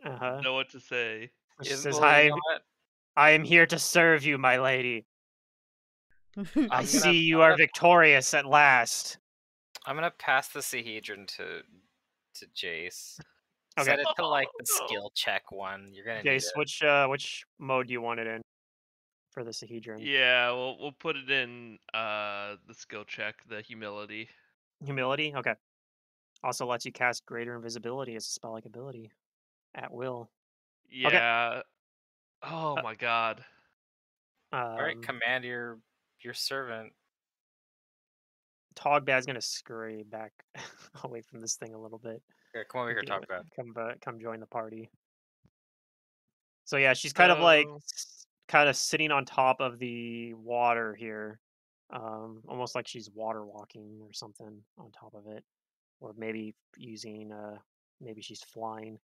know what to say. She says, Well, you know what? I am here to serve you, my lady. I I'm see gonna- you I'm are victorious at last. I'm gonna pass the Sahedron to Jace. Okay. Set it to like the Oh, no. skill check one. You're gonna need Jace, it. which mode do you want it in for the Sahedron? Yeah, we'll put it in the skill check, the humility. Humility? Okay. Also lets you cast greater invisibility as a spell-like ability at will. Okay. Yeah. Oh Uh, my god. All right, Um, command your servant. Togbad's gonna scurry back away from this thing a little bit. Yeah, come over here, talk about. Come join the party. So yeah, she's kind of like kind of sitting on top of the water here, almost like she's water walking or something on top of it, or maybe using maybe she's flying.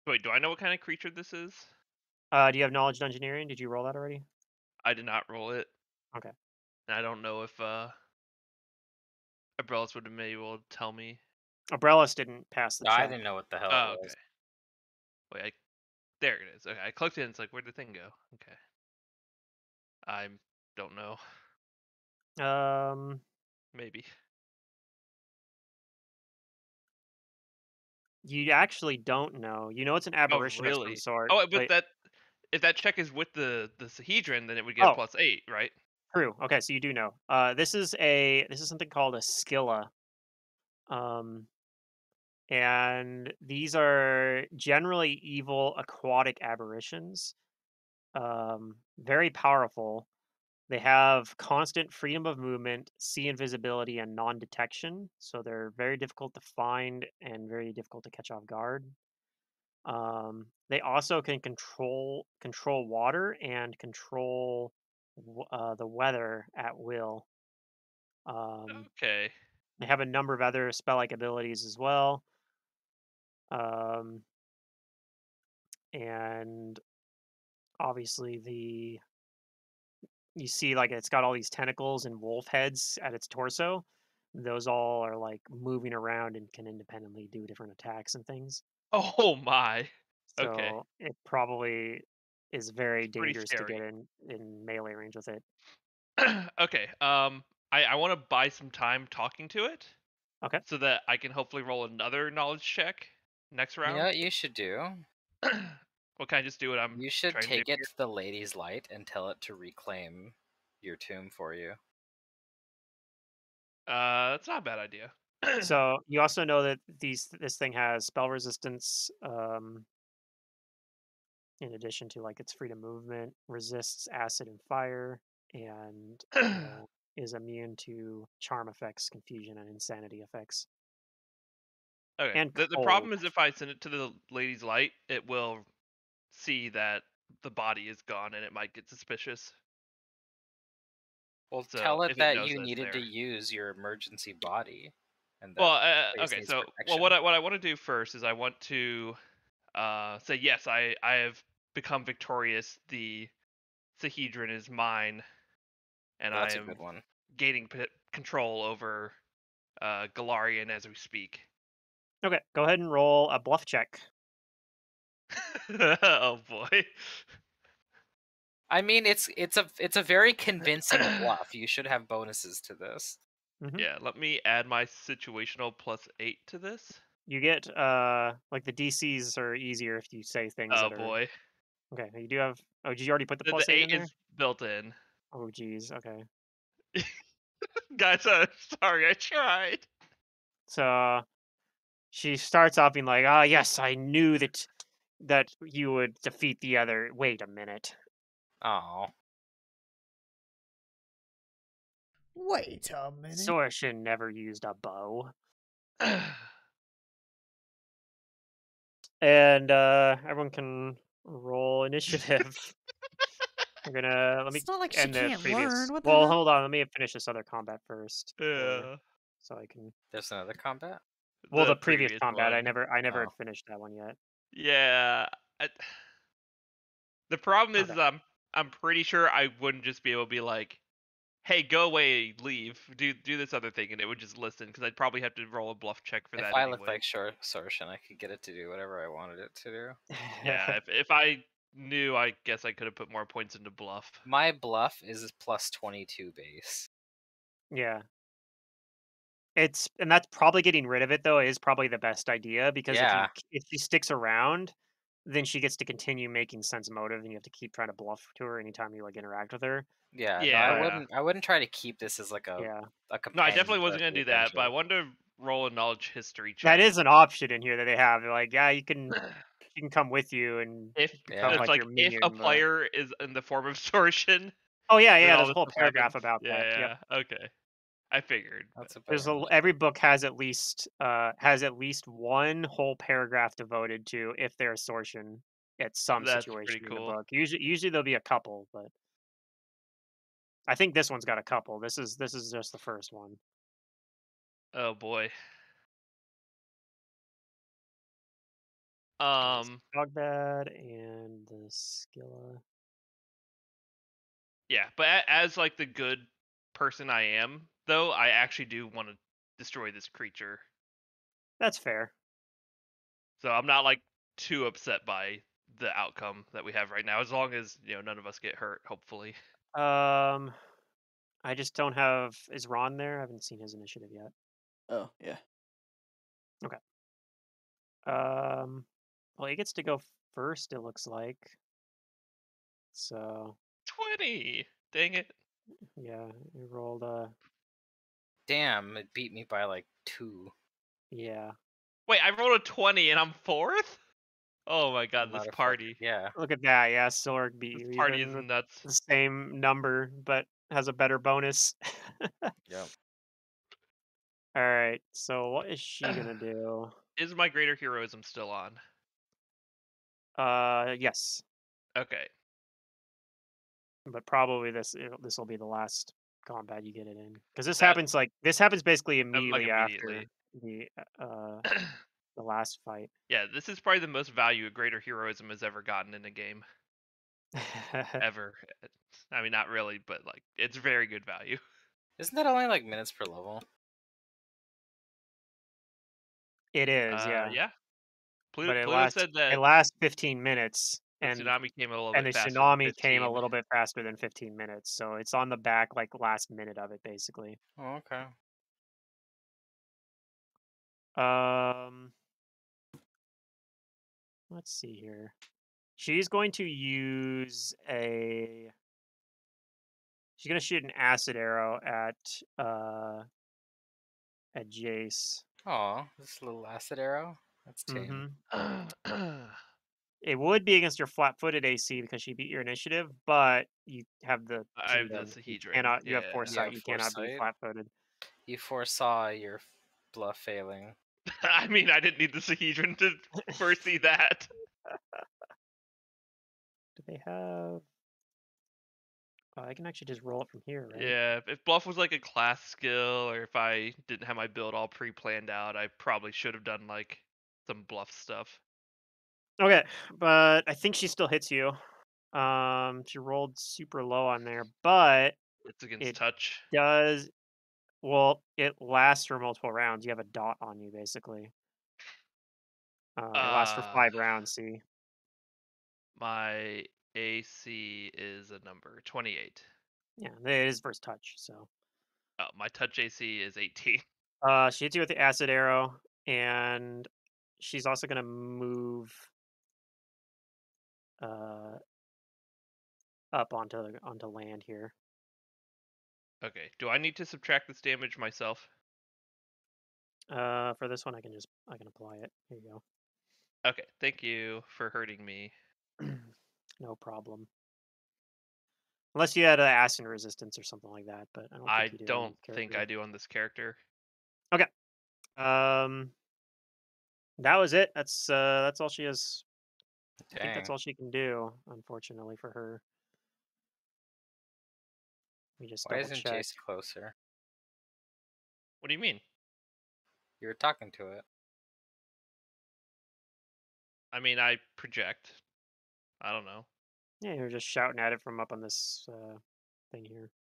Wait, do I know what kind of creature this is? Do you have knowledge of engineering? Did you roll that already? I did not roll it. Okay. And I don't know if Abrellis would have maybe able to tell me. Abrellis didn't pass the No, I check. didn't know what the hell Oh, it okay. was. Wait, there it is. Okay, I clicked it and it's like, where'd the thing go? Okay. I don't know. Maybe. You actually don't know. You know it's an Oh, aberration of some really? sort. Oh, but But that if that check is with the Sahedron, then it would get a oh, +8, right? true. Okay, so you do know. This is something called a skilla. Um, and these are generally evil aquatic aberrations. Very powerful. They have constant freedom of movement, sea invisibility, and non-detection. So they're very difficult to find and very difficult to catch off guard. They also can control water and control the weather at will. Um, Okay. they have a number of other spell-like abilities as well. Um, and obviously you see like it's got all these tentacles and wolf heads at its torso. Those all are like moving around and can independently do different attacks and things. Oh my. Okay. So it probably is very It's pretty dangerous to scary. get in melee range with it. Okay. I want to buy some time talking to it Okay. so that I can hopefully roll another knowledge check next You know round. what you should do? What can I just do what I'm You should trying to do take it here? to the Lady's Light and tell it to reclaim your tomb for you. That's not a bad idea. So you also know that this thing has spell resistance, in addition to like its freedom movement, resists acid and fire, and is immune to charm effects, confusion, and insanity effects, Okay. and The cold. problem is if I send it to the Lady's Light, it will see that the body is gone and it might get suspicious. Well, So tell it if it that knows you that it's needed to there. use your emergency body, and that Well, place okay. needs So protection. what I want to do first is I want to say yes, I have become victorious. The Sahedron is mine, and I That's a good am one. gaining control over Galarian as we speak. Okay, go ahead and roll a bluff check. Oh boy. I mean, it's a very convincing bluff. You should have bonuses to this. Yeah, let me add my situational +8 to this. You get like the DCs are easier if you say things Oh that are boy. okay. You do have. Oh, did you already put the The +8 in 8 there? is built in. Oh, geez. Okay. Guys, sorry, I tried. So she starts off being like, "Ah, yes, I knew that you would defeat the other." Wait a minute. Oh, Wait a minute. Sorshin never used a bow. And everyone can roll initiative. I'm gonna let me It's not like she end the can't previous. learn. What the Well, hell? hold on. Let me finish this other combat first, Yeah. so I can. there's another combat. Well, The the previous previous combat, I one. never Oh. had finished that one yet. Yeah. The problem is, Okay. I'm pretty sure I wouldn't just be able to be like, "Hey, go away, leave, do this other thing," and it would just listen because I'd probably have to roll a bluff check for If that I looked anyway. like Sorshin, I could get it to do whatever I wanted it to do. Yeah, if I knew, I guess I could have put more points into bluff. My bluff is +22 base. Yeah. And that's probably getting rid of it though is probably the best idea because Yeah. if she sticks around, then she gets to continue making sense motive, and you have to keep trying to bluff to her anytime you like interact with her. Yeah, no, Yeah. I wouldn't try to keep this as like Yeah, a No, I companion definitely for wasn't gonna the do that, but I adventure. wanted to roll a knowledge history that check. is an option in here that they have. They're like, yeah, she can come with you and If become Yeah. it's like like your if a minion. But player is in the form of Sorshin, oh yeah, then yeah, all there's a this whole stuff paragraph happens. about that. Yep. Yeah. Okay. I figured. That's a There's better every initiative. book has at least one whole paragraph devoted to if they're a Sortian at some That's pretty situation in the cool. book. Usually there'll be a couple, but I think this one's got a couple. This is just the first one. Oh boy. Dogbad and the Skilla. Yeah, but as like the good person I am, though, I actually do want to destroy this creature. That's fair. So I'm not like too upset by the outcome that we have right now, as long as none of us get hurt. Hopefully. I just don't have. Is Ron there? I haven't seen his initiative yet. Oh yeah. Okay. Well, he gets to go first. It looks like. So 20. Dang it. yeah, he rolled Damn, it beat me by like 2. yeah. Wait, I rolled a 20 and I'm fourth. Oh my god, this Motherfucker. party. Yeah. Look at that. Yeah, Sorg beat This you party is even with nuts. the same number, but has a better bonus. Yep. All right. So what is she gonna do? Is my greater heroism still on? Yes, Okay. but probably this will be the last combat you get it in, because That this happens basically like immediately immediately. after the last fight. Yeah, this is probably the most value a greater heroism has ever gotten in a game ever. I mean, not really, but like it's very good value. Isn't that only like minutes per level? It is, yeah, Yeah. but Pluto said it that lasts 15 minutes, the and tsunami came a little and bit the faster than tsunami came a 15. little bit faster than 15 minutes, so it's on the back like last minute of it basically. Oh, okay. Um, let's see here. She's going to use a. She's gonna shoot an acid arrow at Jace. Oh, this little acid arrow. That's tame. Mm-hmm. It would be against your flat-footed AC because she beat your initiative, but you have the I have the kingdom. You Sahedron. cannot. You have Yeah. foresight. have You cannot be foresight. flat-footed. You foresaw your bluff failing. I mean, I didn't need the Sahedron to foresee that. Do they have? Oh, I can actually just roll it from here, right? Yeah, if bluff was like a class skill, or if I didn't have my build all pre-planned out, I probably should have done like some bluff stuff. Okay, but I think she still hits you. She rolled super low on there, but It's against it touch. does. Well, it lasts for multiple rounds. You have a dot on you, basically. It lasts for 5 rounds. See. My AC is a number 28. Yeah, it is first touch. So, Oh, my touch AC is 18. she hits you with the acid arrow, and she's also gonna move uh up onto land here. Okay. Do I need to subtract this damage myself? For this one, I can apply it. Here you Okay. Thank you for hurting me. go. No problem. Unless you had acid resistance or something like that, but I don't think I you do on don't this think character. I do on this character. Okay. Um, that was it. That's all she has. I think that's Dang. all she can do. Unfortunately for her. Let me just Why double isn't check. Jace closer? What do you mean? You were talking to it. I mean, I project. I don't know. Yeah, you're just shouting at it from up on this thing here.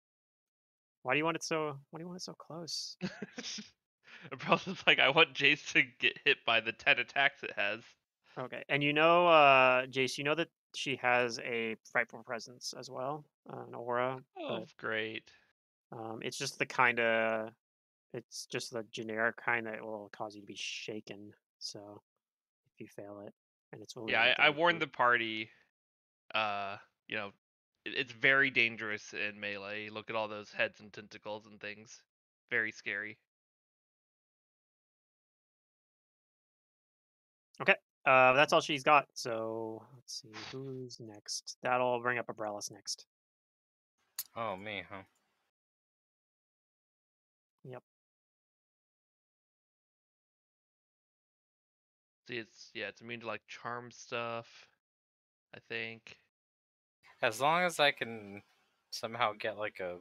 Why do you want it so? Why do you want it so close? The problem is, like, I want Jace to get hit by the 10 attacks it has. Okay, and Jace, you know that she has a frightful presence as well, an aura, Oh, but great. it's just the kind of, it's just the generic kind that will cause you to be shaken. So if you fail it, and it's only Yeah, like I an warned 8. the party, uh, you know, it's very dangerous in melee. Look at all those heads and tentacles and things. Very scary. Okay, that's all she's got. So let's see who's next. That'll bring up Abrellis next. Oh, me, huh? Yep. See, it's immune to like charm stuff, I think. As long as I can somehow get like a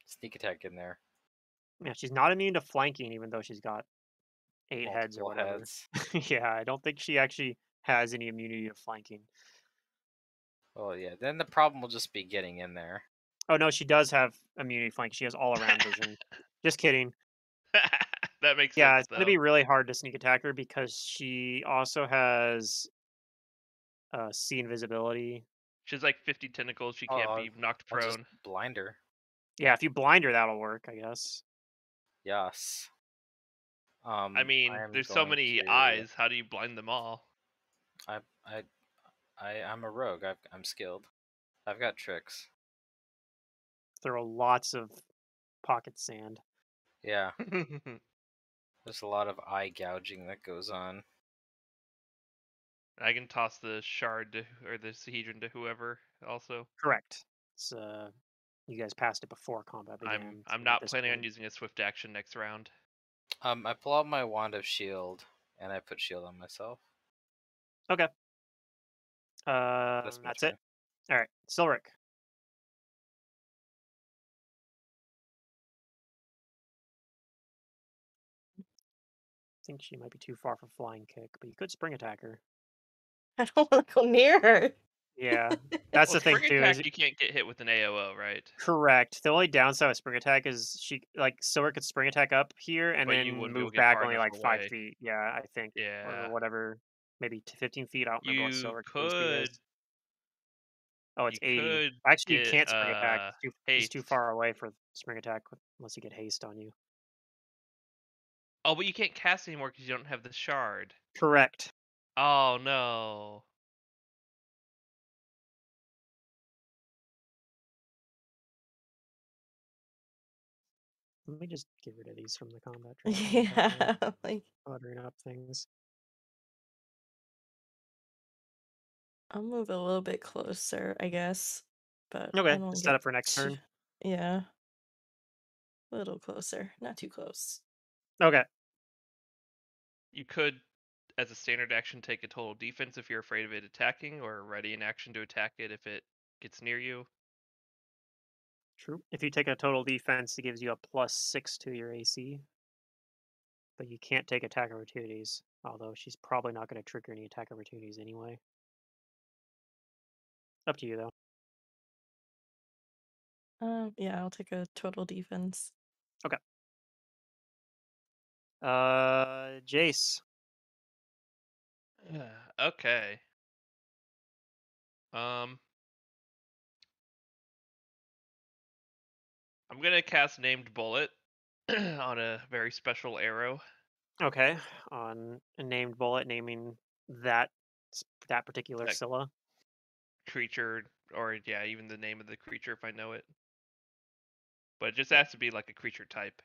sneak attack in there. Yeah, she's not immune to flanking, even though she's got 8 heads or Multiple whatever. heads. Yeah, I don't think she actually has any immunity to flanking. Oh yeah, then the problem will just be getting in there. Oh no, she does have immunity to flanking. She has all around vision. Just kidding. That makes Yeah, sense it's gonna though. be really hard to sneak attack her because she also has see invisibility. She's like 50 tentacles. She Oh, can't be knocked I'll just prone. blind her. Yeah, if you blind her, that'll work, I guess. Yes. I mean, I am there's so going many to. eyes. How do you blind them all? I I I'm a rogue. I'm skilled. I've got tricks. Throw lots of pocket sand. Yeah, there's a lot of eye gouging that goes on. I can toss the shard to, or the Sahedron to whoever. Also, Correct. It's you guys passed it before combat began. I'm So at not this planning on point, using a swift action next round. I pull out my wand of shield and I put shield on myself. okay. That's my That's turn. it. All right, Silric. I think she might be too far for flying kick, but you could spring attack her. I don't want to go near her. Yeah, that's Well, the thing spring too. attack Is you can't get hit with an AOO, right? correct. The only downside with spring attack is Silver could spring attack up here and But you then wouldn't be able move to get back far only enough like 5 away. feet. Yeah, I think, or Yeah. whatever, maybe 15 feet. I don't remember what You Silver's move speed could is. Oh, it's you 80. could Actually, you get can't spring attack. He's too haste. far away for spring attack unless you get haste on you. Oh, but you can't cast anymore because you don't have the shard. Correct. Oh no. Let me just get rid of these from the combat track. while I'm talking Yeah, about like cluttering up things. I'll move a little bit closer, I guess, but I Okay, don't set get up for next too, turn. yeah, a little closer, not too close. Okay. You could, as a standard action, take a total defense if you're afraid of it attacking, or ready in action to attack it if it gets near you. True. If you take a total defense, it gives you a +6 to your AC. But you can't take attack opportunities, although she's probably not going to trigger any attack opportunities anyway. Up to you, though. Yeah, I'll take a total defense. Okay. Jace. Okay. I'm gonna cast Named Bullet on a very special arrow. Okay. On a named bullet, naming that particular That Scylla. creature, or yeah, even the name of the creature if I know it. But it just Yeah. has to be like a creature type.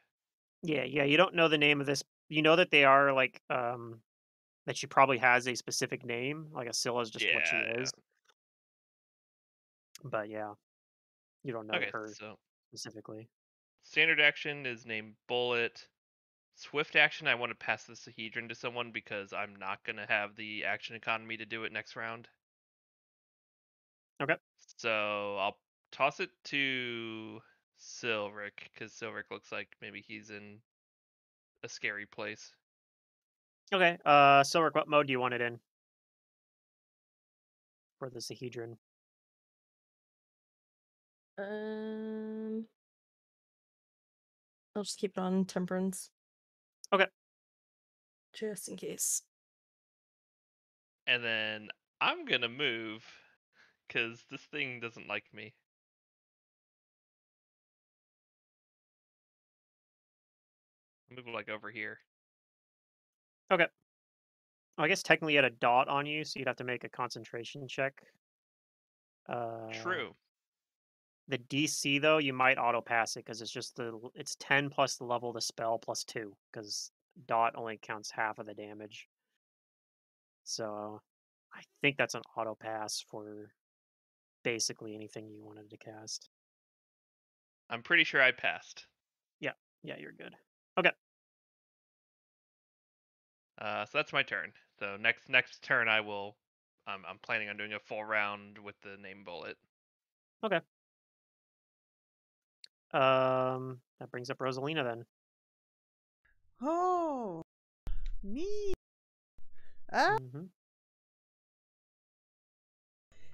Yeah. You don't know the name of this. You know that they are like that she probably has a specific name. Like a Scylla is just what she Yeah. is. But yeah, you don't know Okay, her so specifically. standard action is named Bullet. Swift action, I want to pass the Sahedron to someone because I'm not going to have the action economy to do it next round. Okay. So I'll toss it to Silric because Silric looks like maybe he's in a scary place. Okay. Silric, what mode do you want it in? For the Sahedron. I'll just keep it on temperance. Okay. Just in case. And then I'm going to move because this thing doesn't like me. Move like over here. Okay. Well, I guess technically you had a dot on you, so you'd have to make a concentration check. True. The DC though, you might auto pass it because it's 10 plus the level of the spell plus 2 because dot only counts half of the damage. So I think that's an auto pass for basically anything you wanted to cast. I'm pretty sure I passed. Yeah, you're good. Okay. So that's my turn. So next turn I will. I'm planning on doing a full round with the name bullet. Okay. That brings up Rosalina then. Oh, me. Ah, Mm-hmm.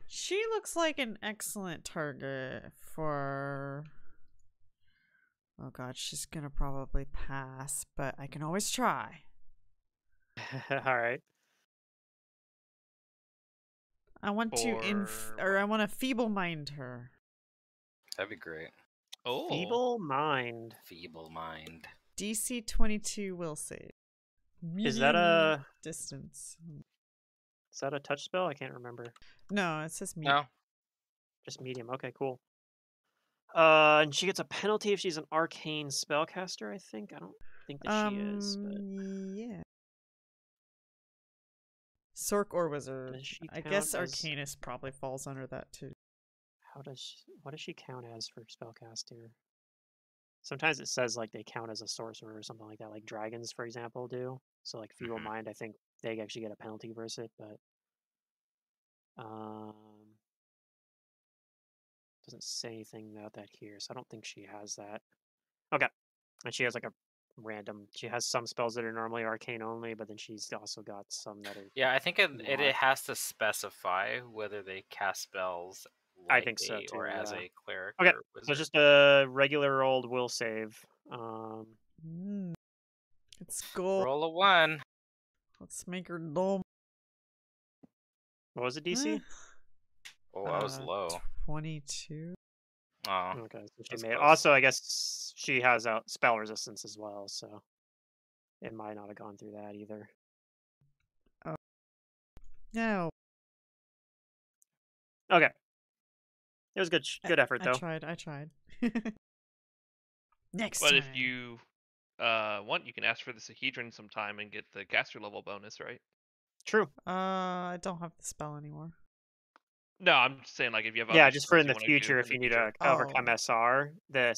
she looks like an excellent target for. Oh god, she's gonna probably pass, but I can always try. All right. I want I want to feeble mind her. That'd be great. Oh, Feeble mind. Feeble mind. DC 22 will save. Is that Medium distance? Is that a touch spell? I can't remember. No, it says medium. No, Just medium. Okay, cool. And she gets a penalty if she's an arcane spellcaster, I think. I don't think that she is, but Yeah. Sorc or wizard. does she I count guess as- Arcanist probably falls under that too. what does she count as for spellcaster? Sometimes it says like they count as a sorcerer or something like that, like dragons, for example, do. So like feeble Mhm. mind, I think they actually get a penalty versus it, but Doesn't say anything about that here, so I don't think she has that. Okay. And she has like a random. She has some spells that are normally arcane only, but then she's also got some that are. Yeah, I think it not. has to specify whether they cast spells I like think so too. or as Yeah. a cleric Okay. or So wizard. just a regular old will save. Let's go. Roll a 1. Let's make her dumb. What was it, DC? Oh, I was low. 22. Oh, Okay, so she that's made. close. Also, I guess she has a spell resistance as well, so it might not have gone through that either. Oh. No. Okay. It was good. Good effort though. I tried. Next But time. if you want, you can ask for the Sahedron sometime and get the caster level bonus, right? True. I don't have the spell anymore. No, I'm just saying, like, if you have Yeah, other just for spells in you the want to do future, in if the you need future. to overcome Oh. SR,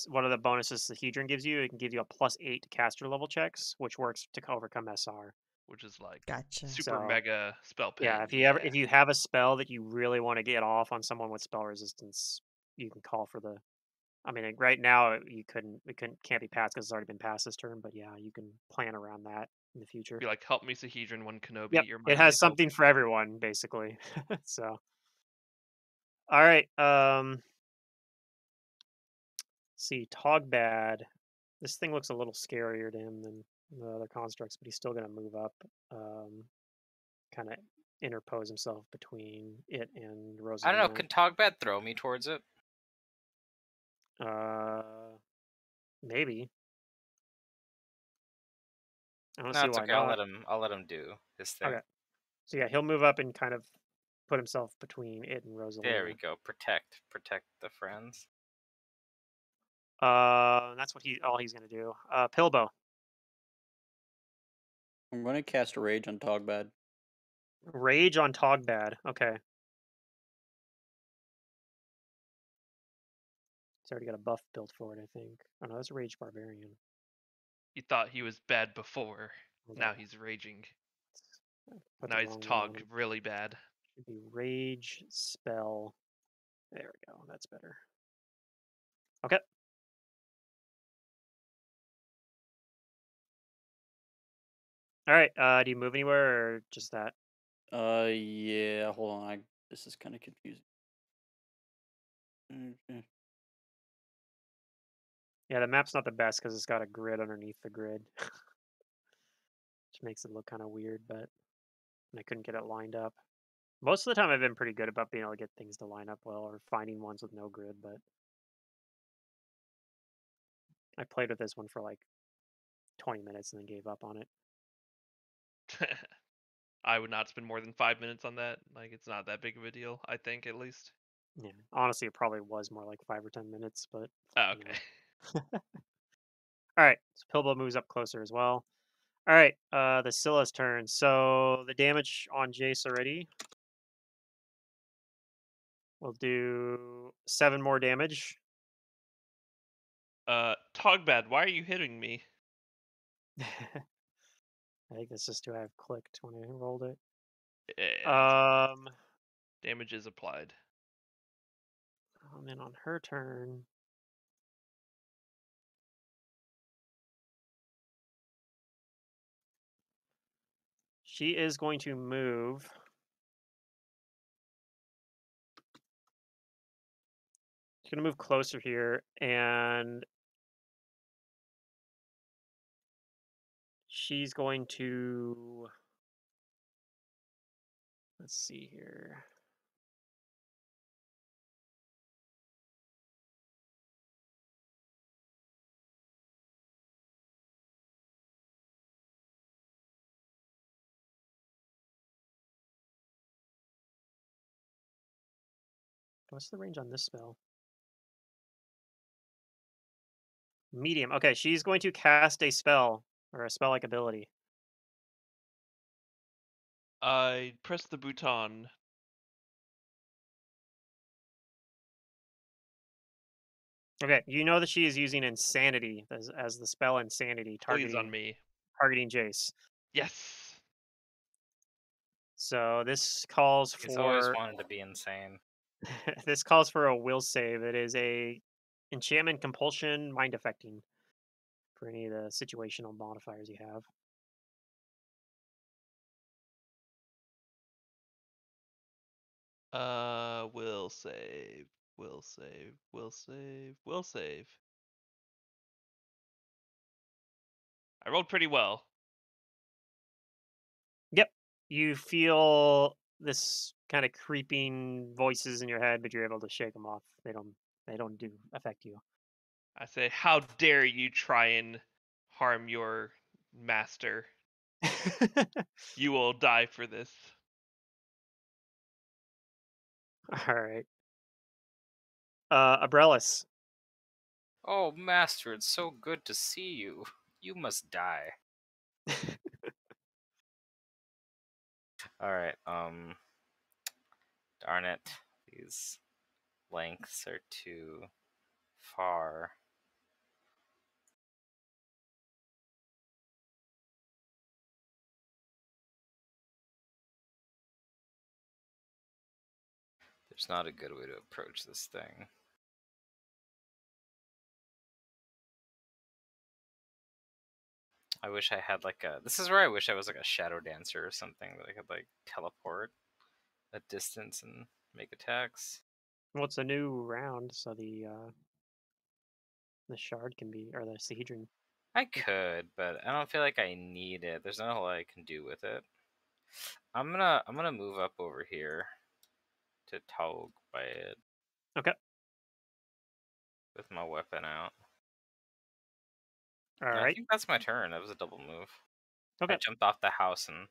one of the bonuses the Hedron gives you, it can give you a +8 to caster level checks, which works to overcome SR. Which is like Gotcha. super So, mega spell pen. Yeah, if you have a spell that you really want to get off on someone with spell resistance, you can call for the. I mean, right now can't be passed because it's already been passed this turn. But yeah, you can plan around that in the future. Be like, help me, Sahedron, one Kenobi. Yep, You're my it has only hope. something for everyone basically. So, all right. See, Togbad. This thing looks a little scarier to him than the other constructs, but he's still going to move up, kind of interpose himself between it and Rosalina. I don't know. Can Togbad throw me towards it? Maybe. I don't No, see it's why okay. not. I'll let him do his thing. Okay. So yeah, he'll move up and kind of put himself between it and Rosalina. There we go. Protect the friends. That's what all he's gonna do. Pilbo. I'm going to cast a Rage on Togbad. Rage on Togbad. Okay. He's already got a buff built for it, I think. Oh no, that's a Rage Barbarian. You thought he was bad before. Hold Now on. he's raging. Put Now the he's wrong one on Tog him. really bad. Should be Rage spell. There we go. That's better. Okay. All right. Do you move anywhere or just that? Yeah. Hold on. This is kind of confusing. Okay. Yeah, the map's not the best because it's got a grid underneath the grid, which makes it look kind of weird. But I couldn't get it lined up. Most of the time, I've been pretty good about being able to get things to line up well, or finding ones with no grid. But I played with this one for like 20 minutes and then gave up on it. I would not spend more than 5 minutes on that. Like, it's not that big of a deal, I think, at least. Yeah, honestly, it probably was more like 5 or 10 minutes. But Oh, you okay. know. All right, so Pilbo moves up closer as well. All right, the Scylla's turn. So the damage on Jace already. We'll do 7 more damage. Togbad, why are you hitting me? I think that's just who I have clicked when I rolled it. Yeah, damage is applied. And then on her turn, she is going to move. She's going to move closer here, and she's going to. Let's see here. What's the range on this spell? Medium. Okay, she's going to cast a spell, or a spell-like ability. I press the button. Okay, you know that she is using Insanity as the spell Insanity, Please on me. targeting Jace. Yes. So this calls He's always for wanted to be insane. this calls for a will save. It is a enchantment, compulsion, mind affecting for any of the situational modifiers you have. Will save. Will save. Will save. Will save. I rolled pretty well. Yep. You feel this kind of creeping voices in your head, but you're able to shake them off. They don't do affect you. I say, how dare you try and harm your master? You will die for this. All right. Abrellis. Oh, master, it's so good to see you. You must die. All right. Darn it. These lengths are too far. There's not a good way to approach this thing. I wish I had like a. This is where I wish I was like a shadow dancer or something that I could like teleport a distance and make attacks. Well, it's a new round, so the shard can be, or the Sahedron. I could, but I don't feel like I need it. There's not a lot I can do with it. I'm gonna move up over here to Tog by it. Okay. With my weapon out. All I right. think that's my turn. That was a double move. Okay. I jumped off the house and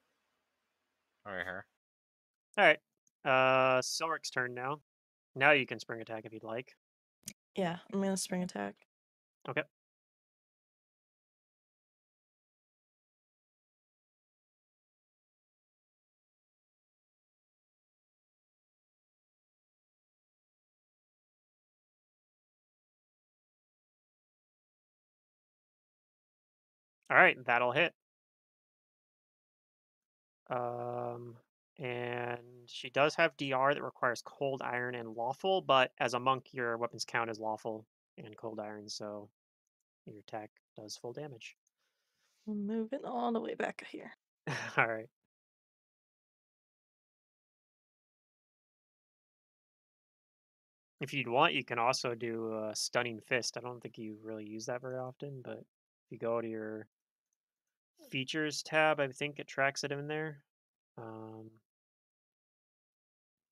over here. All right. Silric's turn now. Now you can spring attack if you'd like. Yeah, I'm gonna spring attack. Okay. All right, that'll hit. And she does have DR that requires cold iron and lawful, but as a monk, your weapons count as lawful and cold iron, so your attack does full damage. I'm moving all the way back here. All right. If you'd want, you can also do a stunning fist. I don't think you really use that very often, but if you go to your features tab, I think it tracks it in there.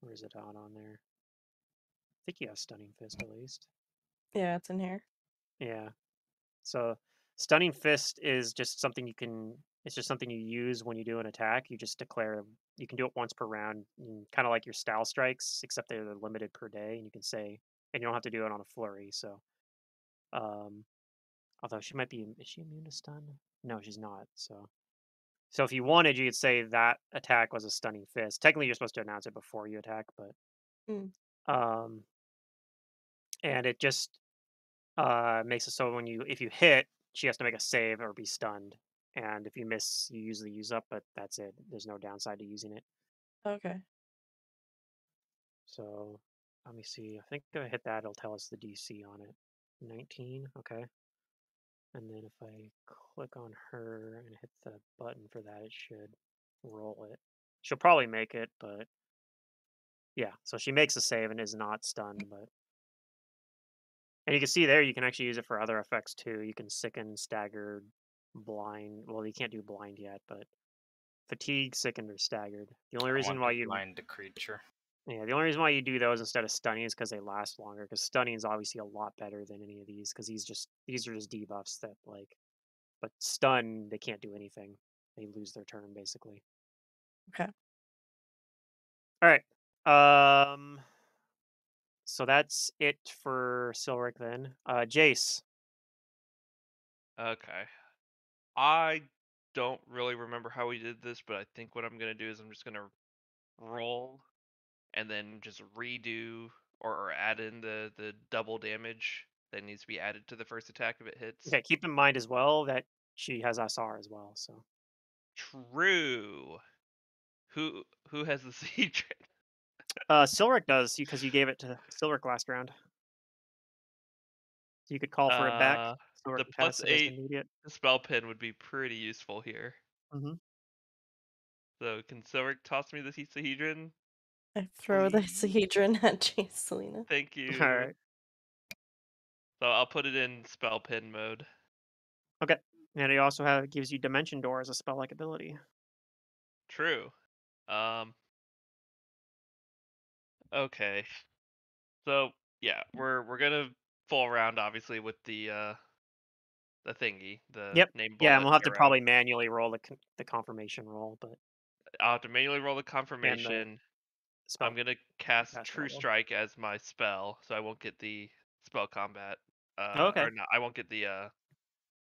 Where is it on there? I think you have stunning fist at least. Yeah, it's in here. Yeah. So stunning fist is just something you can. It's just something you use when you do an attack. You just declare. You can do it once per round, kind of like your style strikes, except they're limited per day, and you can say, and you don't have to do it on a flurry. So, um, although she might be, is she immune to stun? No, she's not. So if you wanted, you could say that attack was a stunning fist. Technically, you're supposed to announce it before you attack, but Mm. um, and it just makes it so when if you hit, she has to make a save or be stunned. And if you miss, you usually use up, but that's it. There's no downside to using it. Okay. So let me see. I think if I hit that, it'll tell us the DC on it. 19. Okay. And then if I click on her and hit the button for that, it should roll it. She'll probably make it, but yeah. So she makes a save and is not stunned, but and you can see there you can actually use it for other effects too. You can sicken, staggered, blind. Well, you can't do blind yet, but fatigue, sickened, or staggered. The only I reason want why to you blind the creature. yeah, the only reason why you do those instead of stunning is because they last longer. Because stunning is obviously a lot better than any of these. Because these are just debuffs that like, but stun they can't do anything. They lose their turn basically. Okay. All right. So that's it for Silric then. Jace. Okay. I don't really remember how we did this, but I think what I'm gonna do is I'm just gonna roll and then just redo or add in the double damage that needs to be added to the first attack if it hits. Okay, keep in mind as well that she has SR as well. So True. Who has the siege? Silric does, because you gave it to Silric last round. So you could call for it back. Silric The can cast it as +8 an immediate. spell pin would be pretty useful here. Mm-hmm. So can Silric toss me the Sahedron? I throw the Please? Sahedron at you, Selena. Thank you. All right. So I'll put it in spell pin mode. Okay. And it also gives you Dimension Door as a spell-like ability. True. Okay. So yeah, we're gonna full round obviously with the thingy, the Yep. name Yeah, and bullet we'll have to arrow. probably manually roll the confirmation roll, but I'll have to manually roll the and the confirmation. spell. I'm gonna cast caster True level. Strike as my spell, so I won't get the spell combat. Okay. Or no, I won't get the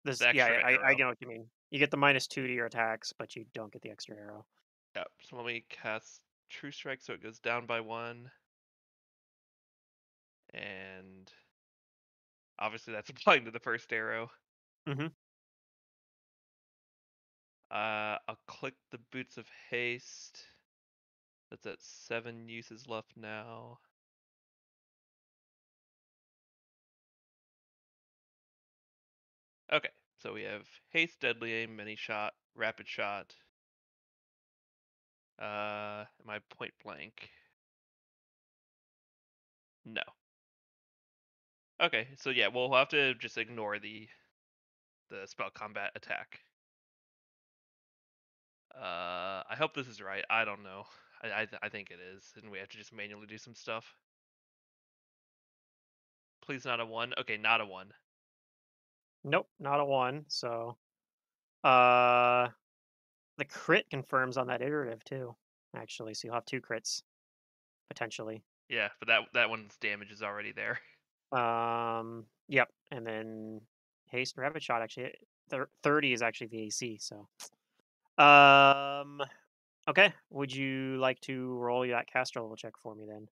This, the extra I arrow. get what you mean. You get the -2 to your attacks, but you don't get the extra arrow. Yep. So let me cast True Strike so it goes down by 1. And obviously that's applying to the first arrow. Mm-hmm. I'll click the Boots of Haste. That's at 7 uses left now. Okay, so we have Haste, Deadly Aim, Many Shot, Rapid Shot. Am I point blank? No. Okay, so yeah, we'll have to just ignore the spell combat attack. I hope this is right. I don't know. I think it is, and we have to just manually do some stuff. Please not a 1. Okay, not a 1. Nope, not a 1. So, the crit confirms on that iterative too, actually. So you'll have 2 crits potentially. Yeah, but that one's damage is already there. Yep, and then haste and rapid shot actually. 30 is actually the AC. So, okay. Would you like to roll that caster level check for me then?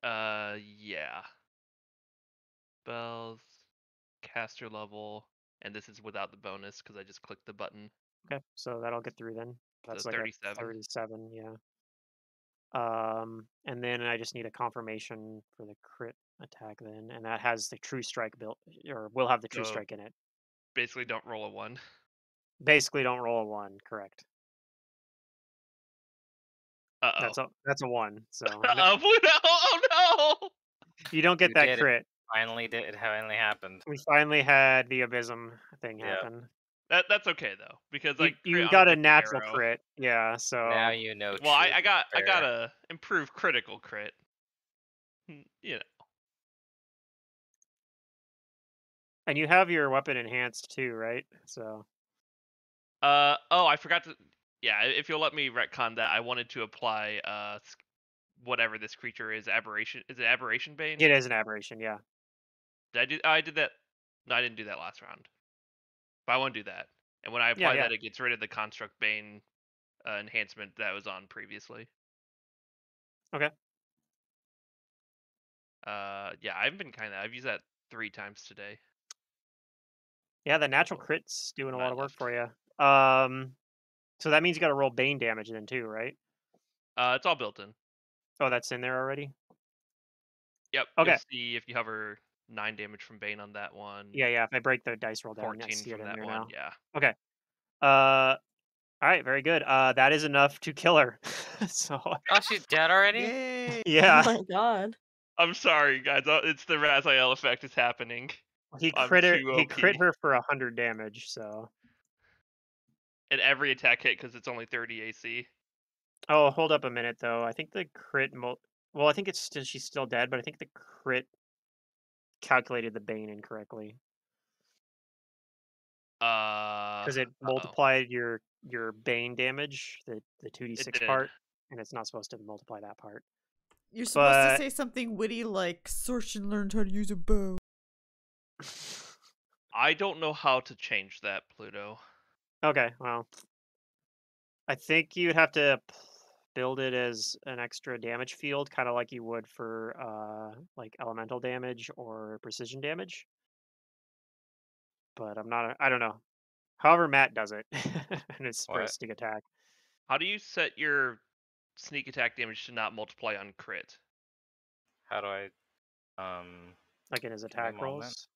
Yeah. Spells, caster level, and this is without the bonus because I just clicked the button. Okay, so that'll get through then. That's So like 37. a 37, yeah. And then I just need a confirmation for the crit attack then, and that has the true strike built, or will have the true So strike in it. basically, don't roll a 1. Basically, don't roll a 1. Correct. Uh-oh. That's a 1. So Oh no! Oh no! you don't get You that did it. crit. It finally happened. We finally had the abysm thing Yep. happen. That's okay though, because I You crit on got a different natural arrow. crit, yeah. So Now you know. Well, I truth got fair. a improved critical crit. You know. and you have your weapon enhanced too, right? So Oh, I forgot to. Yeah, if you'll let me retcon that, I wanted to apply whatever this creature is. Aberration. Is it Aberration Bane? it is an aberration, yeah. Did I do? I did that. No, I didn't do that last round. But I want to do that. And when I apply Yeah. that, it gets rid of the Construct Bane enhancement that was on previously. Okay. Yeah, I've used that 3 times today. Yeah, the natural crit's doing a lot Nine of work left. for you. So that means you got to roll Bane damage then too, right? It's all built in. Oh, that's in there already. Yep. Okay. You'll see if you hover 9 damage from Bane on that one. Yeah. If I break the dice roll down, I 14 see it from in that there one. now. Yeah. Okay. All right, very good. That is enough to kill her. So Oh, she's dead already? Yay! yeah, Oh my god. I'm sorry, guys. It's the Raziel effect is happening. he I'm crit her. too He OP. crit her for 100 damage. So And every attack hit because it's only 30 AC. oh, hold up a minute though. I think the crit. Well, I think she's still dead, but I think the crit calculated the Bane incorrectly because it Uh-oh. multiplied your Bane damage, the 2d6 It did. part, and it's not supposed to multiply that part. You're supposed But- to say something witty like Sorchin learned how to use a bow. I don't know how to change that, Pluto. Okay, well, I think you'd have to build it as an extra damage field, kind of like you would for like elemental damage or precision damage. But I don't know. However, Matt does it, and it's for a What? stick attack. How do you set your sneak attack damage to not multiply on crit. How do I Like in his give me a attack moment. rolls.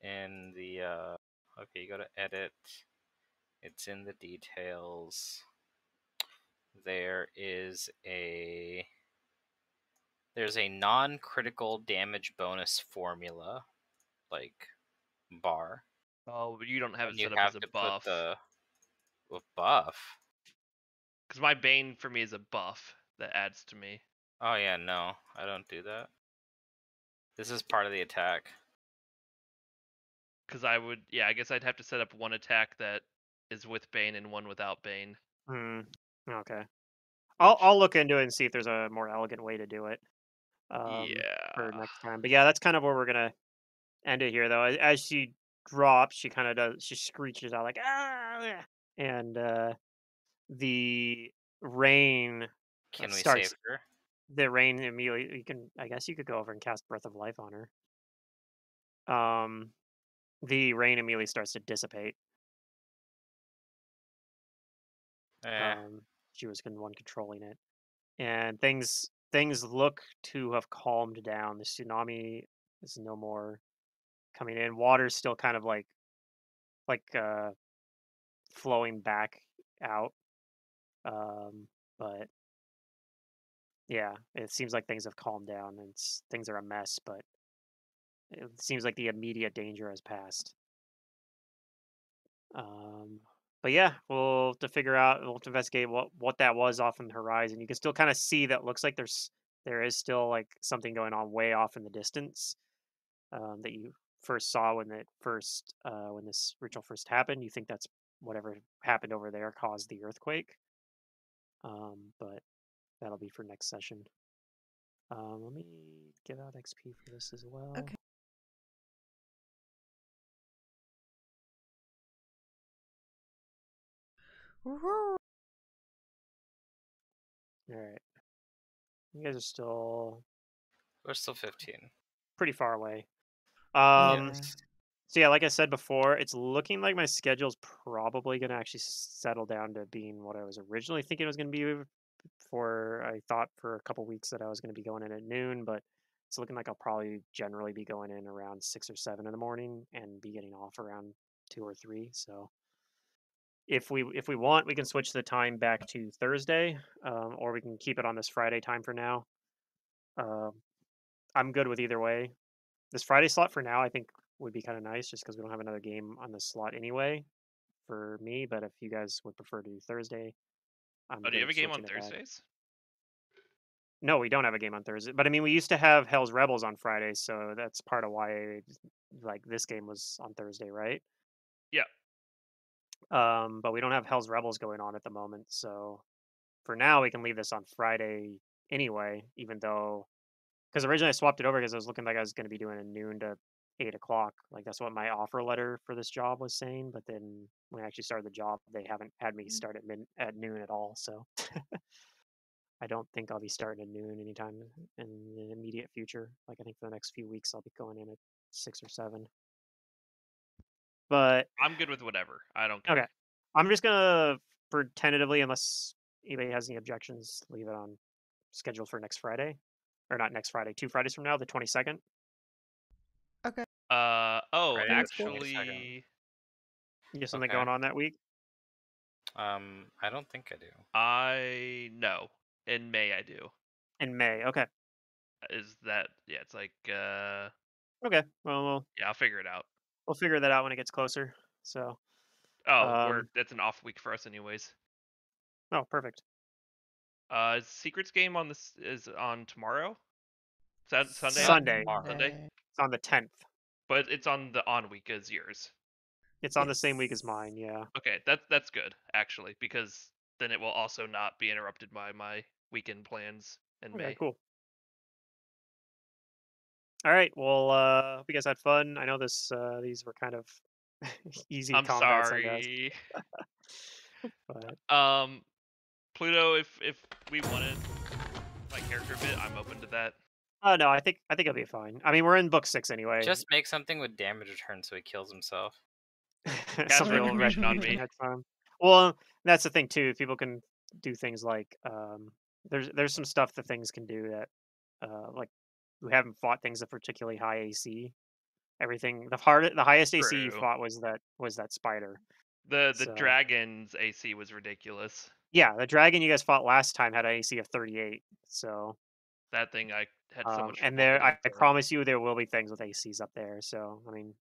In the okay, you go to edit. It's in the details. There's a non-critical damage bonus formula, like bar, Oh, but you don't have it and you set up have as a to buff. put the buff. Because my Bane for me is a buff that adds to me. Oh yeah, no, I don't do that. This is part of the attack. Because I would, yeah, I guess I'd have to set up one attack that is with Bane and one without Bane. Okay. I'll look into it and see if there's a more elegant way to do it. For Yeah. next time. But yeah, that's kind of where we're gonna end it here, though. As she drops, she kind of does. She screeches out like ah, and the rain Can we starts. save her? The rain immediately. You can. I guess you could go over and cast Breath of Life on her. The rain immediately starts to dissipate. She was the one controlling it, and things look to have calmed down. The tsunami is no more coming in. Water's still kind of like flowing back out. But yeah, it seems like things have calmed down and things are a mess, but it seems like the immediate danger has passed. But yeah, we'll have to figure out, we'll have to investigate what that was off on the horizon. You can still kind of see that looks like there is still like something going on way off in the distance, that you first saw when when this ritual first happened. You think that's whatever happened over there caused the earthquake. But that'll be for next session. Let me give out XP for this as well. Okay. Woohoo! All right. You guys are still We're still 15. pretty far away. Yeah. So yeah, like I said before, it's looking like my schedule's probably going to actually settle down to being what I was originally thinking it was going to be. I thought for a couple weeks that I was going to be going in at noon, but it's looking like I'll probably generally be going in around 6 or 7 in the morning and be getting off around 2 or 3. So if we want, we can switch the time back to Thursday, or we can keep it on this Friday time for now. I'm good with either way. This Friday slot for now, I think would be kind of nice, just because we don't have another game on this slot anyway for me. But if you guys would prefer to do Thursday, I'm Oh, do you good have a game on switching it back. Thursdays? No, we don't have a game on Thursday. But I mean, we used to have Hell's Rebels on Friday, so that's part of why like this game was on Thursday, right? Yeah. But we don't have Hell's Rebels going on at the moment, so for now we can leave this on Friday anyway, even though because originally I swapped it over because I was looking like I was going to be doing a noon to 8 o'clock. Like that's what my offer letter for this job was saying. But then when I actually started the job, they haven't had me start at noon at all. So I don't think I'll be starting at noon anytime in the immediate future. Like I think for the next few weeks I'll be going in at 6 or 7. But I'm good with whatever. I don't care. okay, I'm just gonna for tentatively, unless anybody has any objections, leave it on schedule for next Friday, or not next Friday, 2 Fridays from now, the 22nd. Okay. Oh, Friday the actually, You have something Okay. going on that week? I don't think I do. I know. In May I do. In May. Okay. Is that, yeah, it's like, Okay. Well, yeah, I'll figure it out. we'll figure that out when it gets closer. So. Oh, that's an off week for us anyways. Oh, perfect. Secrets game on this is on tomorrow? Sunday? Sunday. Sunday? It's on the 10th. But it's on the on week as yours. It's on the same week as mine. Yeah. Okay, that's good actually, because then it will also not be interrupted by my weekend plans in Okay. May. Cool. All right. Well, hope you guys had fun. I know these were kind of easy I'm combats, I guess. sorry. But Pluto, if we wanted my character a bit, I'm open to that. oh no, I think it'll be fine. I mean, we're in book 6 anyway. Just make something with damage return so he kills himself. Cast Somebody will Retribution on retribution me. next time. Well, that's the thing too. People can do things like there's some stuff that things can do that like we haven't fought things of particularly high AC. Everything the highest AC you True. fought was that spider. The So dragon's AC was ridiculous. yeah, the dragon you guys fought last time had an AC of 38. So That thing I had so much and trouble there getting I through. promise you there will be things with ACs up there. So I mean,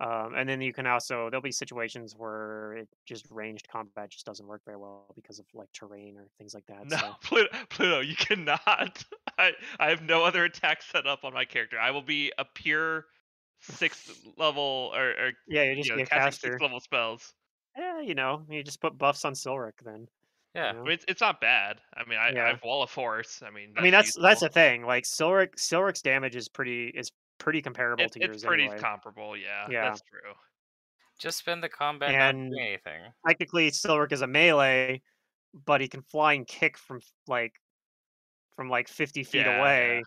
and then you can also there'll be situations where it just ranged combat just doesn't work very well because of like terrain or things like that. No, So Pluto, you cannot. I have no other attack set up on my character. I will be a pure 6th level or yeah, you just be a casting 6th caster. level spells. Yeah, you just put buffs on Silric then. Yeah. You know? I mean, it's not bad. I mean, I Yeah. have Wall of Force. I mean, I mean that's that's useful. the thing. Like Silric's damage is pretty comparable to It's yours pretty anyway. comparable. Yeah, Yeah. that's true. Just spend the combat not And doing anything. technically Silric is a melee, but he can flying kick from like 50 feet Yeah, yeah. away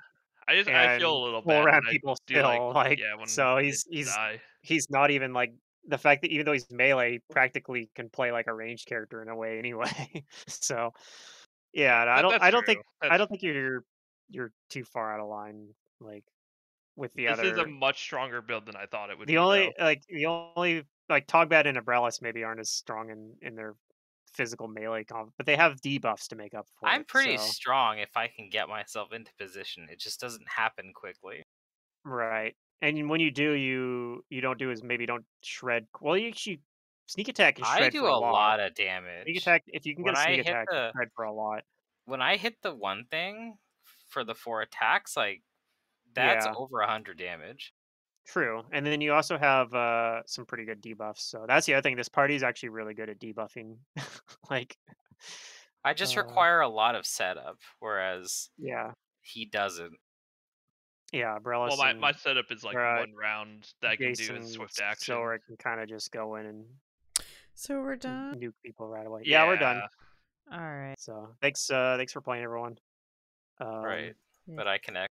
I feel and a little pull bad around when I people do like still. Like when so they die. he's not even like the fact that even though he's melee, he practically can play like a ranged character in a way anyway. So Yeah, yeah, that's I true. don't think That's you're too far out of line like with the This is a other much stronger build than I thought it would the be, though. only like Togbad and Abralis maybe aren't as strong in their physical melee combat, but they have debuffs to make up for I'm it. pretty So strong if I can get myself into position. It just doesn't happen quickly. right, and when you do, you don't do as maybe don't shred. Well, you actually sneak attack and I shred do for a a lot. lot of Sneak damage. attack if you can get When a I sneak hit attack, you shred for a lot. the one thing for the 4 attacks, like that's Yeah, over 100 damage. true. And then you also have some pretty good debuffs. So that's the other thing. This party is actually really good at debuffing. Like, I just uh, require a lot of setup, whereas yeah, he doesn't. yeah. Well, Brelis my and setup is like or, 1 round that I can do as Jason swift action. Silric can kind of just go in and So we're done. nuke people right away. Yeah, we're done. All right. So thanks for playing, everyone. Right. Yeah. But I connect.